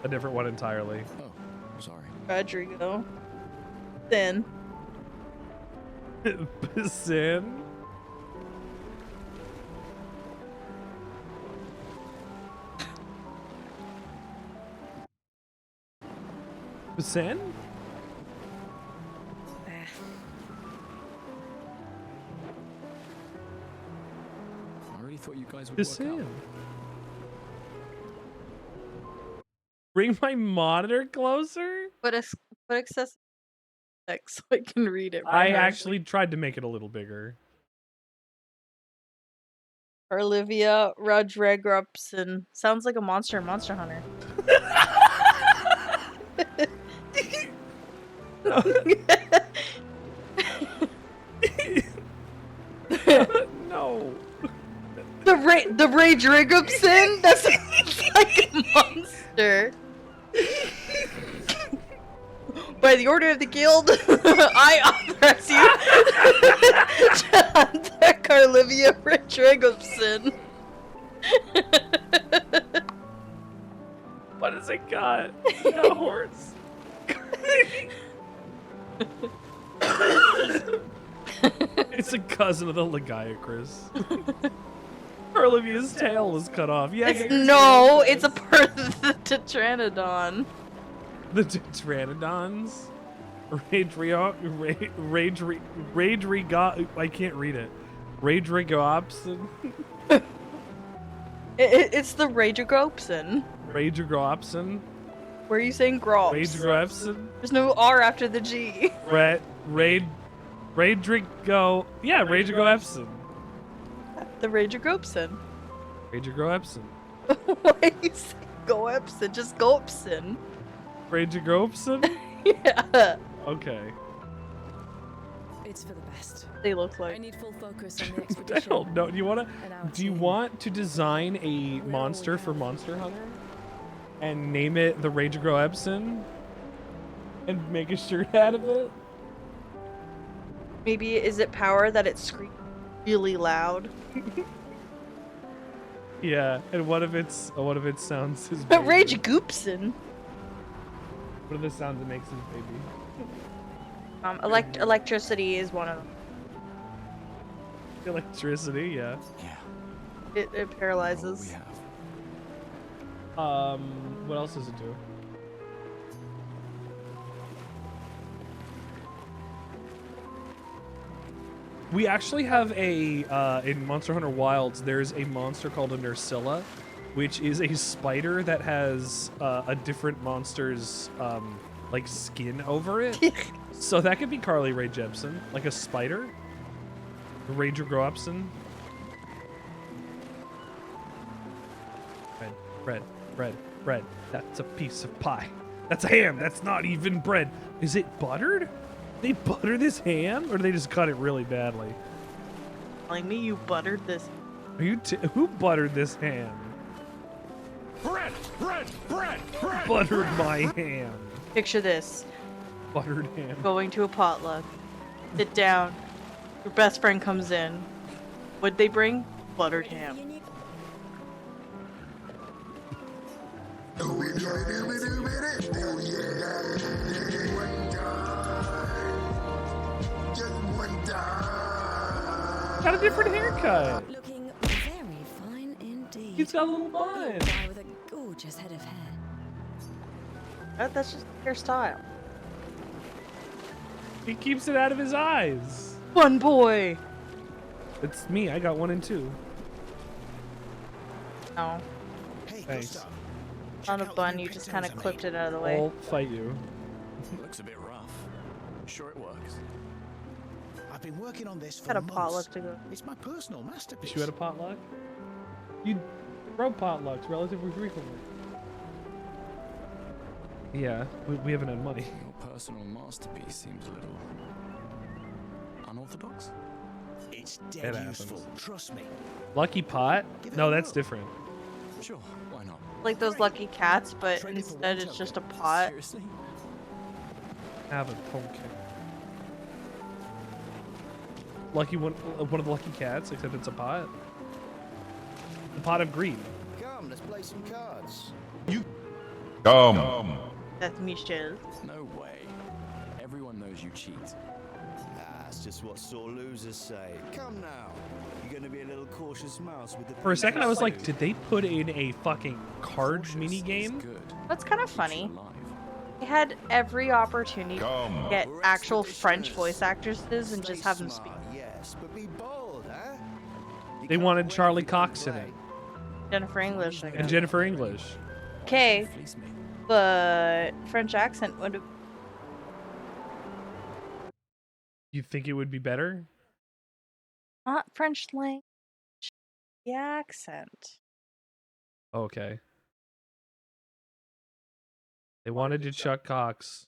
A different one entirely. Oh, I'm sorry. Rodrigo. Sin. Sin? Sin? I really thought you guys would The work Sin. out. Bring my monitor closer? Put excessive text so I can read it. I actually tried to make it a little bigger. Olivia Rodrigo sounds like a monster Hunter. No. The Rage Rigupson? That sounds like a monster. By the order of the guild, I authorize you to attack Olivia Rigupson. What has it got? It's got a horse. It's a cousin of the Legiacris. Olivia's tail was cut off. Yeah. No, it's a part of the Tetranodon. The Tetranodons? I can't read it. Rageregopson? It's the Rageregopson. Rageregopson? Where are you saying Grops? Rageregopson? There's no R after the G. Rageregopson. Yeah, Rageregopson. The Rageregopson. Rageregopson. Why do you say Goepson? Just Goepson. Rageregopson? Yeah. Okay. It's for the best. They look like. I need full focus on the I expedition. don't know. Do you want to design a monster for Monster Hunter and name it the Rageregopson and make a shirt out of it? Maybe is it power that it screams really loud? Yeah, and one of its sounds is But baby. Ragegoopson. What are the sounds it makes his baby? Electricity is one of them. Electricity, yeah. It paralyzes. What else does it do? We actually have in Monster Hunter Wilds, there's a monster called a Nursilla, which is a spider that has a different monster's like skin over it. So that could be Carly Rae Jepsen, like a spider. Ranger Groupson. Bread. That's a piece of pie. That's a ham. That's not even bread. Is it buttered? They butter this ham, or do they just cut it really badly? Telling me you buttered this. Are you who buttered this ham? Bread! Buttered my ham. Picture this. Buttered ham. Going to a potluck. Sit down. Your best friend comes in. What'd they bring? Buttered ham. Got a different haircut. Looking very fine indeed. He's got a little bun. A guy with a gorgeous head of hair. That's just their style. He keeps it out of his eyes. Fun boy. It's me. I got 1 and 2. No. Thanks. Not a bun. You just kind of clipped it out of the way. I'll fight you. Looks a bit rough. Sure it works. I've been working on this for Had a months. potluck to go. It's my personal masterpiece. You had a potluck? You throw potlucks relatively frequently. Yeah, we haven't had money. Your personal masterpiece seems a little unorthodox. It's It dead happens. useful. Trust me. Lucky pot? No, that's different. Sure, why not? Like those lucky cats, but instead it's just a pot. Seriously? Have a pumpkin. Lucky one of the lucky cats, except it's a pot. The pot of greed. Come, let's play some cards. That's Michelle. No way. Everyone knows you cheat. That's just what sore losers say. Come now. You're gonna be a little cautious mouse with the. For a second, I was like, did they put in a fucking card mini game? That's kind of funny. They had every opportunity to get actual French voice actresses and just have them speak. Yes, but be bold, huh? They wanted Charlie Cox in it. Jennifer English. I And guess. Jennifer English. Okay, but French accent would have. You think it would be better? Not French language. The accent. Okay. They wanted to Chuck Cox.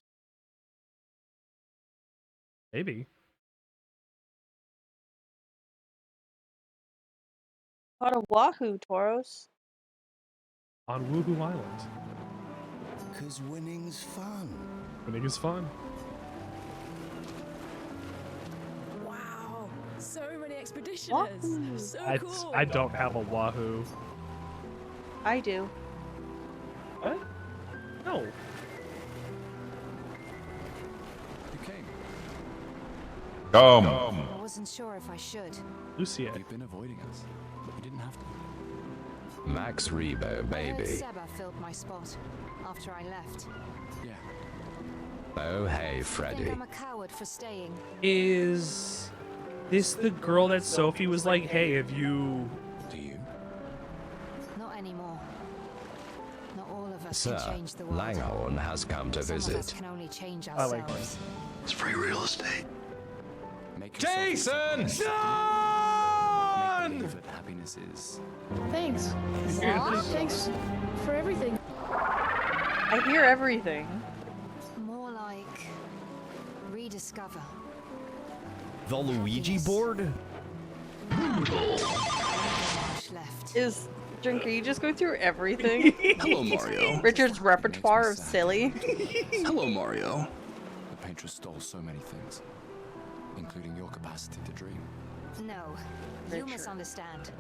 Maybe. What a wahoo, Toros. On Woohoo Island. Because winning's fun. Winning is fun. Wow, so many expeditioners. So cool. I don't have a Wahoo. I do. What? No. You came. I wasn't sure if I should. Lucia. You've been avoiding us. You didn't have to. Max Rebo, I heard baby. Seba filled my spot after I left. Yeah. Oh, hey, I think Freddy. I'm a coward for staying. Is this the girl that Sophie was like, hey, have you... Do you? Not anymore. Not all of us Sir, can change the world. Langhorn has come to Some of us visit. can only change I like ourselves. It's free real estate. Jason! Make believe that happiness is. Thanks. Thanks for everything. I hear everything. More like rediscover. The Luigi board? Left. Is Drinker, you just go through everything? Hello, Mario. Richard's repertoire of silly. Hello, Mario. The Paintress stole so many things, including your capacity to dream. No, you misunderstand.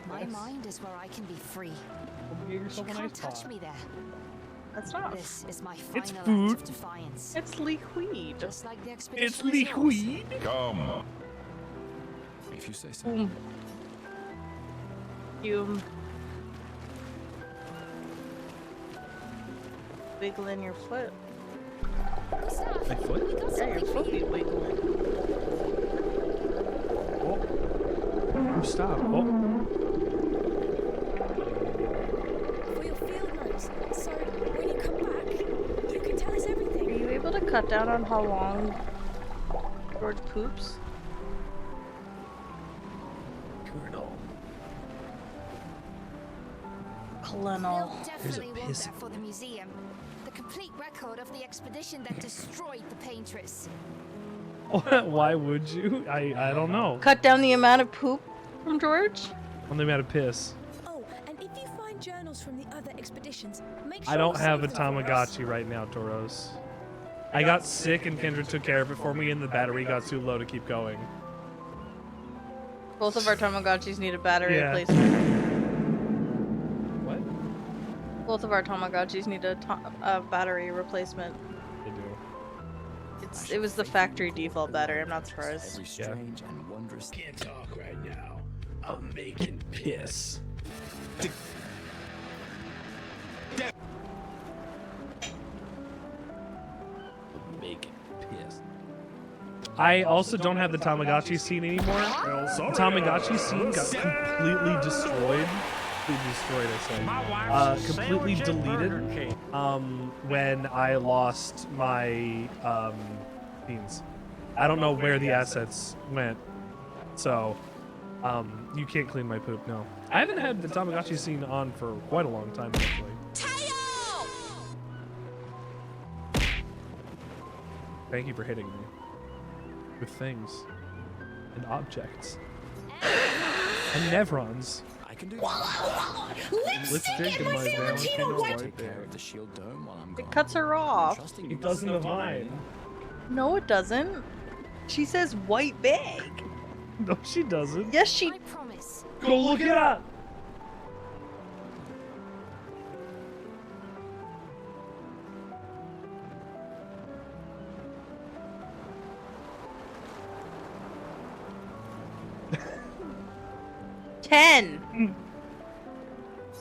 My mind is where I can be free. Get You yourself a can't nice touch pot. me there. That's not. This is my It's final food. act of defiance. It's liquid. Just like the expedition. It's was yours. liquid. If you say so. Boom. You wiggling your foot. My foot? Yeah, your foot be wiggling. Oh, stop. Oh. For your field notes, so when you come back, you can tell us everything. Are you able to cut down on how long George poops? Colonel. They'll definitely want that for the museum. The complete record of the expedition that destroyed the Paintress. Why would you? I don't know. Cut down the amount of poop from George? On the amount of piss. Oh, and if you find journals from the other expeditions, make sure I don't to have a save them for us. Tamagotchi right now, Toros. I got sick and Kendra took care of it for me and the battery got too low to keep going. Both of our Tamagotchis need a battery Yeah. replacement. What? Both of our Tamagotchis need a battery replacement. They do. It was the factory default battery, I'm not surprised. Every strange and wondrous. Can't talk right now. I'm making piss. I also don't have the Tamagotchi scene anymore. The Tamagotchi scene got completely destroyed. I say. Completely deleted. When I lost my scenes. I don't know where the assets went. So, you can't clean my poop. No, I haven't had the Tamagotchi scene on for quite a long time actually. Thank you for hitting me with things and objects and nevrons. I can do Lipstick in my Valentino white care of the shield dome while I'm It cuts her off. It doesn't have mine. No, it doesn't. She says white bag. No, she doesn't. Yes, she. I promise. Go look it up.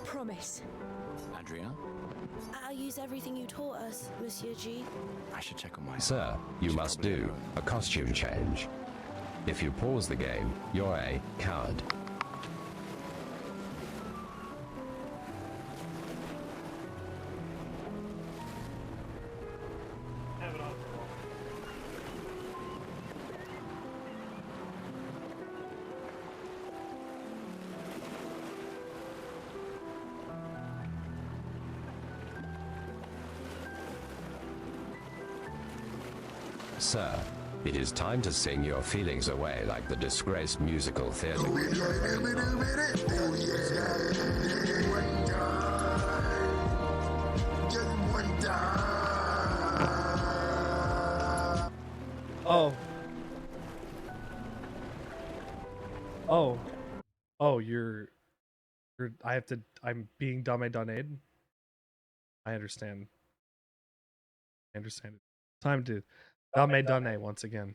Promise. Andrea, I'll use everything you taught us, Monsieur G. I should check on my. Sir, you must do a costume change. If you pause the game, you're a coward. Sir, it is time to sing your feelings away like the disgraced musical theater. Oh. Oh. Oh, you're I'm being donated. I understand. Time to dame once again.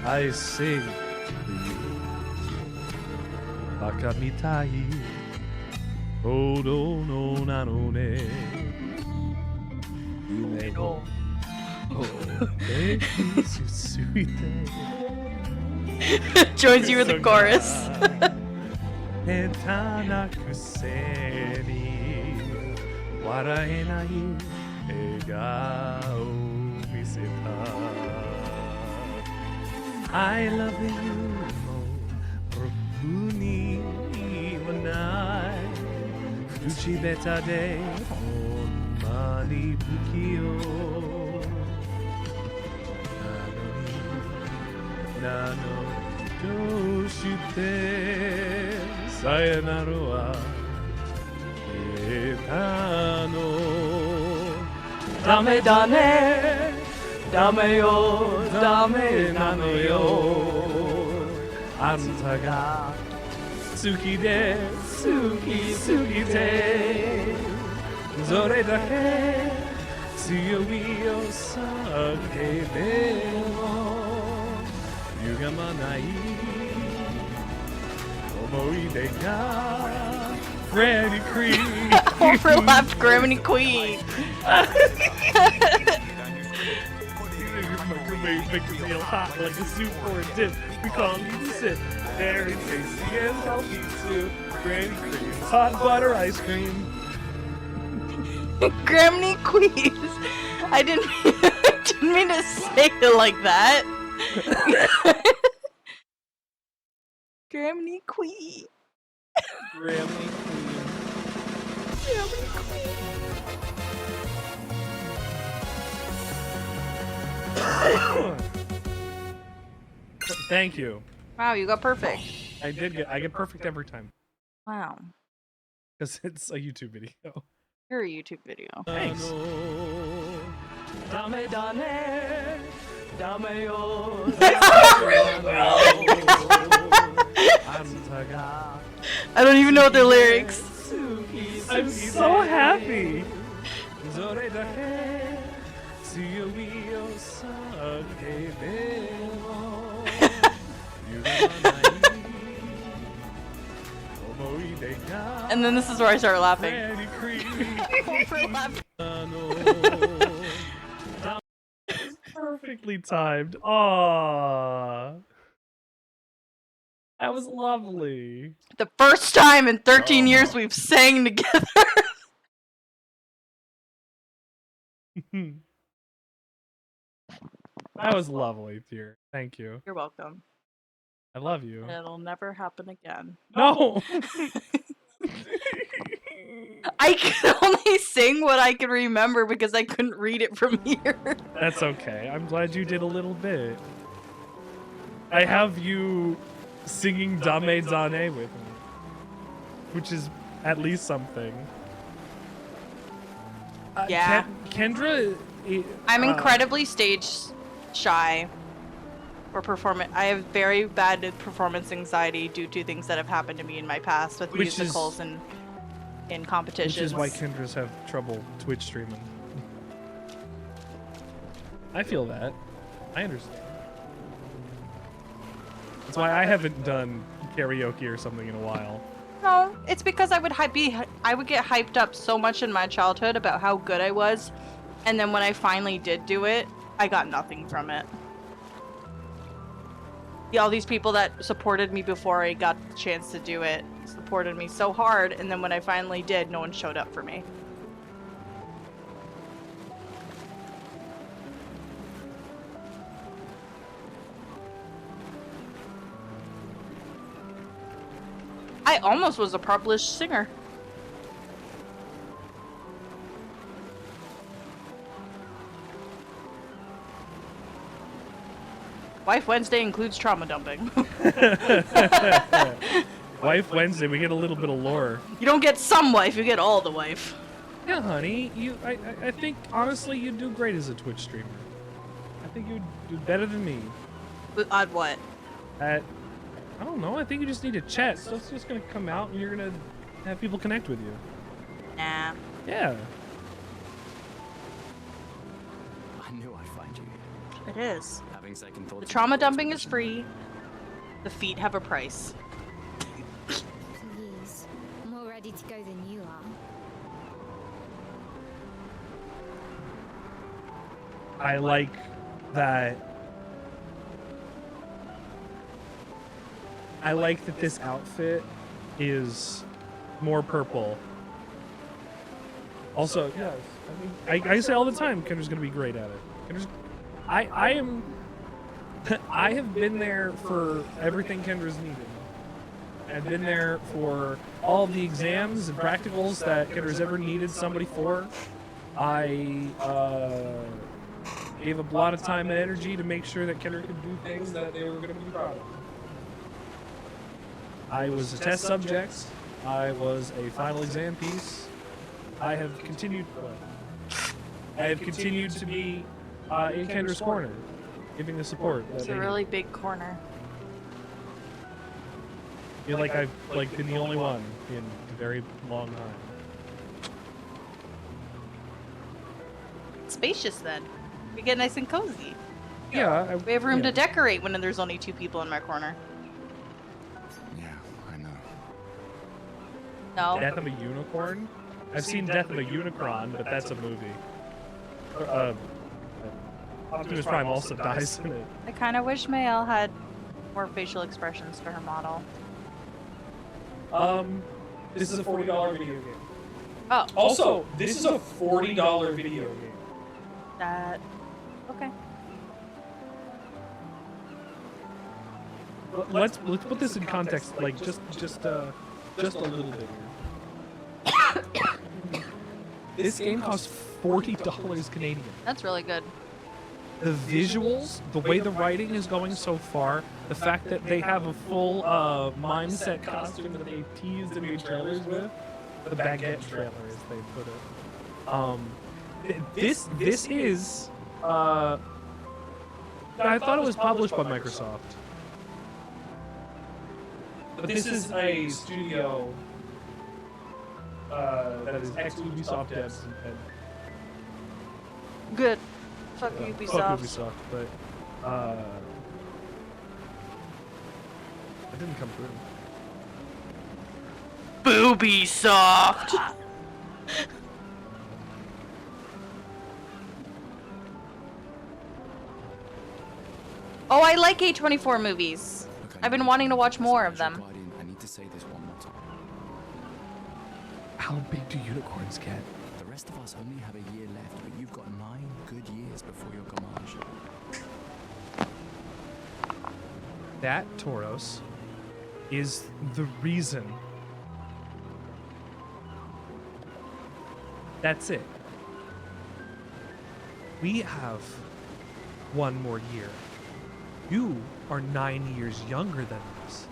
I sing to you. Baka mitai. Odo no nano ne. Yume no. Joins you with the chorus. I love you Rokuni imanai Uchi beta de Onmani bukio Nano Toshite Sayonara wa Etano Dame dane Dame yo Dame nano yo Anta ga Tsuki de Tsuki Tsuki de Zore dake Tsuyomi yo sakebe mo Yugamanai Omoide ga Granny Queen Overlapped Granny Queen. Make the meal hot like a soup or a dip. We call it a sip. Very tasty and healthy too. Granny Queen, hot butter ice cream. Granny Queen. I didn't mean to say it like that. Granny Queen. Granny Queen. Granny Queen. Thank you. Wow, you got perfect. I get perfect every time. Wow. Because it's a YouTube video. You're a YouTube video. Thanks. Dame dane, dame yo. I don't even know their lyrics. I'm so happy. And then this is where I start laughing. Perfectly timed. Aww. That was lovely. The first time in 13 years we've sang together. That was lovely, dear. Thank you. You're welcome. I love you. It'll never happen again. No! I can only sing what I can remember because I couldn't read it from here. That's okay. I'm glad you did a little bit. I have you singing Dame Zane with me, which is at least something. Yeah. Kendra... I'm incredibly stage shy for performance. I have very bad performance anxiety due to things that have happened to me in my past with musicals and in competitions. Which is why Kendras have trouble Twitch streaming. I feel that. I understand. That's why I haven't done karaoke or something in a while. No, it's because I would get hyped up so much in my childhood about how good I was, and then when I finally did do it, I got nothing from it. All these people that supported me before I got the chance to do it supported me so hard, and then when I finally did, no one showed up for me. I almost was a published singer. Wife Wednesday includes trauma dumping. Wife Wednesday, we get a little bit of lore. You don't get some wife, you get all the wife. Yeah, honey. I think, honestly, you'd do great as a Twitch streamer. I think you'd do better than me. At what? I don't know. I think you just need to chat. Stuff's just gonna come out and you're gonna have people connect with you. Nah. Yeah. I knew I'd find you. It is. Having second thoughts. The trauma dumping is free. The feet have a price. Please. I'm more ready to go than you are. I like that. I like that this outfit is more purple. Also, yes, I say all the time, Kendra's gonna be great at it. I am. I have been there for everything Kendra's needed. I've been there for all the exams and practicals that Kendra's ever needed somebody for. I gave a lot of time and energy to make sure that Kendra could do things that they were going to be proud of. I was a test subject. I was a final exam piece. I have continued to be in Kendra's corner, giving the support. It's a really big corner. I feel like I've been the only one in a very long time. It's spacious then. We get nice and cozy. Yeah. We have room to decorate when there's only 2 people in my corner. Yeah, I know. No. Death of a Unicorn? I've seen Death of a Unicron, but that's a movie. Optimus Prime also dies in it. I kind of wish Mayel had more facial expressions to her model. This is a $40 video game. Oh. Also, this is a $40 video game. That. Okay. Let's put this in context, like just a little bit here. This game costs $40 Canadian. That's really good. The visuals, the way the writing is going so far, the fact that they have a full mindset costume that they teased in the trailers with, the baguette trailer as they put it. This is I thought it was published by Microsoft, but this is a studio that is ex-Ubisoft devs and Good. Fuck Ubisoft. Fuck Ubisoft, but It didn't come through. Booby soft. Oh, I like A24 movies. I've been wanting to watch more of them. Guardian, I need to say this one more time. How big do unicorns get? The rest of us only have a year left, but you've got 9 good years before your Gamage. That Tauros is the reason. That's it. We have one more year. You are 9 years younger than us.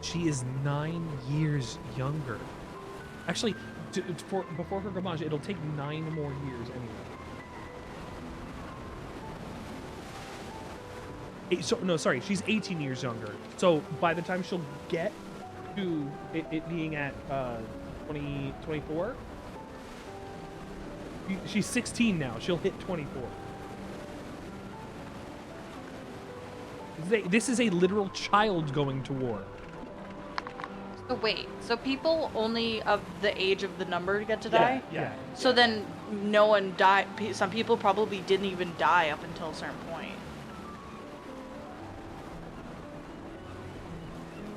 She is 9 years younger. Actually, before her Gamage, it'll take 9 more years anyway. So no, sorry, she's 18 years younger. So by the time she'll get to it being at 24, she's 16 now. She'll hit 24. This is a literal child going to war. So wait, so people only of the age of the number get to die? Yeah. So then no one died. Some people probably didn't even die up until a certain point.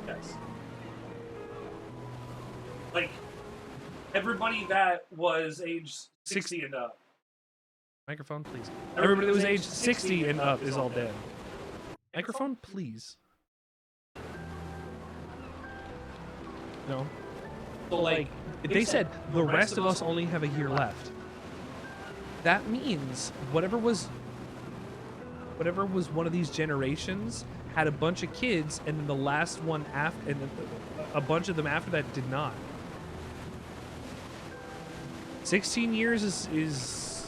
Yes. Like, everybody that was age 60 and up. Microphone, please. Everybody that was age 60 and up is all dead. Microphone, please. No. So, like, they said the rest of us only have a year left. That means whatever was one of these generations had a bunch of kids, and then the last one after, and then a bunch of them after that did not. 16 years is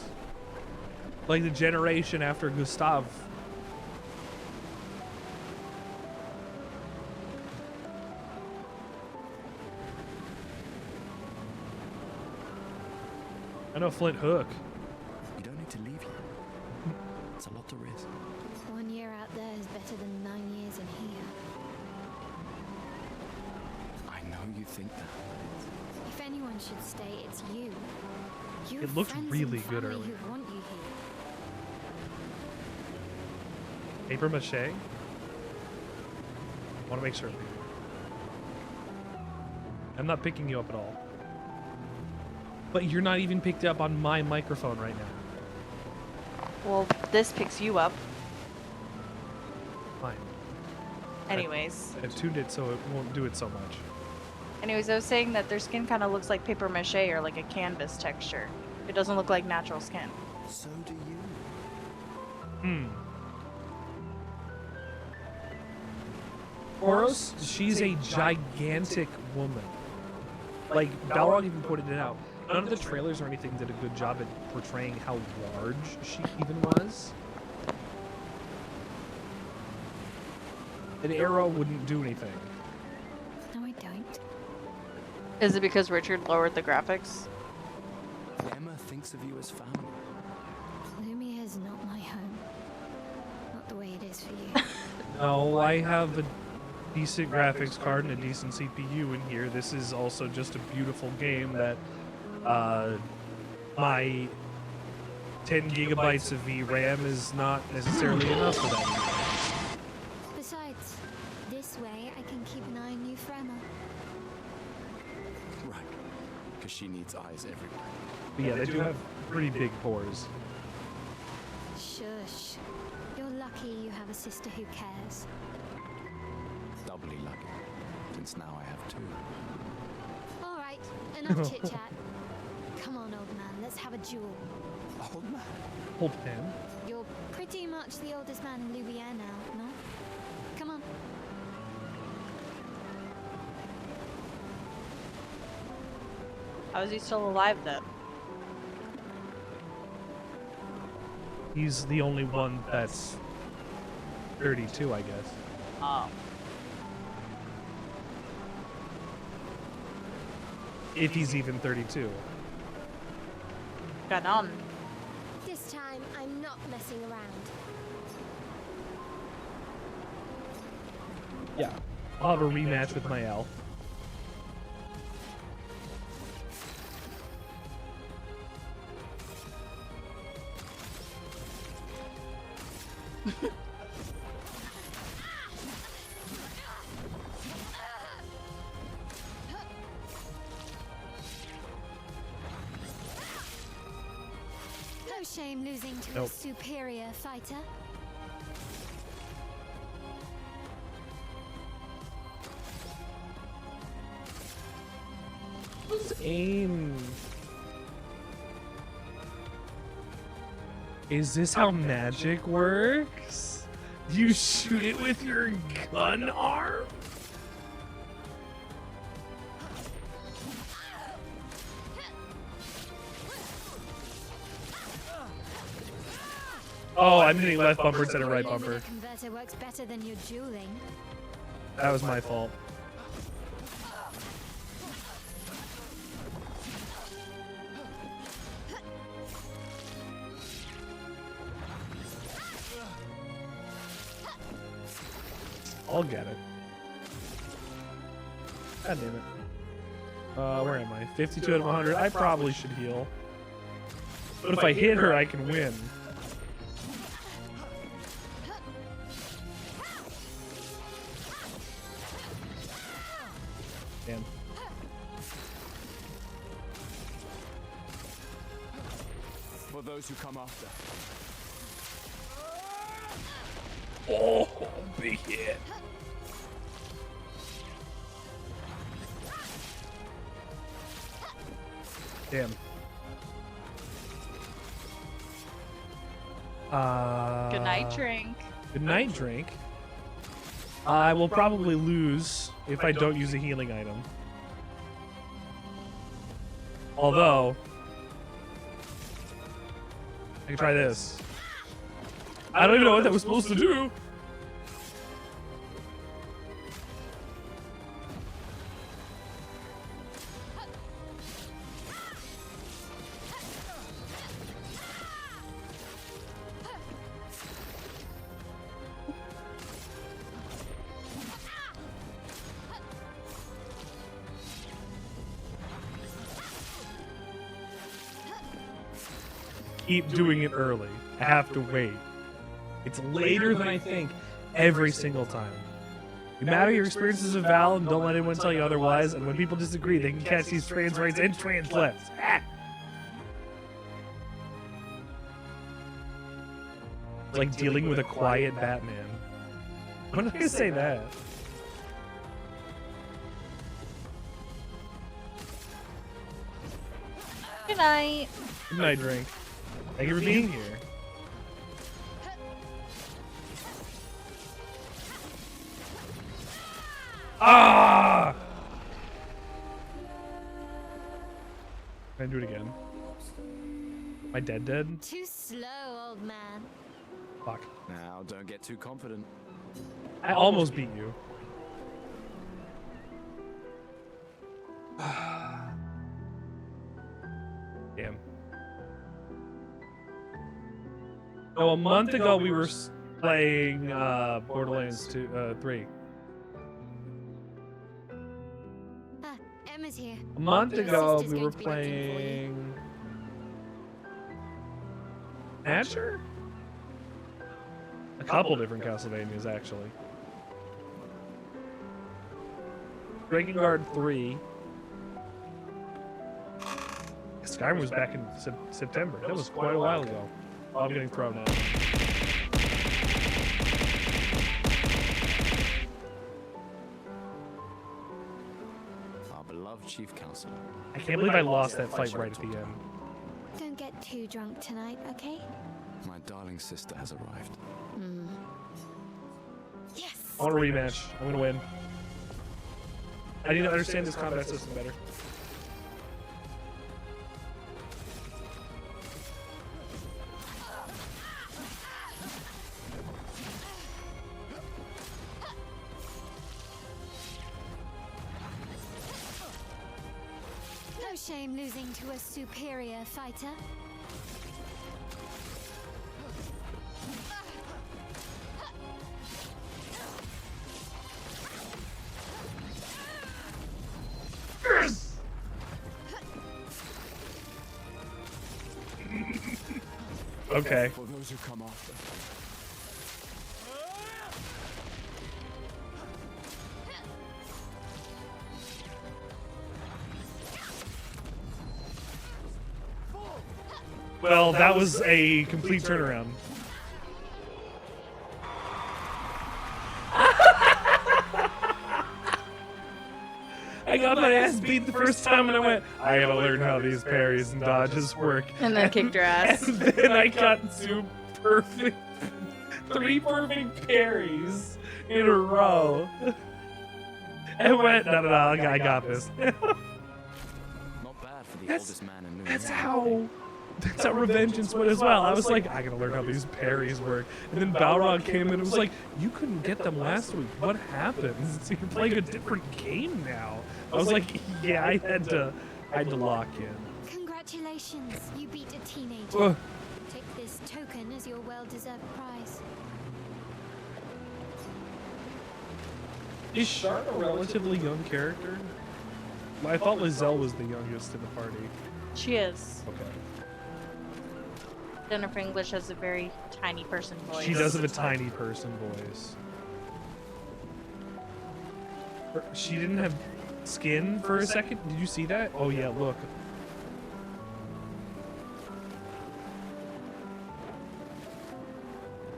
like the generation after Gustav. I know Flint Hook. You don't need to leave here. It's a lot to risk. 1 year out there is better than 9 years in here. I know you think that. If anyone should stay, it's you. You It have looked friends really and good family earlier. who want you here. Paper mache? Want to make sure. I'm not picking you up at all. But you're not even picked up on my microphone right now. Well, this picks you up. Fine. Anyways. I tuned it so it won't do it so much. Anyways, I was saying that their skin kind of looks like paper mache or like a canvas texture. It doesn't look like natural skin. So do you. Oros, she's a gigantic woman. Like, Balrog even pointed it out. None of the trailers or anything did a good job at portraying how large she even was. An arrow wouldn't do anything. No, I don't. Is it because Richard lowered the graphics? Emma thinks of you as family. Lumia is not my home. Not the way it is for you. No, I have a decent graphics card and a decent CPU in here. This is also just a beautiful game that my 10 gigabytes of VRAM is not necessarily enough for that. Besides, this way I can keep an eye on you forever. Right. Because she needs eyes everywhere. But yeah, they do have pretty big pores. Shush. You're lucky you have a sister who cares. Doubly lucky, since now I have 2. All right, enough chit-chat. Come on, old man, let's have a duel. Old man? Old man? You're pretty much the oldest man in Louvier now, no? Come on. How is he still alive then? He's the only one that's 32, I guess. Oh. If he's even 32. Got on. This time, I'm not messing around. Yeah, I'll have a rematch with my elf. No shame losing to a Nope. superior fighter. What's aim? Is this how magic works? You shoot it with your gun arm? Oh, I'm hitting left bumper instead of right bumper. Converter works better than your dueling. That was my fault. I'll get it. God damn it. Where am I? 52 out of 100. I probably should heal. But if I hit her, I can win. Damn. For those who come after. Oh, big hit. Damn. Good night, drink. Good night, drink. I will probably lose if I don't use a healing item. Although, I can try this. I don't even know what that was supposed to do. Keep doing it early. I have to wait. It's later than I think every single time. You matter your experiences of Val and don't let anyone tell you otherwise, and when people disagree, they can catch these trans rights and trans lefts. Ah! It's like dealing with a quiet Batman. When did I say that? Good night. Good night, drink. Thank you for being here. Ah! Can I do it again? Am I dead? Too slow, old man. Fuck. Now, don't get too confident. I almost beat you. Damn. No, a month ago we were playing Borderlands 3. Emma's here. A month Your ago sister's we were going to be looking for you. playing Asher? A couple different Castlevanias actually. Breaking Guard 3. Skyrim was back in September. That was quite a while ago. Oh, I'm getting thrown out. Our beloved chief counselor. I can't believe I lost that fight right at the end. Don't get too drunk tonight, okay? My darling sister has arrived. Yes. I want a rematch. I'm gonna win. I need to understand this combat system better. No shame losing to a superior fighter. Okay. For those who come after. Well, that was a complete turnaround. I got my ass beat the first time and I went, I gotta learn how these parries and dodges work. And then kicked your ass. And then I got 3 perfect parries in a row. And went, no, I got this. Not bad for the oldest man in New That's how Revengeance went as well. I was like, I gotta learn how these parries work. And then Balrog came in and was like, you couldn't get them last week. What happened? So you're playing a different game now. I was like, yeah, I had to lock in. Congratulations, you beat a teenager. Take this token as your well-deserved prize. Is Shard a relatively young character? I thought Lizelle was the youngest in the party. She is. Okay. Jennifer English has a very tiny person voice. She does have a tiny person voice. She didn't have skin for a second. Did you see that? Oh yeah, look.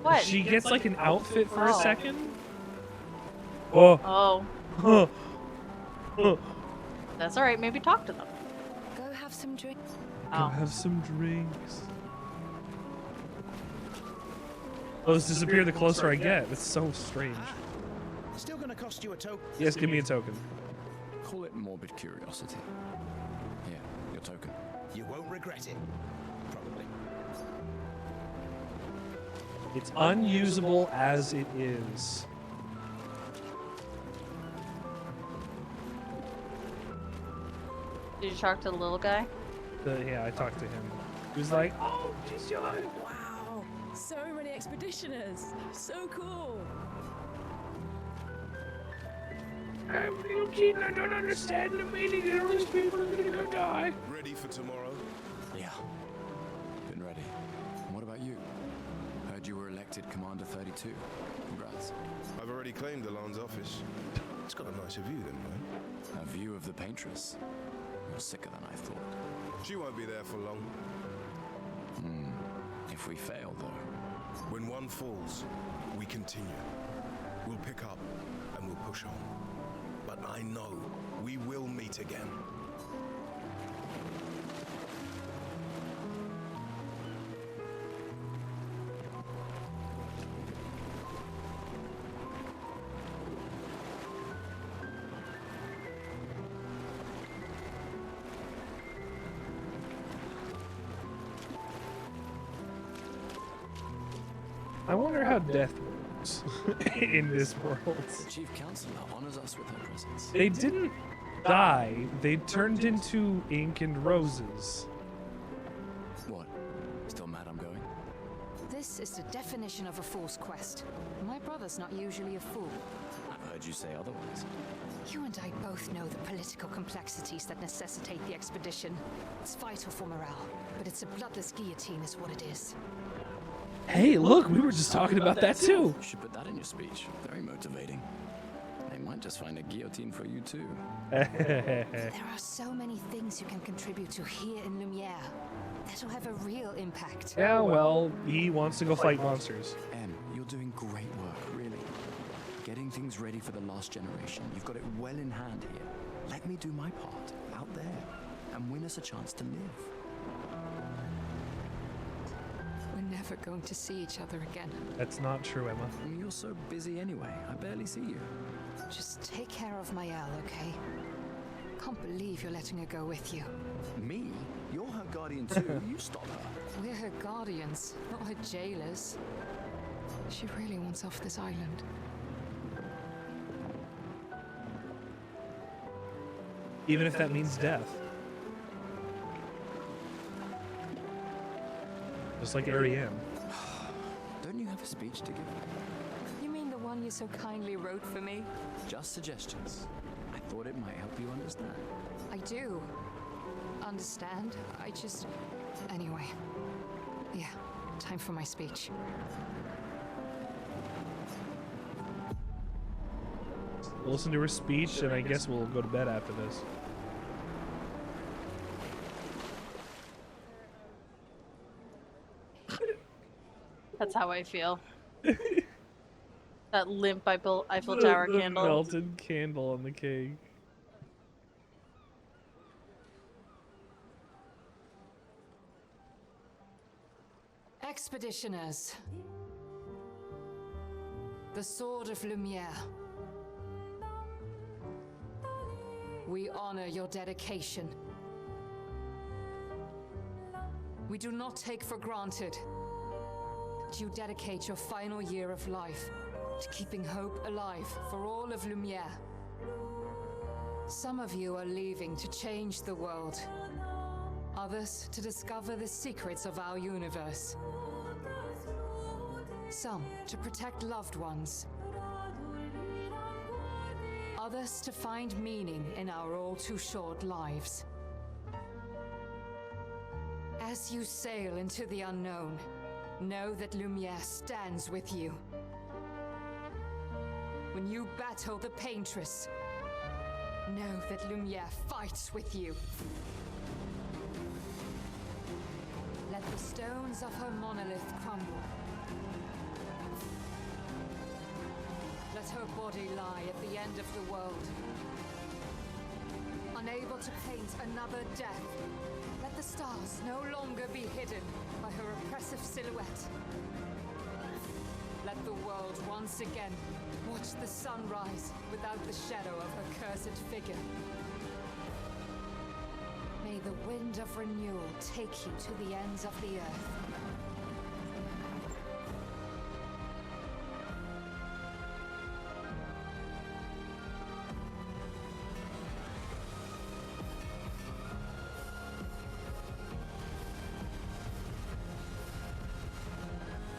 What? She gets like an outfit for a second. Oh. Oh. That's alright, maybe talk to them. Go have some drink. Go have some drinks. Those disappear the closer I get. It's so strange. Still gonna cost you a token. Yes, give me a token. Call it morbid curiosity. Here, your token. You won't regret it. Probably. It's unusable as it is. Did you talk to the little guy? Yeah, I talked to him. He was like, oh, she's young. Wow, so many expeditioners. So cool. I'm a little kid and I don't understand the meaning of all these people are gonna go die. Ready for tomorrow? Yeah. Been ready. And what about you? Heard you were elected Commander 32. Congrats. I've already claimed the Lan's office. It's got a nicer view than mine. A view of the Paintress. You're sicker than I thought. She won't be there for long. If we fail, though. When one falls, we continue. We'll pick up and we'll push on. But I know we will meet again. I wonder how death works in this world. The Chief Counselor honors us with her presence. They didn't die. They turned into ink and roses. What? Still mad I'm going? This is the definition of a fool's quest. My brother's not usually a fool. I've heard you say otherwise. You and I both know the political complexities that necessitate the expedition. It's vital for morale, but it's a bloodless guillotine is what it is. Hey, look, we were just talking about that too. You should put that in your speech. Very motivating. They might just find a guillotine for you too. There are so many things you can contribute to here in Lumiere that'll have a real impact. Yeah, well, he wants to go fight monsters. Em, you're doing great work, really. Getting things ready for the last generation. You've got it well in hand here. Let me do my part out there and win us a chance to live. We're never going to see each other again. That's not true, Emma. You're so busy anyway. I barely see you. Just take care of Mayel, okay? Can't believe you're letting her go with you. Me? You're her guardian too. You stop her. We're her guardians, not her jailers. She really wants off this island. Even if that means death. Just like Ariane. Don't you have a speech to give? You mean the one you so kindly wrote for me? Just suggestions. I thought it might help you understand. I do. Understand. I just... Anyway. Yeah. Time for my speech. We'll listen to her speech, and I guess we'll go to bed after this. That's how I feel. That limp Eiffel The Tower candle. melted candle on the cake. Expeditioners. The Sword of Lumiere. We honor your dedication. We do not take for granted that you dedicate your final year of life to keeping hope alive for all of Lumiere. Some of you are leaving to change the world. Others to discover the secrets of our universe. Some to protect loved ones. Others to find meaning in our all too short lives. As you sail into the unknown, know that Lumiere stands with you. When you battle the Paintress, know that Lumiere fights with you. Let the stones of her monolith crumble. Let her body lie at the end of the world. Unable to paint another death, let the stars no longer be hidden by her oppressive silhouette. Let the world once again watch the sun rise without the shadow of her cursed figure. May the wind of renewal take you to the ends of the earth.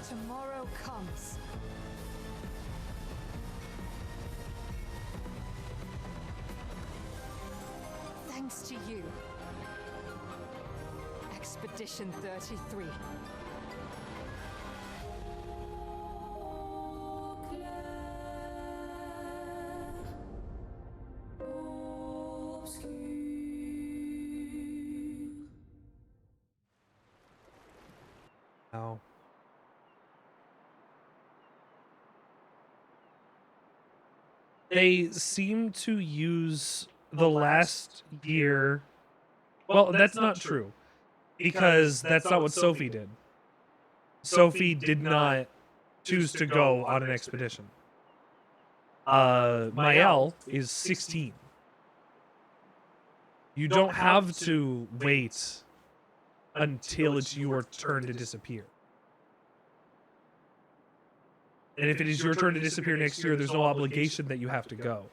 Tomorrow comes. Thanks to you. Expedition 33. Ow. They seem to use the last year. Well, that's not true, because that's not what Sophie did. Sophie did not choose to go on an expedition. Mael is 16. You don't have to wait until it's your turn to disappear. And if it is your turn to disappear next year, there's no obligation that you have to go.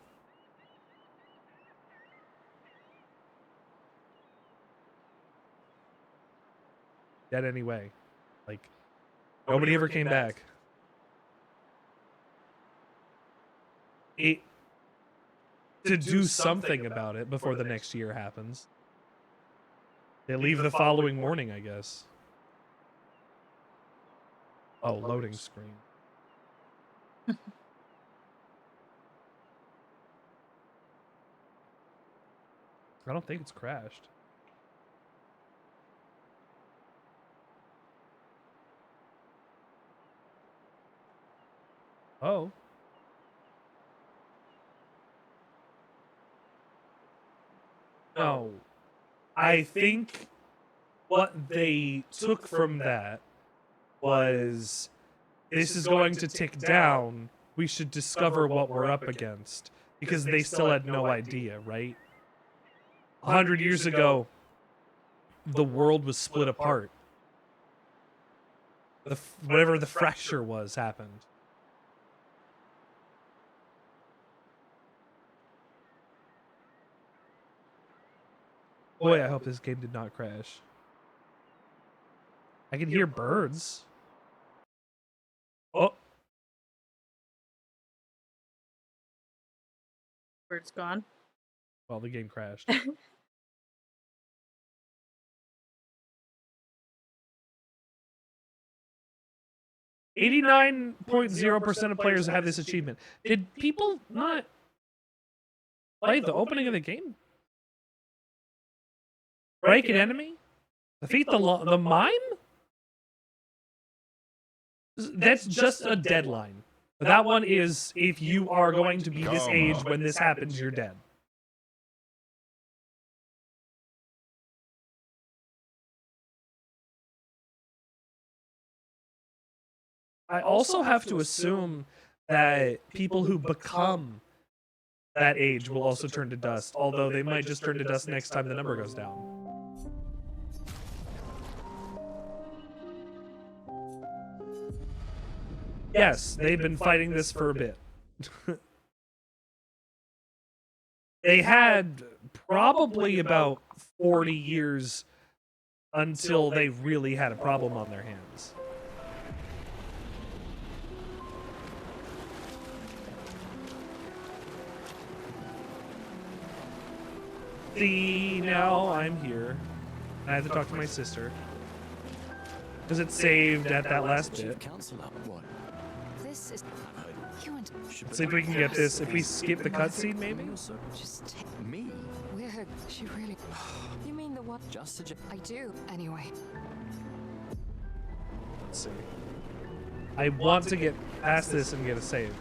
Dead anyway. Like, nobody ever came back. To do something about it before the next year happens. They leave the following morning, I guess. Oh, loading screen. I don't think it's crashed. Oh. No. I think what they took from that was, this is going to tick down. We should discover what we're up against. Because they still had no idea, right? 100 years ago, the world was split apart. Whatever the fracture was happened. Boy, I hope this game did not crash. I can hear birds. Oh. Bird's gone. Well, the game crashed. 89.0% of players have this achievement. Did people not play the opening of the game? Break an enemy? Defeat the mime? That's just a deadline. That one is if you are going to be this age when this happens, you're dead. I also have to assume that people who become that age will also turn to dust, although they might just turn to dust next time the number goes down. Yes, they've been fighting this for a bit. They had probably about 40 years until they really had a problem on their hands. See, now I'm here. I had to talk to my sister. Because it saved at that last bit. This is Let's see if we can get this. If we skip the cutscene, maybe? Just me? Weird. She really. You mean the one? Just I do. Anyway. Let's see. I want to get past this and get a save.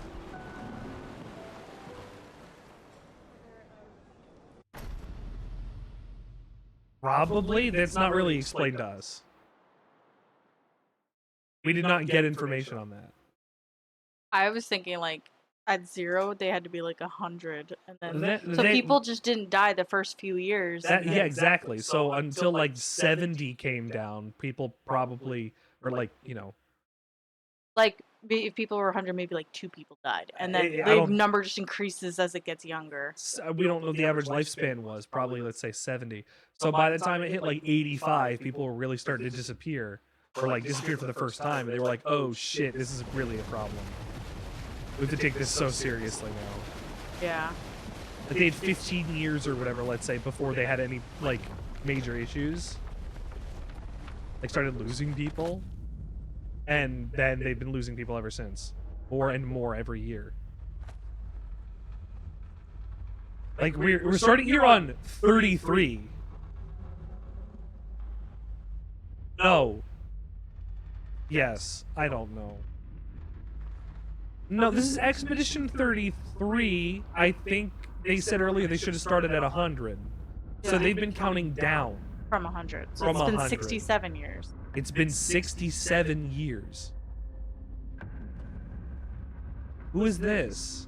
Probably. That's not really explained to us. We did not get information on that. I was thinking like at 0 they had to be like 100, and then So so people just didn't die the first few years. Yeah, exactly. So until like 70 came down, people probably, or like, you know. Like if people were 100, maybe like 2 people died, and then I the don't- number just increases as it gets younger. We don't know what the average lifespan was. Probably, let's say 70. So by the time it hit like 85, people were really starting to disappear, or like disappeared for the first time, and they were like, "Oh shit, this is really a problem. We have to take this so seriously now." Yeah. Like they had 15 years or whatever, let's say, before they had any like major issues. Like started losing people, and then they've been losing people ever since, more and more every year. Like we're starting here on 33. No. Yes, I don't know. No, this is Expedition 33. I think they said earlier they should have started at 100. So they've been counting down. From 100. So From it's been 100. 67 years. It's been 67 years. Who is this?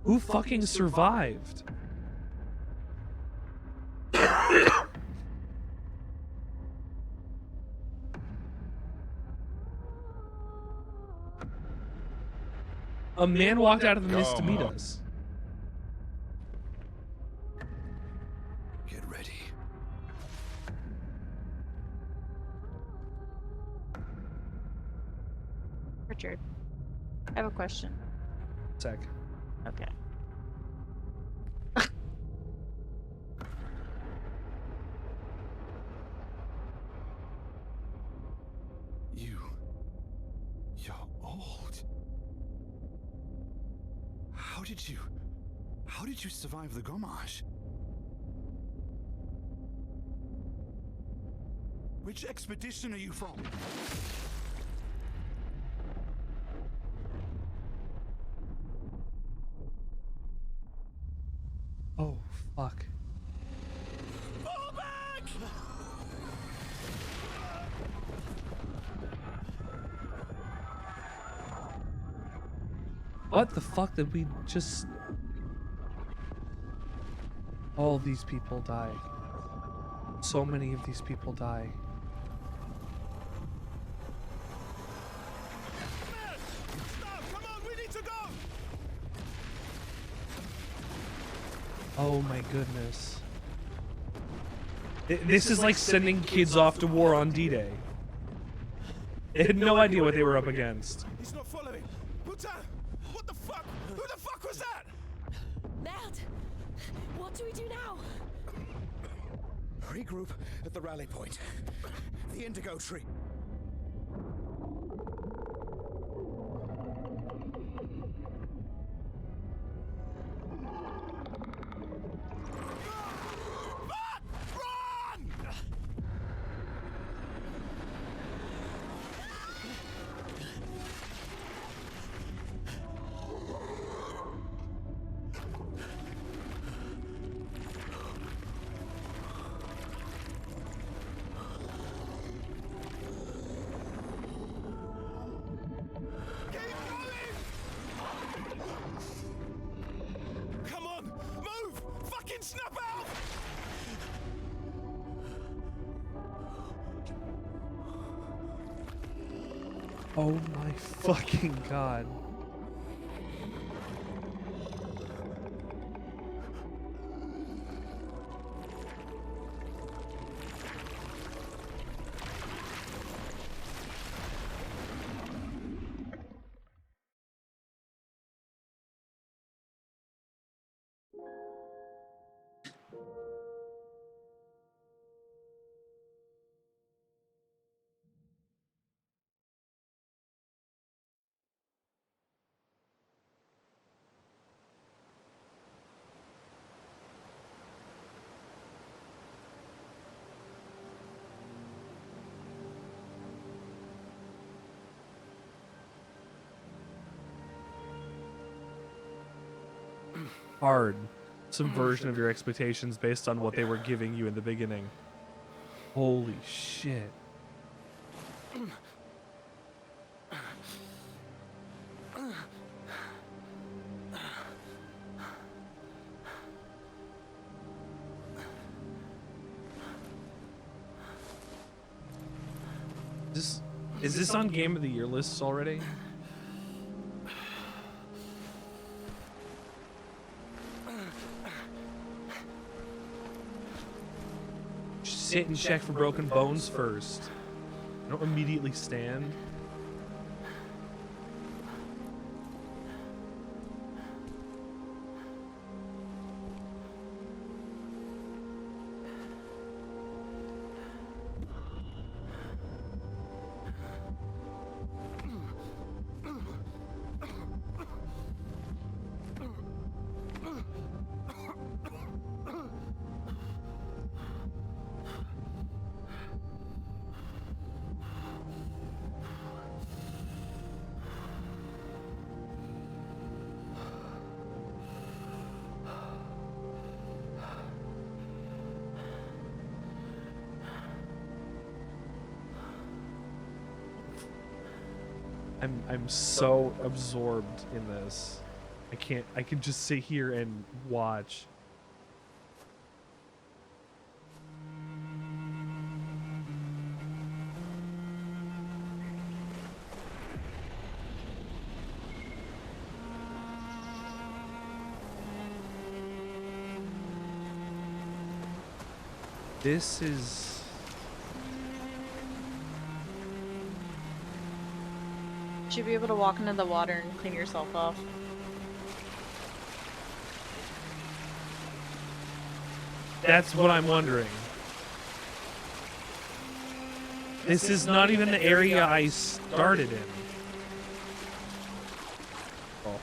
Who fucking survived? A man walked out of the mist to meet us. Get ready. Richard, I have a question. Sec. Okay. You're old. How did you survive the Gommage? Which expedition are you from? Oh, fuck. Fall back! What the fuck did we just... All these people die. So many of these people die. Oh my goodness. This is like sending kids off to war on D-Day. They had no idea what they were up against. He's not following. Putain! What the fuck? Who the fuck was that? Merde! What do we do now? Regroup at the rally point. The Indigo Tree. Snap out! Oh my fucking god. Hard subversion of your expectations based on what they were giving you in the beginning. Holy shit. Is this on Game of the Year lists already? Sit and check for broken bones first. Don't immediately stand. I'm so absorbed in this. I can just sit here and watch. This is... Should be able to walk into the water and clean yourself off. That's what I'm wondering. This is not even the area I started in. Oh,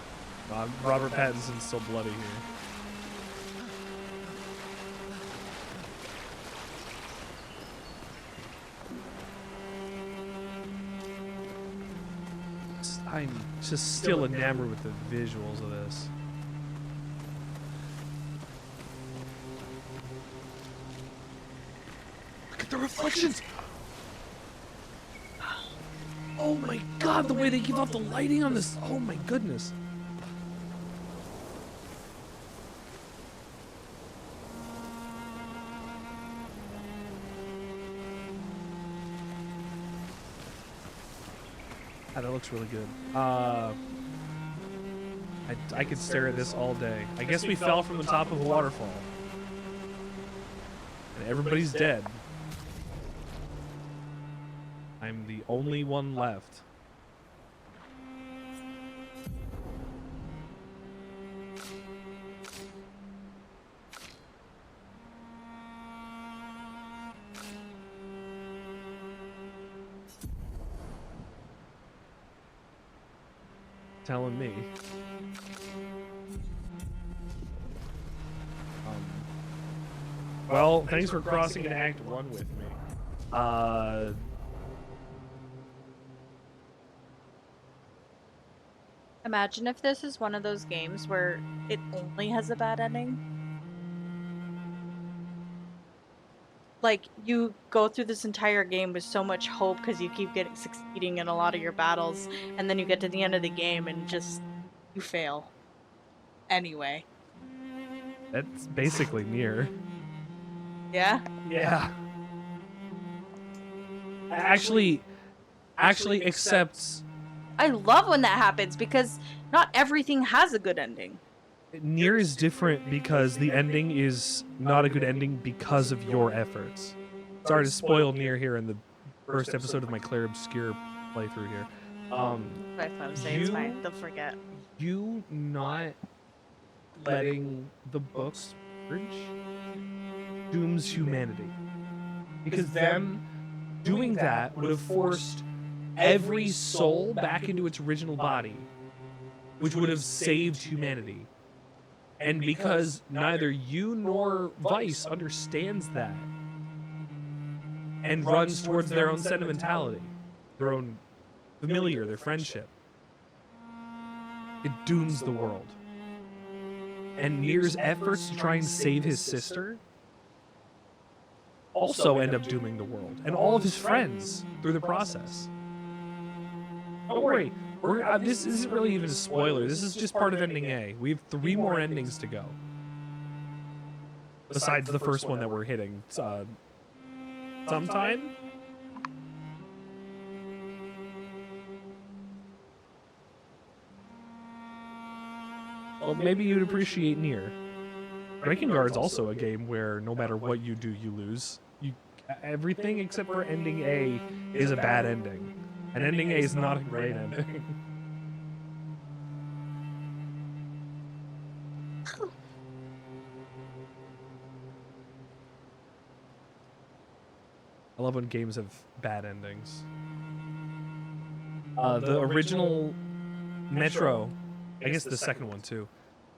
Robert Pattinson's still bloody here. I'm just still enamored with the visuals of this. Look at the reflections! Oh my god, the way they give off the lighting on this. Oh my goodness. That looks really good. I could stare at this all day. I guess we fell from the top of a waterfall. And everybody's dead. I'm the only one left. Telling me. Well, thanks for crossing into Act 1 with me. Imagine if this is one of those games where it only has a bad ending. Like, you go through this entire game with so much hope because you keep succeeding in a lot of your battles, and then you get to the end of the game and just, you fail. Anyway. That's basically Nier. Yeah. Yeah. Actually, except I love when that happens because not everything has a good ending. Nier is different because the ending is not a good ending because of your efforts. Sorry to spoil Nier here in the first episode of my Clair Obscur playthrough here. That's what I'm saying. It's fine. They'll forget. You not letting the books merge dooms humanity. Because them doing that would have forced every soul back into its original body, which would have saved humanity. And because neither you nor Vice understands that and runs towards their own sentimentality, their own familiar, their friendship, it dooms the world. And Nier's efforts to try and save his sister also end up dooming the world and all of his friends through the process. Don't worry, this isn't really even a spoiler. This is just part of ending A. We have 3 more endings to go. Besides the first one that we're hitting sometime. Well, maybe you'd appreciate Nier. Breaking Guard's also a game where no matter what you do, you lose. Everything except for ending A is a bad ending. And ending A is not a great ending. I love when games have bad endings. The original Metro, I guess the second one too,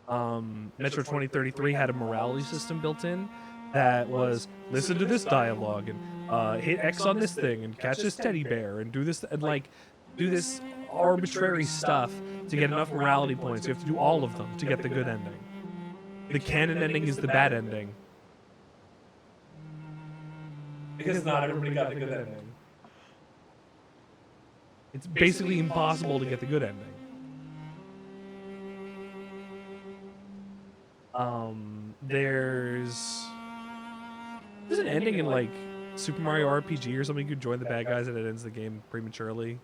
Metro 2033 had a morality system built in that was listen to this dialogue and hit X on this thing and catch this teddy bear and do this and like do this arbitrary stuff to get enough morality points. You have to do all of them to get the good ending. The canon ending is the bad ending. Because not everybody got the good ending. It's basically impossible to get the good ending. There's an ending in like Super Mario RPG or something. You could join the bad guys and it ends the game prematurely.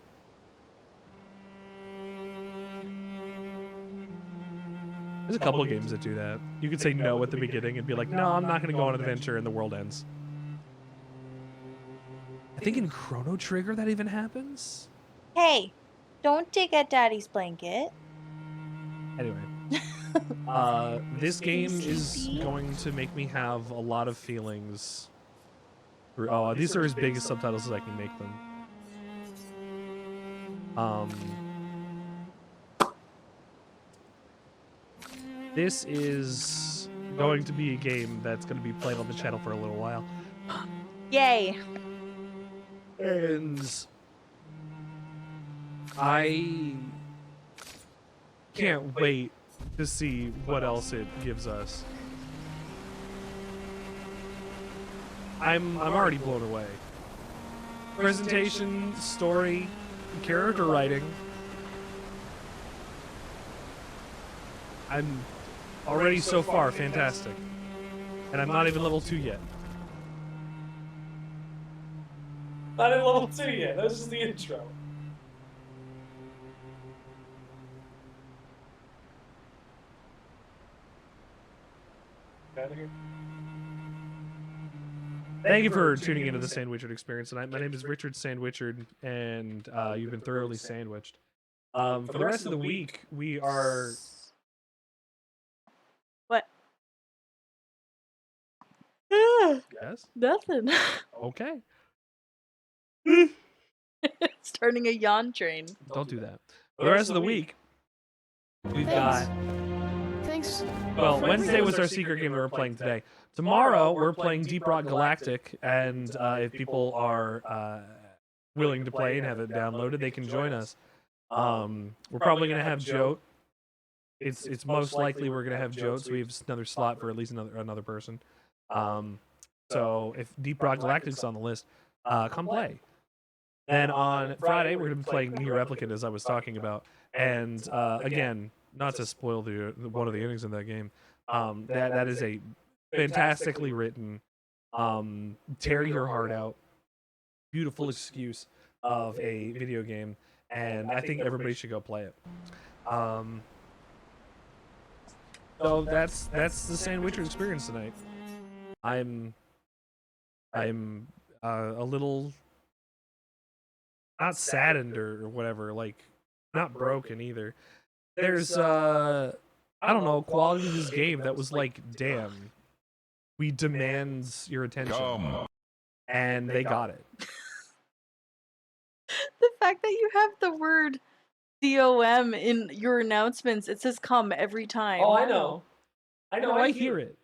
There's a couple of games that do that. You could say no at the beginning and be like, no, I'm not going to go on an adventure, and the world ends. I think in Chrono Trigger that even happens. Hey, don't dig at Daddy's blanket. Anyway. This game is going to make me have a lot of feelings. Oh, these are as big as subtitles as I can make them. This is going to be a game that's going to be played on the channel for a little while. Yay! And I can't wait to see what else it gives us. I'm already blown away. Presentation, story, character writing. I'm already so far fantastic. And I'm not even level 2 yet. Not in level 2 yet. That was just the intro. Thank you for tuning into the Sandwichard experience tonight. My name is Richard Sandwichard, and you've been thoroughly sandwiched. For the rest of the week, we are... What? Yes? Nothing. Okay. It's turning a yawn train. Don't do that. For the rest of the week, we've got... Thanks. Well, Wednesday was our secret game that we're playing today. Tomorrow, we're playing Deep Rock Galactic, and if people are willing to play and have it downloaded, they can join us. We're probably going to have Jote. It's most likely we're going to have Jote, so we have another slot for at least another person. So if Deep Rock Galactic's on the list, come play. Then on Friday, we're going to be playing Nier Replicant, as I was talking about. And again, not to spoil the one of the endings in that game, that is a fantastically written, tear your heart out, beautiful excuse of a video game, and I think everybody should go play it. So that's the Sandwichard experience tonight. I'm a little not saddened or whatever, like not broken either. There's I don't know, quality of this game that was like, damn, we demand your attention, and they got it. The fact that you have the word COM in your announcements, it says "come" every time. Oh, I know. I hear it.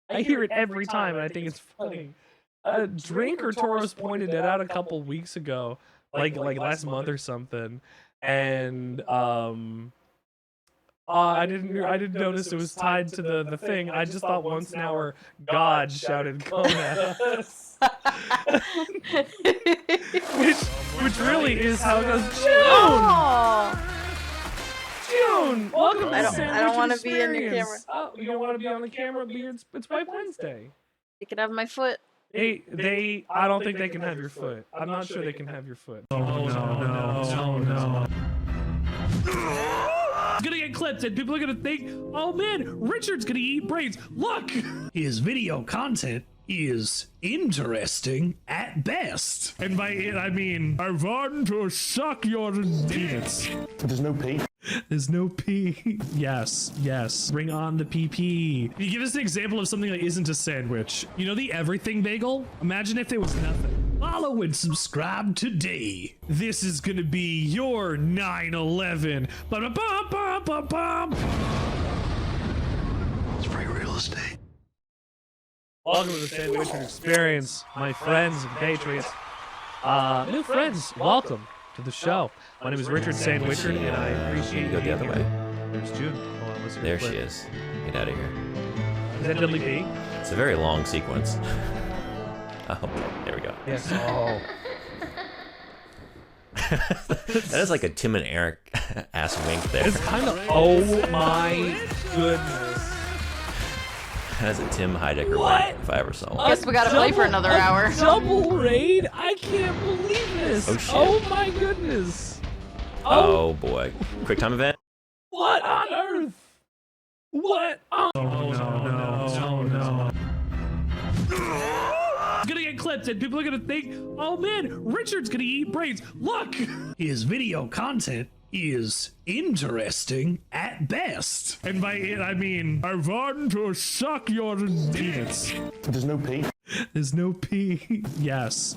I hear it every time, and I think it's funny. Drink or Toros pointed it out a couple weeks ago, like last month or something, and I didn't notice it was tied to the thing. I just thought once an hour God shouted "come" at us, which really is how it goes. June, welcome to the Sandwich I don't want to be in the camera. Oh, you don't want to be on the camera? It's White Wednesday. You can have my foot. I don't think they can have your foot. I'm not sure they can have your foot. Oh no. It's gonna get clipped and people are gonna think, oh man, Richard's gonna eat brains. Look! His video content is interesting at best. And by it, I mean, I want to suck your penis. There's no P. There's no P. Yes. Bring on the PP. You give us an example of something that isn't a sandwich. You know the everything bagel? Imagine if there was nothing. Follow and subscribe today. This is gonna be your 9/11. Ba-da-bum-bum-bum-bum. It's free real estate. Welcome to the Sandwichard experience, my friends and patriots. New friends, welcome to the show. My name is Richard Sandwichard, and I appreciate you. Go the other way. There's June. Hold on, let's There she is. Get out of here. Is that Diddly P? It's a very long sequence. Oh, there we go. Yes. Oh. That is like a Tim and Eric ass wink there. It's kind of. Oh my goodness. That is a Tim Heidecker wink if I ever saw one. Guess we gotta play for another hour. Double raid? I can't believe this. Oh shit. Oh my goodness. Oh boy. Quick time event. What on earth? What on? Oh no. It's gonna get clipped and people are gonna think, oh man, Richard's gonna eat brains. Look! His video content is interesting at best. And by it, I mean, I want to suck your penis. There's no P. There's no P. Yes.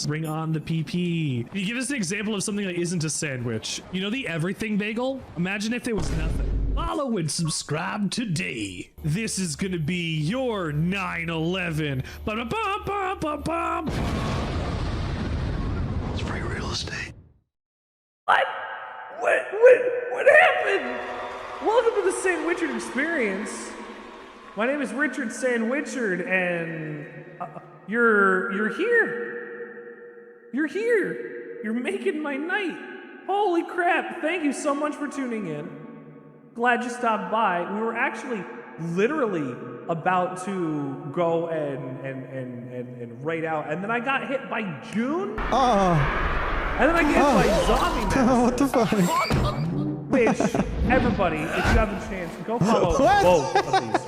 Bring on the PP. You give us an example of something that isn't a sandwich. You know the everything bagel? Imagine if there was nothing. Follow and subscribe today. This is gonna be your 9/11. Ba-da-bum-bum-bum-bum. It's free real estate. What happened? Welcome to the Sandwichard experience. My name is Richard Sandwichard, and you're here. You're here. You're making my night. Holy crap! Thank you so much for tuning in. Glad you stopped by. We were actually literally about to go and raid out, and then I got hit by June. And then I get hit by Zombie Man. What the fuck? Which, everybody, if you have a chance, go follow both of these.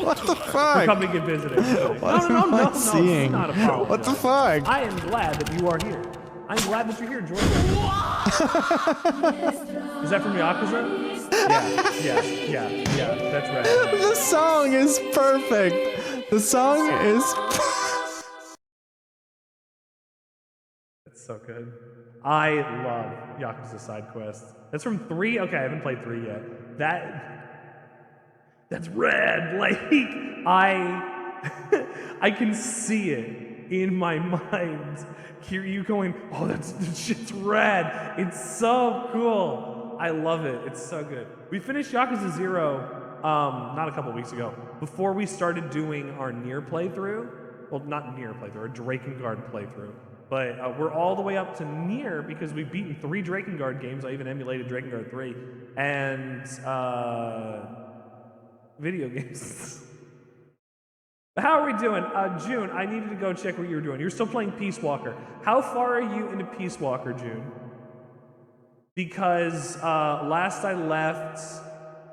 What the fuck? For coming and visiting. What am I seeing? It's not a problem. What the fuck? I am glad that you are here. I'm glad that you're here, Jordan. Is that from Yakuza? Yeah, that's right. The song is perfect. The song is... That's so good. I love Yakuza side quests. That's from 3? Okay, I haven't played 3 yet. That's rad. Like, I can see it in my mind. Hear you going, oh, that shit's rad. It's so cool. I love it. It's so good. We finished Yakuza 0, not a couple weeks ago, before we started doing our Nier playthrough. Well, not Nier playthrough, our Drakengard playthrough. But we're all the way up to near because we've beaten 3 Drakengard games. I even emulated Drakengard 3. And video games. How are we doing? June, I needed to go check what you were doing. You're still playing Peace Walker. How far are you into Peace Walker, June? Because last I left,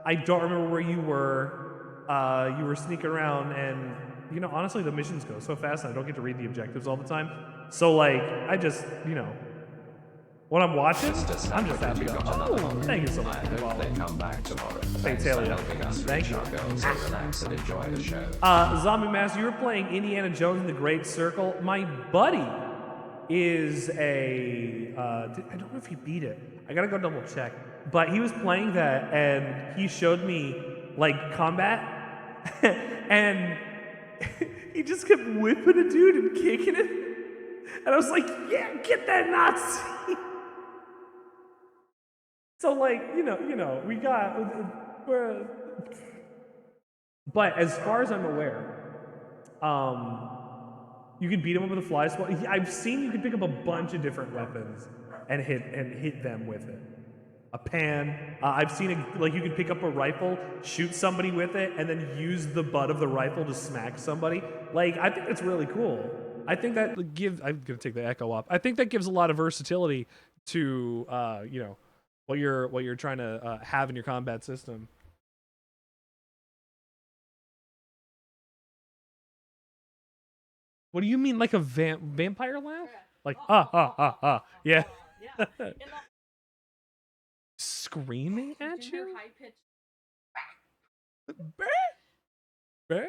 I don't remember where you were. You were sneaking around, and you know, honestly, the missions go so fast, and I don't get to read the objectives all the time. So, like, I just, you know, when I'm watching, I'm just happy. Oh, thank you so much. They come back tomorrow. Hey, Talia. Thank you. So relax and enjoy the show. Zombie Master, you were playing Indiana Jones and the Great Circle. My buddy is a, I don't know if he beat it. I gotta go double check. But he was playing that, and he showed me, like, combat, and he just kept whipping a dude and kicking him. And I was like, yeah, get that Nazi! So, like, you know, we got, but as far as I'm aware, you can beat him up with a fly swat. I've seen you can pick up a bunch of different weapons and hit them with it. A pan. I've seen it, like, you can pick up a rifle, shoot somebody with it, and then use the butt of the rifle to smack somebody. Like, I think that's really cool. I think that gives, I'm gonna take the echo up. I think that gives a lot of versatility to, you know, what you're trying to have in your combat system. What do you mean, like a vampire laugh? Like yeah. Screaming at you? Bear?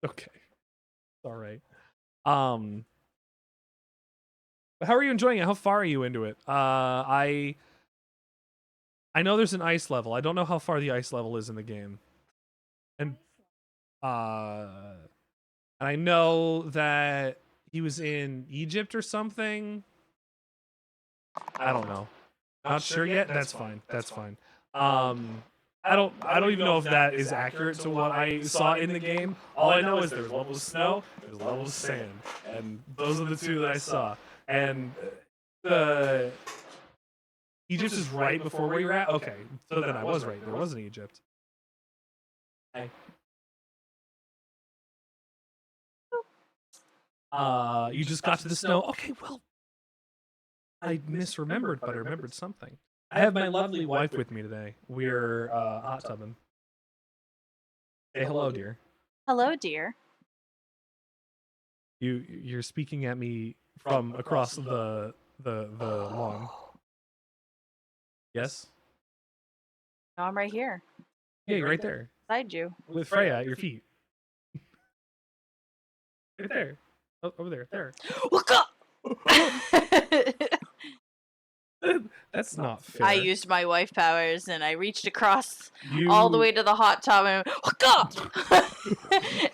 Okay. All right. How are you enjoying it? How far are you into it? I know there's an ice level. I don't know how far the ice level is in the game. And I know that he was in Egypt or something. I don't know. Not sure yet. That's fine. That's fine. I don't even know if that is accurate to what I saw in the game. All I know is there's levels of snow, there's levels of sand, and those are the 2 that I saw. And the Egypt is right before where you're at. Okay, so then I was right. There was an Egypt. You just got to the snow. Okay, well, I misremembered, but I remembered something. I have my lovely wife with me today. We're hot tubbing. Say hello, dear. Hello, dear. You're speaking at me from across the lawn. Yes? No, I'm right here. Yeah, you're right there. Beside you. With Freya at your feet. Right there. Oh, over there. There. That's not fair. I used my wife powers and I reached across all the way to the hot tub and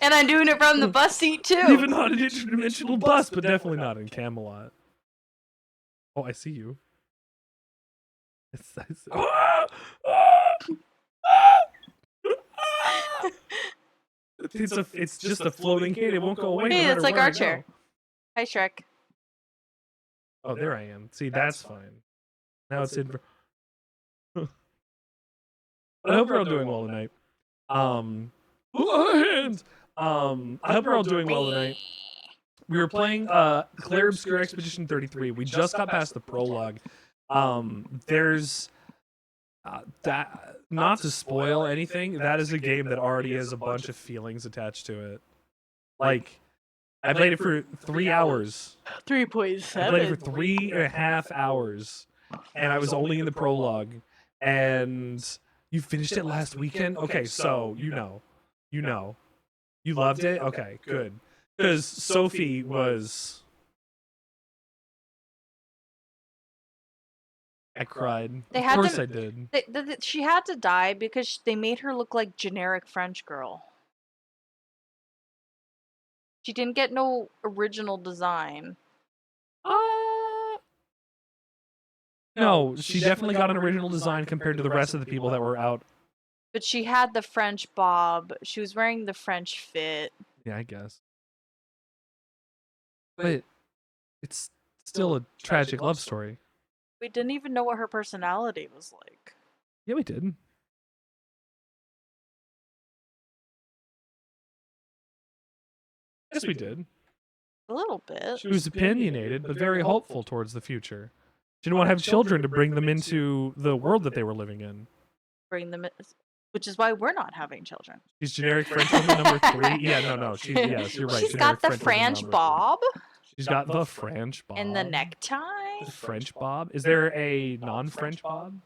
and I'm doing it from the bus seat too. Even not an interdimensional bus, but definitely not in Camelot. Oh, I see you. It's just a floating kid. It won't go away. Hey, no it's like where our I go. chair. Hi, Shrek. Oh, there I am. See, that's fine. Now it's in. I hope we're all doing well tonight. Hands. I hope we're all doing well tonight. We were playing Clair Obscur Expedition 33. We just got past the prologue. There's that, not to spoil anything, that is a game that already has a bunch of feelings attached to it. Like, I played it for 3 hours. 3.7. I played it for 3.5 hours, and I was only in the prologue. And you finished it last weekend? Okay, so you know. You loved it? Okay, good. Because Sophie was... I cried. They of had course to, I did. She had to die because they made her look like generic French girl. She didn't get no original design. No, she definitely got an original design compared to the rest of the people that were out. But she had the French bob. She was wearing the French fit. Yeah, I guess. But it's still a tragic love story. We didn't even know what her personality was like. Yeah, we did. Yes, we did. A little bit. She was opinionated, but very hopeful towards the future. She didn't want to have children to bring them into the world that they were living in. Bring them in, which is why we're not having children. She's generic French woman number 3. Yeah, no. Yes, you're right. She's got the French bob. She's got the French bob. And the necktie. The French bob. Is there a non-French bob?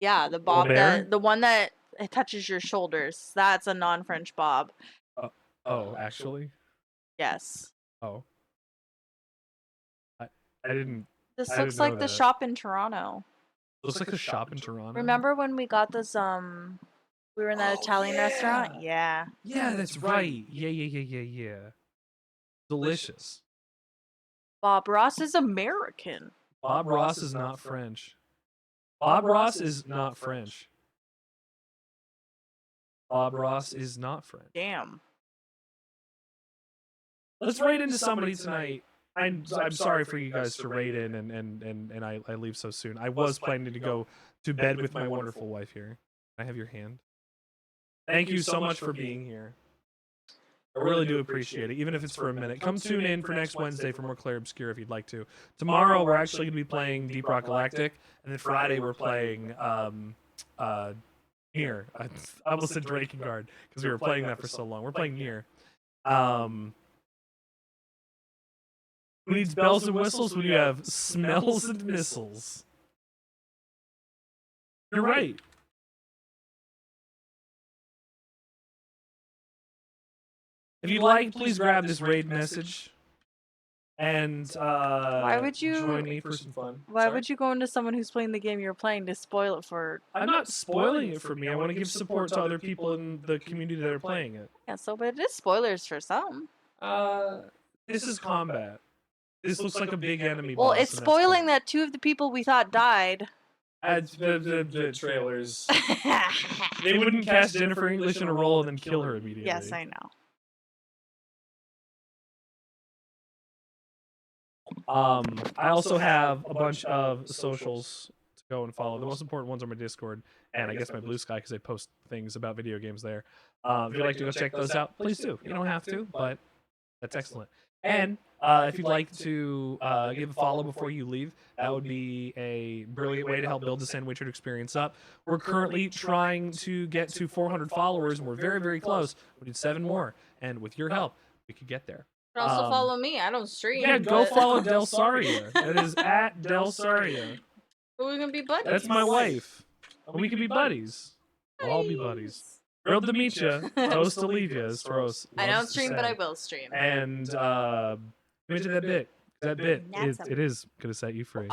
Yeah, the bob Robert? the one that it touches your shoulders. That's a non-French bob. Oh, actually? Yes. Oh. I didn't. This I looks didn't know like the that. shop in Toronto. Looks like a shop in Toronto. Remember when we got this we were in that Italian restaurant? Yeah. Yeah, that's right. Yeah. Delicious. Bob Ross is American. Bob Ross is not French. Bob Ross is not French. Bob Ross is not French. Damn. Let's raid into somebody tonight. I'm sorry for you guys to raid in and I leave so soon. I was planning to go to bed with my wonderful wife here. Can I have your hand? Thank you so much for being here. I really do appreciate it, even if it's for a minute. Come tune in for next Wednesday for more Clair Obscur if you'd like to. Tomorrow we're actually going to be playing Deep Rock Galactic, and then Friday we're playing Nier. I almost said Drakengard because we were playing that for so long. We're playing Nier. Who needs bells and whistles when you have smells and missiles? You're right. If you'd like, please grab this raid message and Why would you join me for some fun. Why would you go into someone who's playing the game you're playing to spoil it for? I'm not spoiling it for me. I want to give support to other people in the community that are playing it. Yeah, so but it is spoilers for some. This is combat. This looks like a big enemy. Well, boss, it's and that's spoiling that 2 of the people we thought died. the trailers. They wouldn't cast Jennifer English in a role and then kill her immediately. Yes, I know. I also have a bunch of socials to go and follow. The most important ones are my Discord and I guess my Blue Sky because I post things about video games there. If you'd like to go check those out, please do. You don't have to, but that's excellent. And if you'd like to give a follow before you leave, that would be a brilliant way to help build the Sandwichard experience up. We're currently trying to get to 400 followers, and we're very, very close. We need 7 more, and with your help, we could get there. You can also follow me. I don't stream. Yeah, go follow Del Saria. That is at Del Saria. But we're gonna be buddies. That's my wife. We can be buddies. We'll all be buddies. Thrilled to meet you. Toast to leave you, as Toros I don't loves to stream, but say. I will stream. And mention that bit. That bit, it is going to set you free.